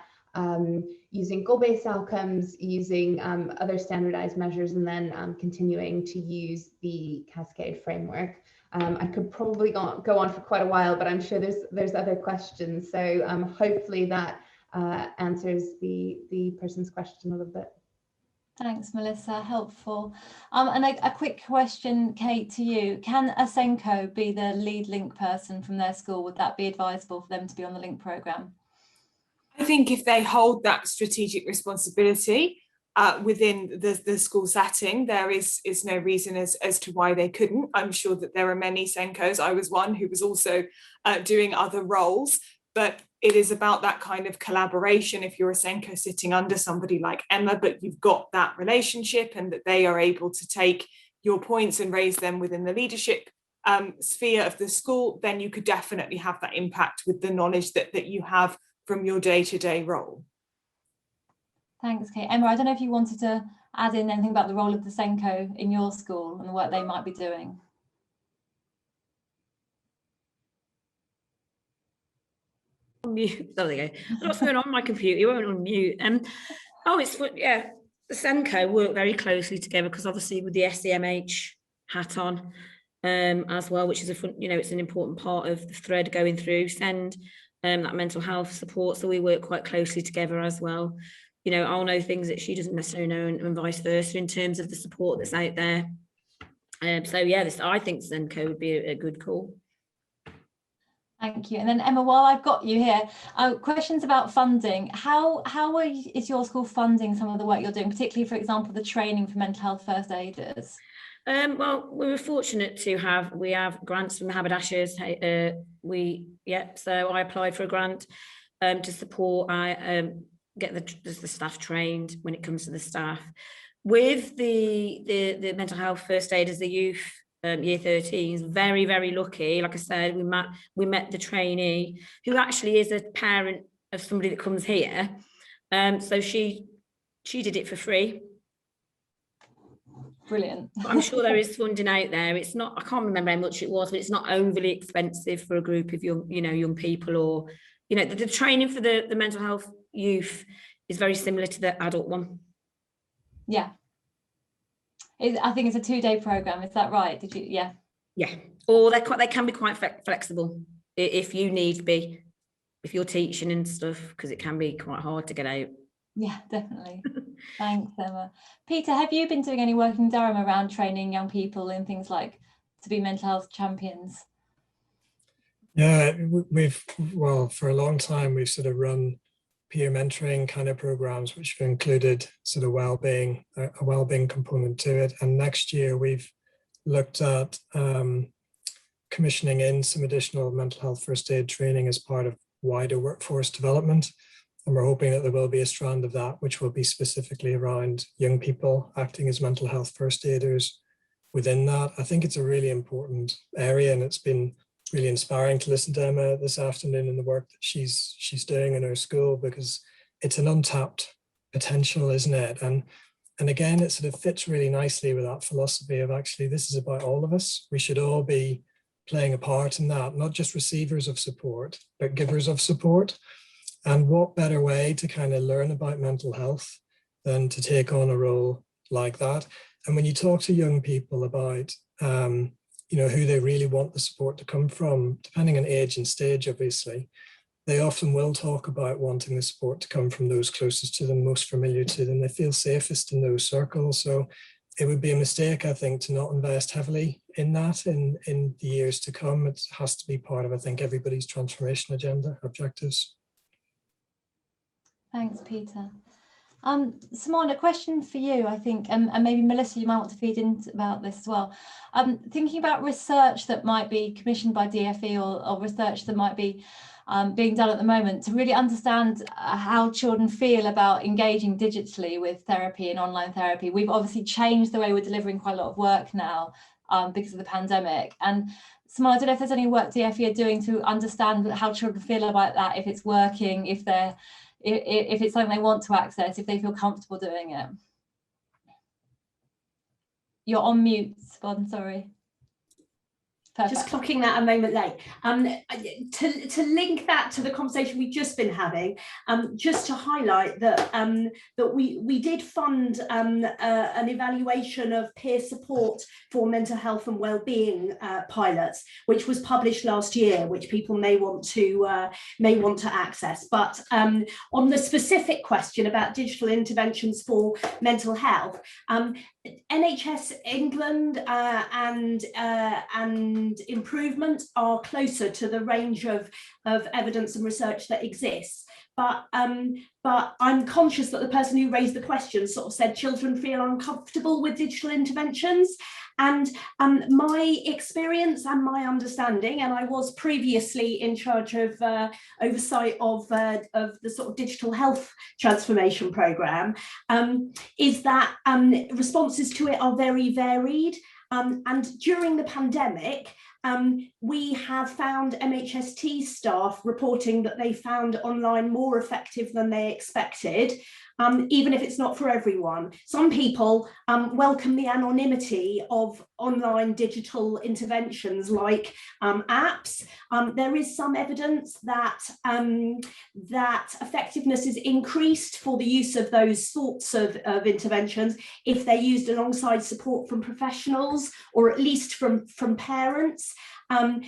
using goal-based outcomes, using other standardized measures, and then continuing to use the Cascade Framework. I could probably go on for quite a while, but I'm sure there's other questions. So hopefully that answers the person's question a little bit. Thanks, Melissa, helpful. And a quick question, Kate, to you. Can a SENCO be the lead link person from their school? Would that be advisable for them to be on the link programme? I think if they hold that strategic responsibility within the school setting, there is no reason as to why they couldn't. I'm sure that there are many SENCOs. I was one who was also doing other roles, but it is about that kind of collaboration. If you're a SENCO sitting under somebody like Emma, but you've got that relationship and that they are able to take your points and raise them within the leadership sphere of the school, then you could definitely have that impact with the knowledge that you have from your day-to-day role. Thanks, Kate. Emma, I don't know if you wanted to add in anything about the role of the SENCO in your school and the work they might be doing. Mute. There we go. What's going on my computer? You won't unmute. Oh, it's yeah. The SENCO work very closely together because obviously with the SEMH hat on as well, which is it's an important part of the thread going through SEND, that mental health support. So we work quite closely together as well. I'll know things that she doesn't necessarily know, and vice versa in terms of the support that's out there. So yeah, I think SENCO would be a good call. Thank you. And then Emma, while I've got you here, questions about funding. How is your school funding some of the work you're doing, particularly, for example, the training for mental health first aiders? Well, we were fortunate to have grants from the Haberdashers. So I applied for a grant to support. Get the staff trained when it comes to the staff. With the mental health first aiders, the youth year 13s, very, very lucky. Like I said, we met the trainee who actually is a parent of somebody that comes here. So she did it for free. Brilliant. I'm sure there is funding out there. It's not, I can't remember how much it was, but it's not overly expensive for a group of young people, or the training for the mental health youth is very similar to the adult one. Yeah. I think it's a 2-day program. Is that right? Did you? Yeah. Yeah. Or they can be quite flexible if you need to be, if you're teaching and stuff, because it can be quite hard to get out. Yeah, definitely. Thanks, Emma. Peter, have you been doing any work in Durham around training young people in things like to be mental health champions? Yeah, for a long time, we've sort of run peer mentoring kind of programs, which have included sort of wellbeing, a wellbeing component to it. And next year we've looked at commissioning in some additional mental health first aid training as part of wider workforce development. And we're hoping that there will be a strand of that, which will be specifically around young people acting as mental health first aiders within that. I think it's a really important area, and it's been really inspiring to listen to Emma this afternoon and the work that she's doing in her school, because it's an untapped potential, isn't it? And again, it sort of fits really nicely with that philosophy of actually this is about all of us. We should all be playing a part in that, not just receivers of support, but givers of support. And what better way to kind of learn about mental health than to take on a role like that? And when you talk to young people about who they really want the support to come from, depending on age and stage, obviously, they often will talk about wanting the support to come from those closest to them, most familiar to them. They feel safest in those circles. So it would be a mistake, I think, to not invest heavily in that in the years to come. It has to be part of, I think, everybody's transformation agenda objectives. Thanks, Peter. Simone, a question for you, I think, and maybe Melissa, you might want to feed in about this as well. Thinking about research that might be commissioned by DFE or research that might be being done at the moment to really understand how children feel about engaging digitally with therapy and online therapy. We've obviously changed the way we're delivering quite a lot of work now because of the pandemic. And Simone, I don't know if there's any work DFE are doing to understand how children feel about that, if it's working, if it's something they want to access, if they feel comfortable doing it. You're on mute, Simone, sorry. Perfect. Just clocking that a moment late. To link that to the conversation we've just been having, just to highlight that that we did fund an evaluation of peer support for mental health and wellbeing pilots, which was published last year, which people may want to access. But on the specific question about digital interventions for mental health, NHS England and improvement are closer to the range of evidence and research that exists. But I'm conscious that the person who raised the question sort of said children feel uncomfortable with digital interventions. And my experience and my understanding, and I was previously in charge of oversight of the sort of digital health transformation programme, is that responses to it are very varied. And during the pandemic, we have found MHST staff reporting that they found online more effective than they expected. even if it's not for everyone. Some people welcome the anonymity of online digital interventions like apps. There is some evidence that that effectiveness is increased for the use of those sorts of interventions if they're used alongside support from professionals, or at least from parents. I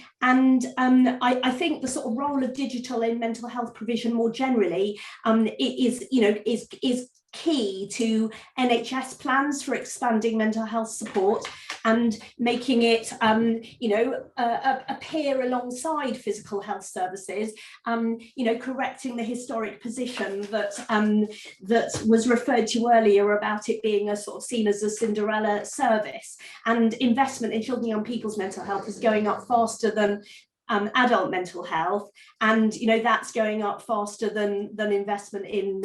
think the sort of role of digital in mental health provision more generally is key to NHS plans for expanding mental health support and making it appear alongside physical health services, correcting the historic position that was referred to earlier about it being a sort of seen as a Cinderella service. And investment in children and young people's mental health is going up faster than adult mental health, and that's going up faster than investment in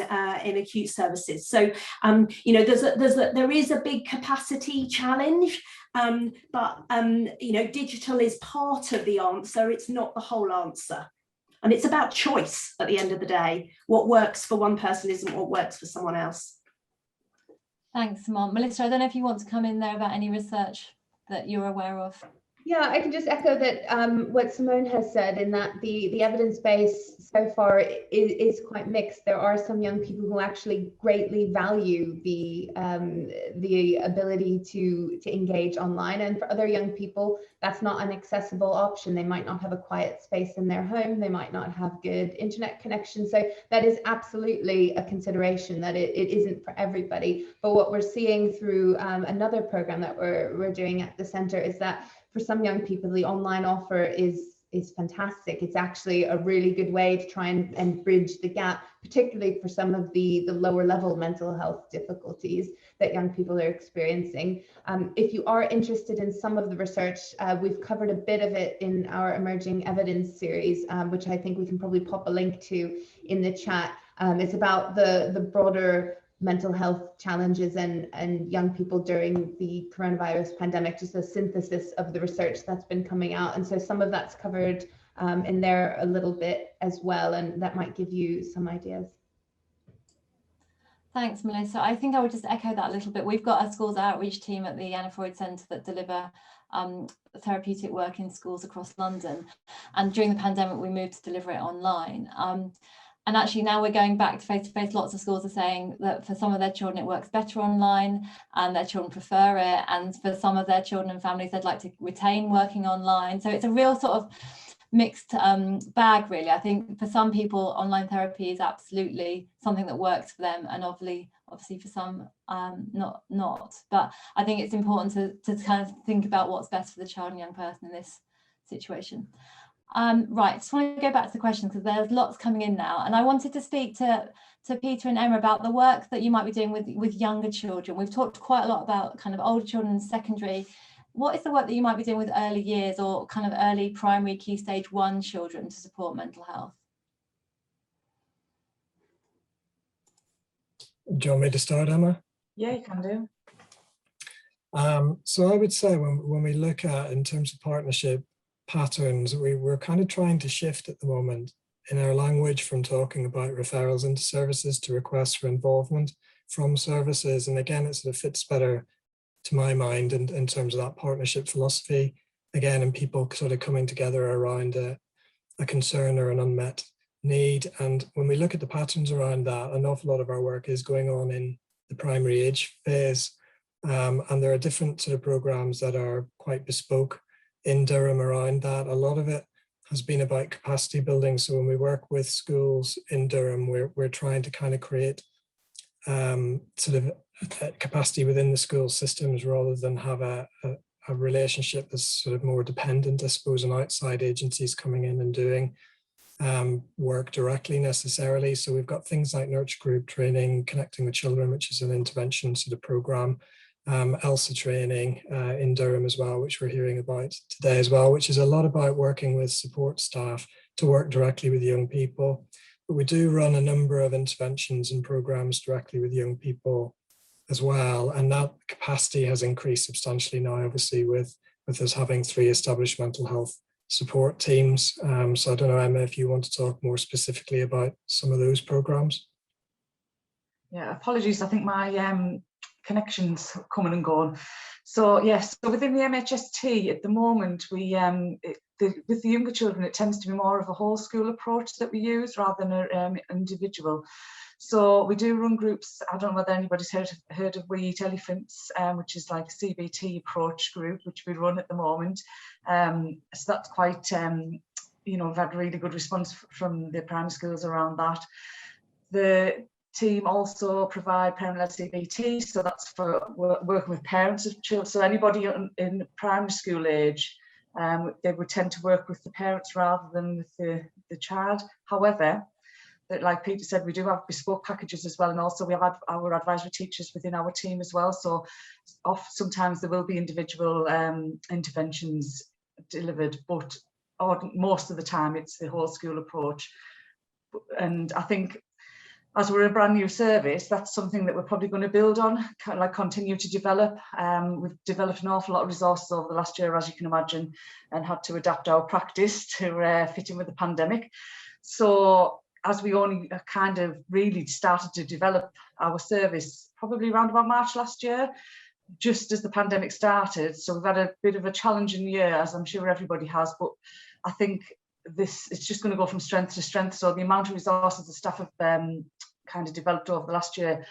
acute services. So there is a big capacity challenge, but digital is part of the answer. It's not the whole answer, and it's about choice at the end of the day. What works for one person isn't what works for someone else. Thanks, Simone. Melissa, I don't know if you want to come in there about any research that you're aware of. Yeah, I can just echo that what Simone has said, in that the evidence base so far is quite mixed. There are some young people who actually greatly value the ability to engage online, and for other young people, that's not an accessible option. They might not have a quiet space in their home. They might not have good internet connection. So that is absolutely a consideration, that it isn't for everybody. But what we're seeing through another program that we're doing at the centre is that for some young people, the online offer is fantastic. It's actually a really good way to try and bridge the gap, particularly for some of the lower level mental health difficulties that young people are experiencing. If you are interested in some of the research, we've covered a bit of it in our emerging evidence series, which I think we can probably pop a link to in the chat. It's about the broader mental health challenges and young people during the coronavirus pandemic, just a synthesis of the research that's been coming out. And so some of that's covered in there a little bit as well, and that might give you some ideas. Thanks, Melissa. I think I would just echo that a little bit. We've got a schools outreach team at the Anna Freud Centre that deliver therapeutic work in schools across London. And during the pandemic, we moved to deliver it online. And actually now we're going back to face-to-face. Lots of schools are saying that for some of their children it works better online and their children prefer it. And for some of their children and families, they'd like to retain working online. So it's a real sort of mixed bag, really. I think for some people, online therapy is absolutely something that works for them, and obviously for some not. But I think it's important to kind of think about what's best for the child and young person in this situation. Right, just want to go back to the questions because there's lots coming in now, and I wanted to speak to Peter and Emma about the work that you might be doing with younger children. We've talked quite a lot about kind of older children in secondary. What is the work that you might be doing with early years or kind of early primary key stage 1 children to support mental health? Do you want me to start, Emma? Yeah, you can do. So I would say when we look at, in terms of partnership patterns, we're kind of trying to shift at the moment in our language from talking about referrals into services to requests for involvement from services. And again, it sort of fits better to my mind in terms of that partnership philosophy, again, and people sort of coming together around a concern or an unmet need. And when we look at the patterns around that, an awful lot of our work is going on in the primary age phase. And there are different sort of programs that are quite bespoke in Durham around that. A lot of it has been about capacity building. So when we work with schools in Durham, we're trying to kind of create sort of capacity within the school systems rather than have a relationship that's sort of more dependent, I suppose, on outside agencies coming in and doing work directly necessarily. So we've got things like nurture group training, Connecting with Children, which is an intervention sort of program, ELSA training in Durham as well, which we're hearing about today as well, which is a lot about working with support staff to work directly with young people. But we do run a number of interventions and programs directly with young people as well. And that capacity has increased substantially now, obviously, with us having 3 established mental health support teams. So I don't know, Emma, if you want to talk more specifically about some of those programs. Yeah, apologies. I think my connection's coming and going. So yes, so within the MHST at the moment, we with the younger children, it tends to be more of a whole school approach that we use rather than an individual. So we do run groups. I don't know whether anybody's heard of We Eat Elephants, which is like a CBT approach group, which we run at the moment. So that's quite, you know, we've had really good response from the primary schools around that. The team also provide parent-led CBT, so that's for working with parents of children. So anybody in primary school age, they would tend to work with the parents rather than with the child. However, like Peter said, we do have bespoke packages as well, and also we have our advisory teachers within our team as well. So sometimes there will be individual interventions delivered, but most of the time it's the whole school approach. And I think as we're a brand new service, that's something that we're probably going to build on, like continue to develop. We've developed an awful lot of resources over the last year, as you can imagine, and had to adapt our practice to fit in with the pandemic. So as we only kind of really started to develop our service probably around about March last year, just as the pandemic started. So we've had a bit of a challenging year, as I'm sure everybody has, but I think it's just going to go from strength to strength. So the amount of resources the staff have kind of developed over the last year,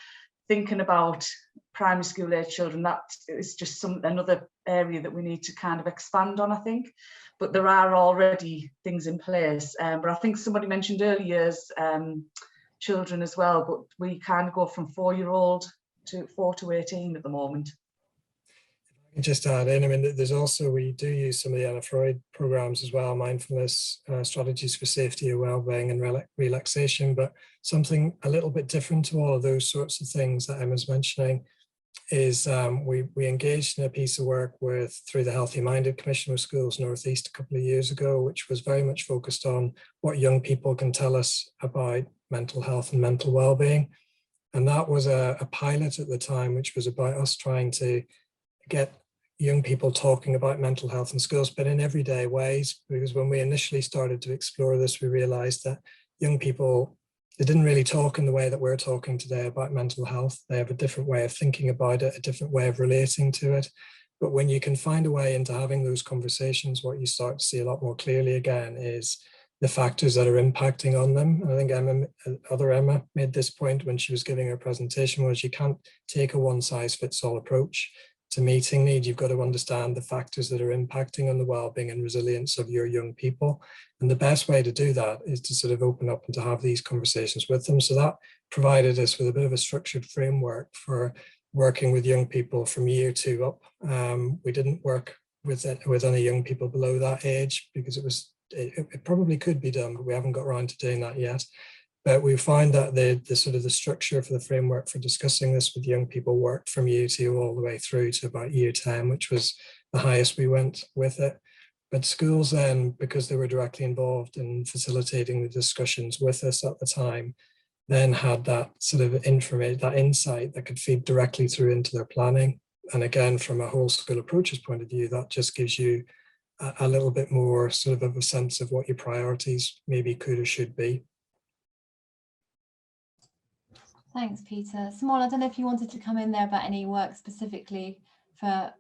thinking about primary school age children, that is just another area that we need to kind of expand on, I think. But there are already things in place. But I think somebody mentioned early years children as well, but we kind of go from 4-year-old to 4 to 18 at the moment. Just add in, I mean, there's also, we do use some of the Anna Freud programs as well, mindfulness, strategies for safety and well-being and relaxation, but something a little bit different to all of those sorts of things that Emma's mentioning is we engaged in a piece of work through the Healthy Minded Commission with Schools North East a couple of years ago, which was very much focused on what young people can tell us about mental health and mental well-being. And that was a pilot at the time, which was about us trying to get young people talking about mental health in schools, but in everyday ways, because when we initially started to explore this, we realized that young people, they didn't really talk in the way that we're talking today about mental health. They have a different way of thinking about it, a different way of relating to it. But when you can find a way into having those conversations, what you start to see a lot more clearly again is the factors that are impacting on them. I think Emma made this point when she was giving her presentation, was you can't take a one-size-fits-all approach to meeting need. You've got to understand the factors that are impacting on the well-being and resilience of your young people. And the best way to do that is to sort of open up and to have these conversations with them. So that provided us with a bit of a structured framework for working with young people from year 2 up. We didn't work with any young people below that age because it probably could be done, but we haven't got around to doing that yet. But we find that the sort of the structure for the framework for discussing this with young people worked from year 2 all the way through to about year 10, which was the highest we went with it. But schools then, because they were directly involved in facilitating the discussions with us at the time, then had that sort of information, that insight that could feed directly through into their planning. And again, from a whole school approaches point of view, that just gives you a little bit more sort of a sense of what your priorities maybe could or should be. Thanks, Peter. Simone, I don't know if you wanted to come in there about any work specifically for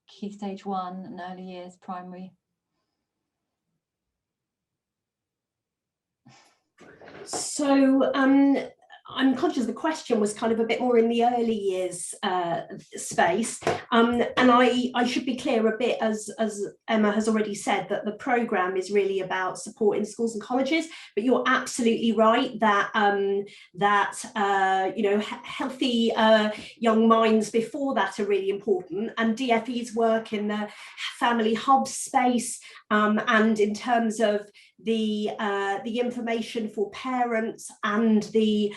Key Stage 1 and early years primary. So I'm conscious the question was kind of a bit more in the early years space, and I should be clear a bit, as Emma has already said, that the programme is really about support in schools and colleges, but you're absolutely right that you know, healthy young minds before that are really important, and DFE's work in the family hub space and in terms of the information for parents and the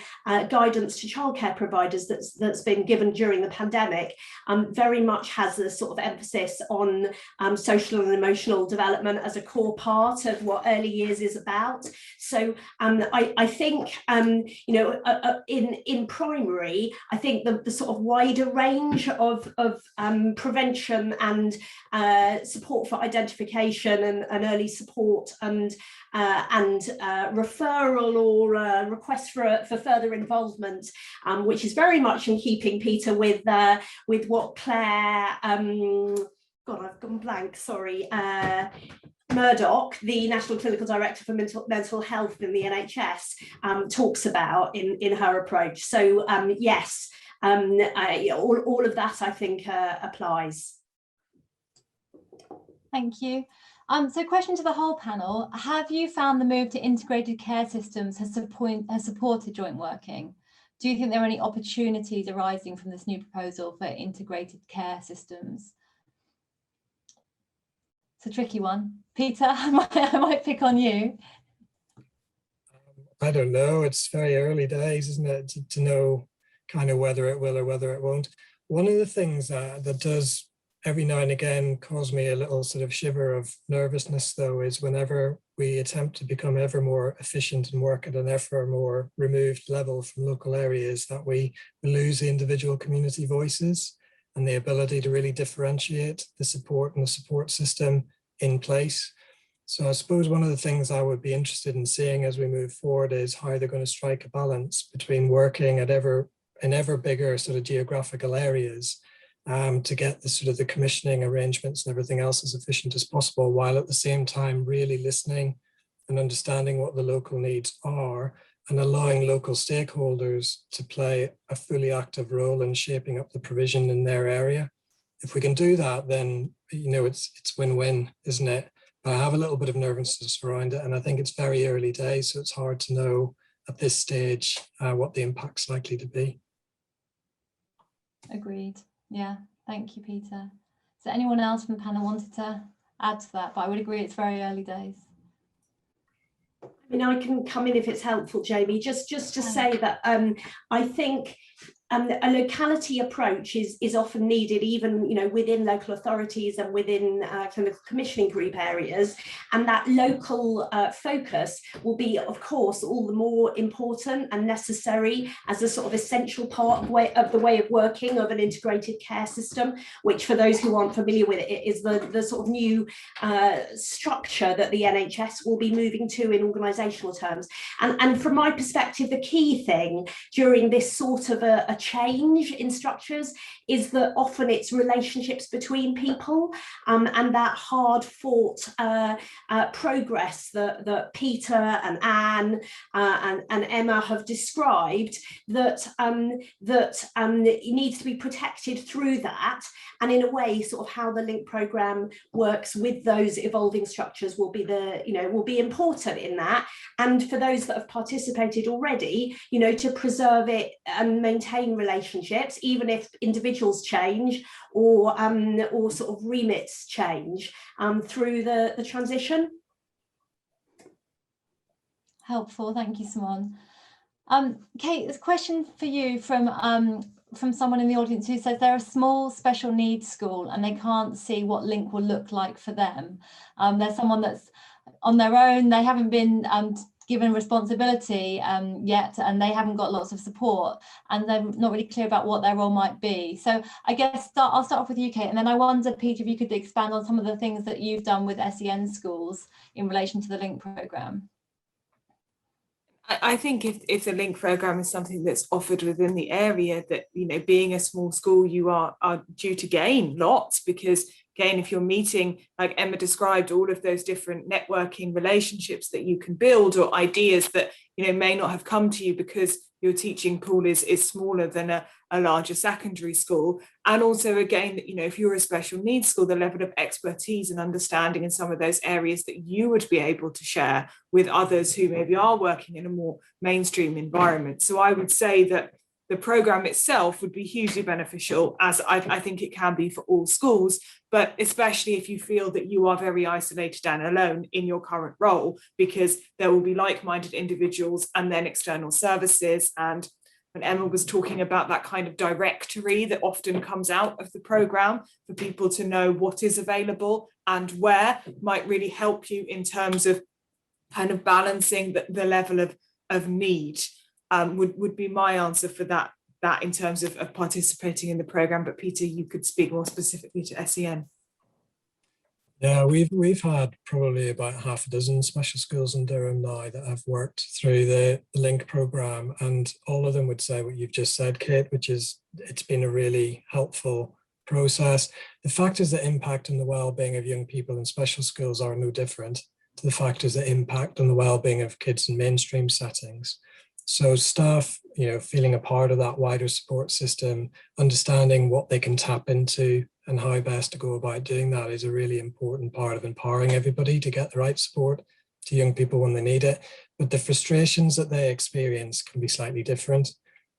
guidance to childcare providers that's been given during the pandemic very much has a sort of emphasis on social and emotional development as a core part of what early years is about. So I think you know, in primary, I think the sort of wider range of prevention and support for identification and early support and and referral or request for further involvement, which is very much in keeping, Peter, with what Claire, God, I've gone blank, sorry, Murdoch, the National Clinical Director for Mental Health in the NHS, talks about in her approach. So yes, all of that I think applies. Thank you. So question to the whole panel, have you found the move to integrated care systems has supported joint working? Do you think there are any opportunities arising from this new proposal for integrated care systems? It's a tricky one. Peter, I might pick on you. I don't know. It's very early days, isn't it, to know kind of whether it will or whether it won't. One of the things that does every now and again cause me a little sort of shiver of nervousness, though, is whenever we attempt to become ever more efficient and work at an ever more removed level from local areas, that we lose the individual community voices and the ability to really differentiate the support and the support system in place. So I suppose one of the things I would be interested in seeing as we move forward is how they're going to strike a balance between working at in ever bigger sort of geographical areas to get the sort of the commissioning arrangements and everything else as efficient as possible, while at the same time really listening and understanding what the local needs are and allowing local stakeholders to play a fully active role in shaping up the provision in their area. If we can do that, then, you know, it's win-win, isn't it? But I have a little bit of nervousness around it, and I think it's very early days, so it's hard to know at this stage what the impact's likely to be. Agreed. Yeah, thank you, Peter. So anyone else from the panel wanted to add to that? But I would agree it's very early days. I mean, I can come in if it's helpful, Jamie, just to say that I think a locality approach is often needed, even, you know, within local authorities and within clinical commissioning group areas, and that local focus will be, of course, all the more important and necessary as a sort of essential part of the way of working of an integrated care system, which, for those who aren't familiar with it, is the sort of new structure that the NHS will be moving to in organisational terms. And from my perspective, the key thing during this sort of a change in structures is that often it's relationships between people, and that hard fought progress that Peter and Anne and Emma have described, that needs to be protected through that. And in a way, sort of how the LINK programme works with those evolving structures will be important in that. And for those that have participated already, you know, to preserve it and maintain relationships, even if individuals change or sort of remits change through the transition. Helpful, thank you, Simone. Kate, there's a question for you from someone in the audience who says they're a small special needs school and they can't see what LINK will look like for them. There's someone that's on their own, they haven't been given responsibility yet, and they haven't got lots of support, and they're not really clear about what their role might be. So I guess I'll start off with you, Kate, and then I wonder, Peter, if you could expand on some of the things that you've done with SEN schools in relation to the LINK programme. I think if the LINK programme is something that's offered within the area, that, you know, being a small school, you are due to gain lots, because again, if you're meeting, like Emma described, all of those different networking relationships that you can build, or ideas that, you know, may not have come to you because your teaching pool is smaller than a larger secondary school. And also, again, you know, if you're a special needs school, the level of expertise and understanding in some of those areas that you would be able to share with others who maybe are working in a more mainstream environment. So I would say that the programme itself would be hugely beneficial, as I think it can be for all schools, but especially if you feel that you are very isolated and alone in your current role, because there will be like-minded individuals and then external services. And when Emma was talking about that kind of directory that often comes out of the programme for people to know what is available and where, might really help you in terms of kind of balancing the level of need. Would be my answer for that in terms of participating in the programme. But Peter, you could speak more specifically to SEN. Yeah, we've had probably about half a dozen special schools in Durham now that have worked through the Link programme, and all of them would say what you've just said, Kate, which is it's been a really helpful process. The factors that impact on the well-being of young people in special schools are no different to the factors that impact on the well-being of kids in mainstream settings. So staff, feeling a part of that wider support system, understanding what they can tap into and how best to go about doing that is a really important part of empowering everybody to get the right support to young people when they need it. But the frustrations that they experience can be slightly different,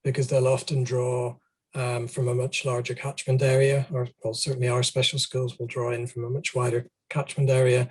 because they'll often draw from a much larger catchment area, or well, certainly our special schools will draw in from a much wider catchment area.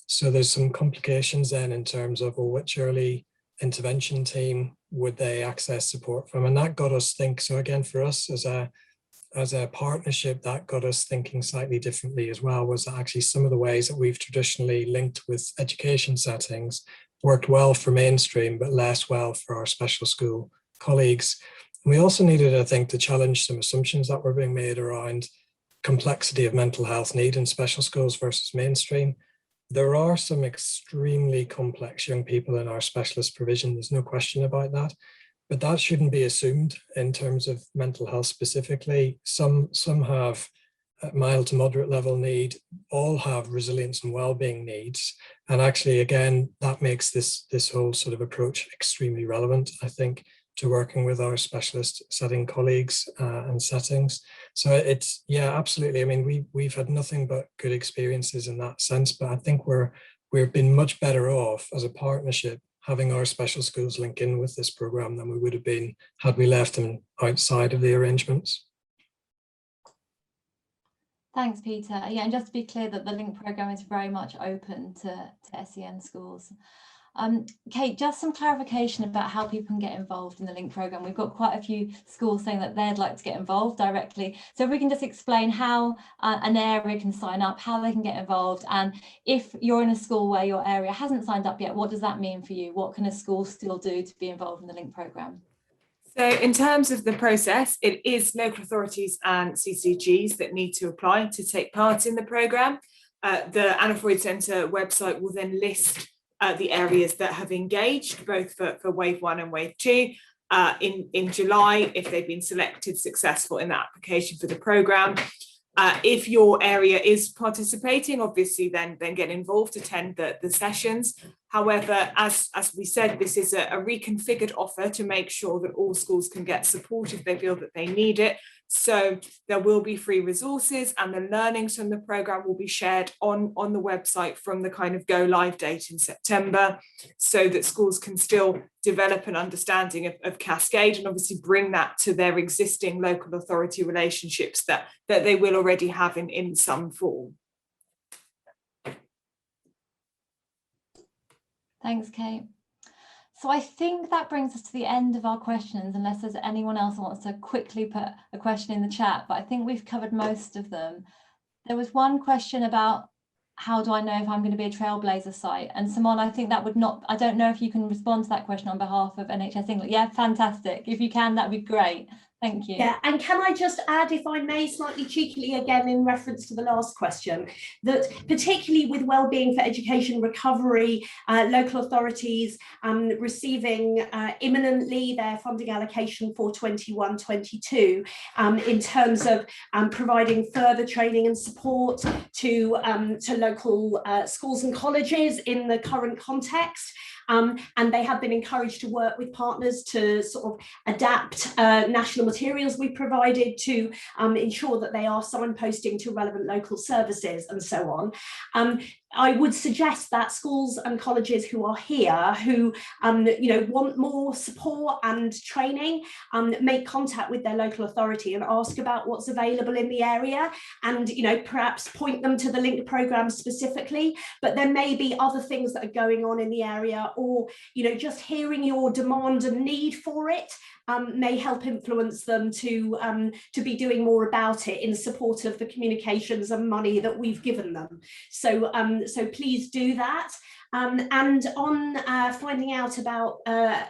So there's some complications then in terms of, well, which early intervention team would they access support from? And that got us think. So again, for us as a partnership, that got us thinking slightly differently as well, was that actually some of the ways that we've traditionally linked with education settings worked well for mainstream, but less well for our special school colleagues. And we also needed, I think, to challenge some assumptions that were being made around complexity of mental health need in special schools versus mainstream. There are some extremely complex young people in our specialist provision, there's no question about that. But that shouldn't be assumed in terms of mental health specifically. Some have mild to moderate level need, all have resilience and well-being needs. And actually, again, that makes this whole sort of approach extremely relevant, I think, to working with our specialist setting colleagues and settings. So it's, yeah, absolutely. I mean, we've had nothing but good experiences in that sense, but I think we've been much better off as a partnership having our special schools link in with this programme than we would have been had we left them outside of the arrangements. Thanks, Peter. Yeah, and just to be clear that the Link programme is very much open to SEN schools. Kate, just some clarification about how people can get involved in the Link programme. We've got quite a few schools saying that they'd like to get involved directly. So if we can just explain how an area can sign up, how they can get involved, and if you're in a school where your area hasn't signed up yet, what does that mean for you? What can a school still do to be involved in the Link programme? So in terms of the process, it is local authorities and CCGs that need to apply to take part in the programme. The Anna Freud Centre website will then list the areas that have engaged, both for wave 1 and wave 2. In July, if they've been selected successful in the application for the programme. If your area is participating, obviously then get involved, attend the sessions. However, as we said, this is a reconfigured offer to make sure that all schools can get support if they feel that they need it. So there will be free resources, and the learnings from the programme will be shared on the website from the kind of go live date in September, so that schools can still develop an understanding of Cascade and obviously bring that to their existing local authority relationships that they will already have in some form. Thanks, Kate. So I think that brings us to the end of our questions, unless there's anyone else who wants to quickly put a question in the chat, but I think we've covered most of them. There was one question about how do I know if I'm going to be a Trailblazer site? And Simone, I think that would not, I don't know if you can respond to that question on behalf of NHS England. Yeah, fantastic. If you can, that'd be great. Thank you. Yeah, and can I just add, if I may, slightly cheekily again in reference to the last question, that particularly with Wellbeing for Education Recovery, local authorities receiving imminently their funding allocation for 21-22 in terms of providing further training and support to local schools and colleges in the current context. And they have been encouraged to work with partners to sort of adapt national materials we provided to ensure that they are signposting to relevant local services and so on. I would suggest that schools and colleges who are here, who want more support and training, make contact with their local authority and ask about what's available in the area, and perhaps point them to the Link programme specifically. But there may be other things that are going on in the area, or just hearing your demand and need for it may help influence them to be doing more about it in support of the communications and money that we've given them. So please do that. And on finding out about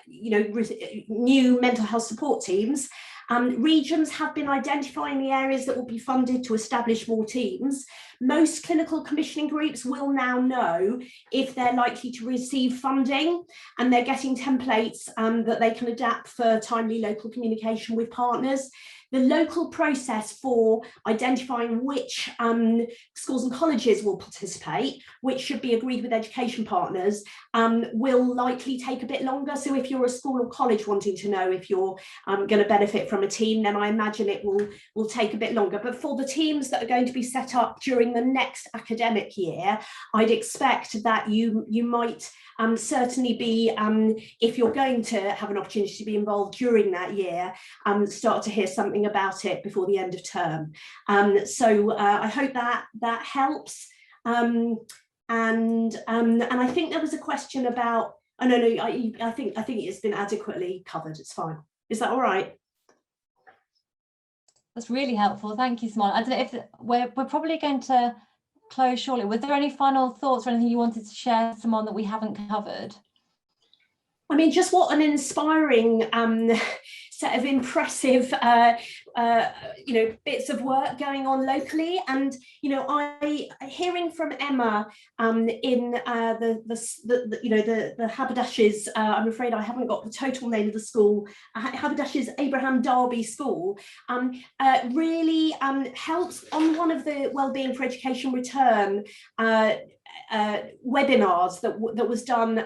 new mental health support teams, Regions have been identifying the areas that will be funded to establish more teams. Most clinical commissioning groups will now know if they're likely to receive funding, and they're getting templates that they can adapt for timely local communication with partners. The local process for identifying which schools and colleges will participate, which should be agreed with education partners, will likely take a bit longer. So if you're a school or college wanting to know if you're going to benefit from a team, then I imagine it will take a bit longer. But for the teams that are going to be set up during the next academic year, I'd expect that you might certainly be, if you're going to have an opportunity to be involved during that year, start to hear something about it before the end of term. So I hope that helps. And I think there was a question about, oh no, I think it's been adequately covered. It's fine. Is that all right? That's really helpful. Thank you, Simone. I don't know if we're probably going to close shortly. Was there any final thoughts or anything you wanted to share, Simone, that we haven't covered? I mean, just what an inspiring set of impressive, bits of work going on locally. And hearing from Emma in the Haberdash's, I'm afraid I haven't got the total name of the school, Haberdash's Abraham Darby School, really helps on one of the Wellbeing for Education Return webinars that was done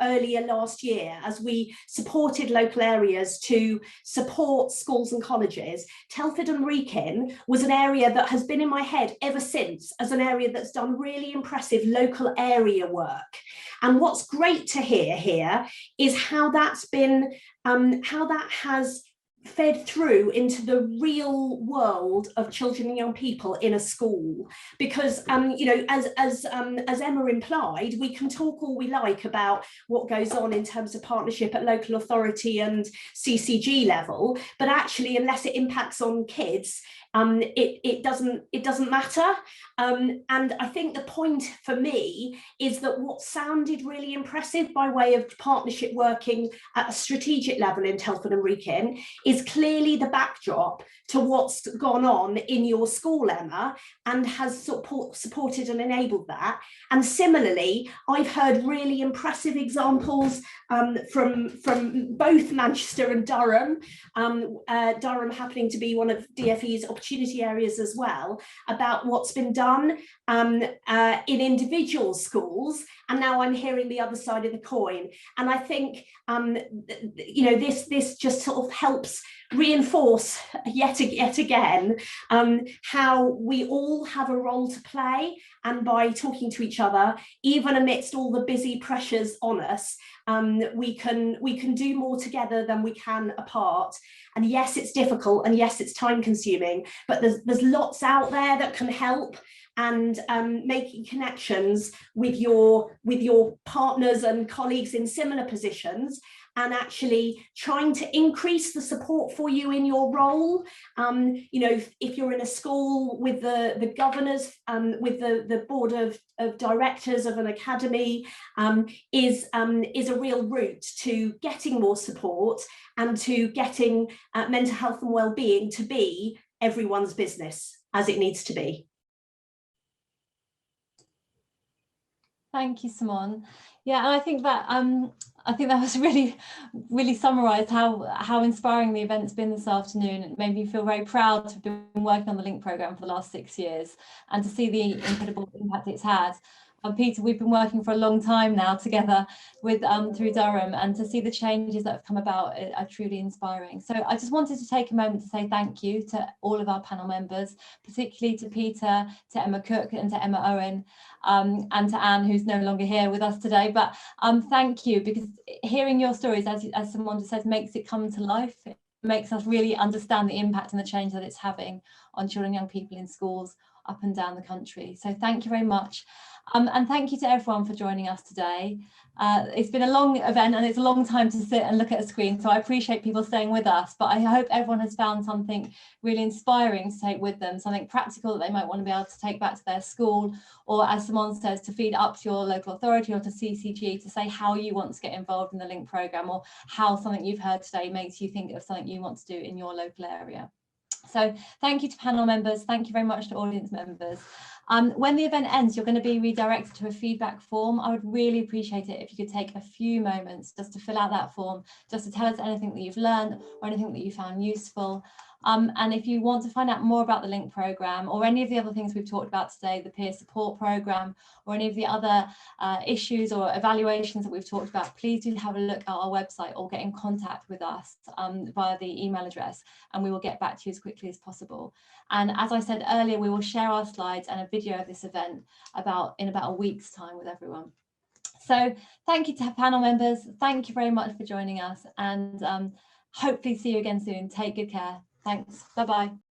earlier last year, as we supported local areas to support schools and colleges. Telford and Wrekin was an area that has been in my head ever since as an area that's done really impressive local area work. And what's great to hear here is how that's been, how that has fed through into the real world of children and young people in a school. Because as Emma implied, we can talk all we like about what goes on in terms of partnership at local authority and CCG level, but actually unless it impacts on kids, it doesn't matter. And I think the point for me is that what sounded really impressive by way of partnership working at a strategic level in Telford and Wrekin is clearly the backdrop to what's gone on in your school, Emma, and has supported and enabled that. And similarly, I've heard really impressive examples from both Manchester and Durham, Durham happening to be one of DfE's opportunity areas as well, about what's been done in individual schools. And now I'm hearing the other side of the coin. And I think this just sort of helps reinforce yet again how we all have a role to play, and by talking to each other, even amidst all the busy pressures on us, we can do more together than we can apart. And yes, it's difficult, and yes, it's time consuming, but there's lots out there that can help. And making connections with your partners and colleagues in similar positions, and actually trying to increase the support for you in your role. If you're in a school with the governors, with the board of directors of an academy, is a real route to getting more support and to getting mental health and well-being to be everyone's business, as it needs to be. Thank you, Simone. Yeah, and I think that was really summarised how inspiring the event's been this afternoon. It made me feel very proud to have been working on the Link programme for the last 6 years and to see the incredible impact it's had. Peter, we've been working for a long time now together with through Durham, and to see the changes that have come about are truly inspiring. So I just wanted to take a moment to say thank you to all of our panel members, particularly to Peter, to Emma Cook and to Emma Owen, and to Anne, who's no longer here with us today. But thank you, because hearing your stories, as someone just said, makes it come to life. It makes us really understand the impact and the change that it's having on children and young people in schools up and down the country. So thank you very much. And thank you to everyone for joining us today. It's been a long event and it's a long time to sit and look at a screen, so I appreciate people staying with us, but I hope everyone has found something really inspiring to take with them, something practical that they might want to be able to take back to their school, or as Simone says, to feed up to your local authority or to CCG to say how you want to get involved in the LINK programme, or how something you've heard today makes you think of something you want to do in your local area. So thank you to panel members, thank you very much to audience members. When the event ends, you're going to be redirected to a feedback form. I would really appreciate it if you could take a few moments just to fill out that form, just to tell us anything that you've learned or anything that you found useful. And if you want to find out more about the LINK programme or any of the other things we've talked about today, the peer support programme, or any of the other issues or evaluations that we've talked about, please do have a look at our website or get in contact with us via the email address, and we will get back to you as quickly as possible. And as I said earlier, we will share our slides and a video of this event in about a week's time with everyone. So thank you to panel members. Thank you very much for joining us, and hopefully see you again soon. Take good care. Thanks. Bye-bye.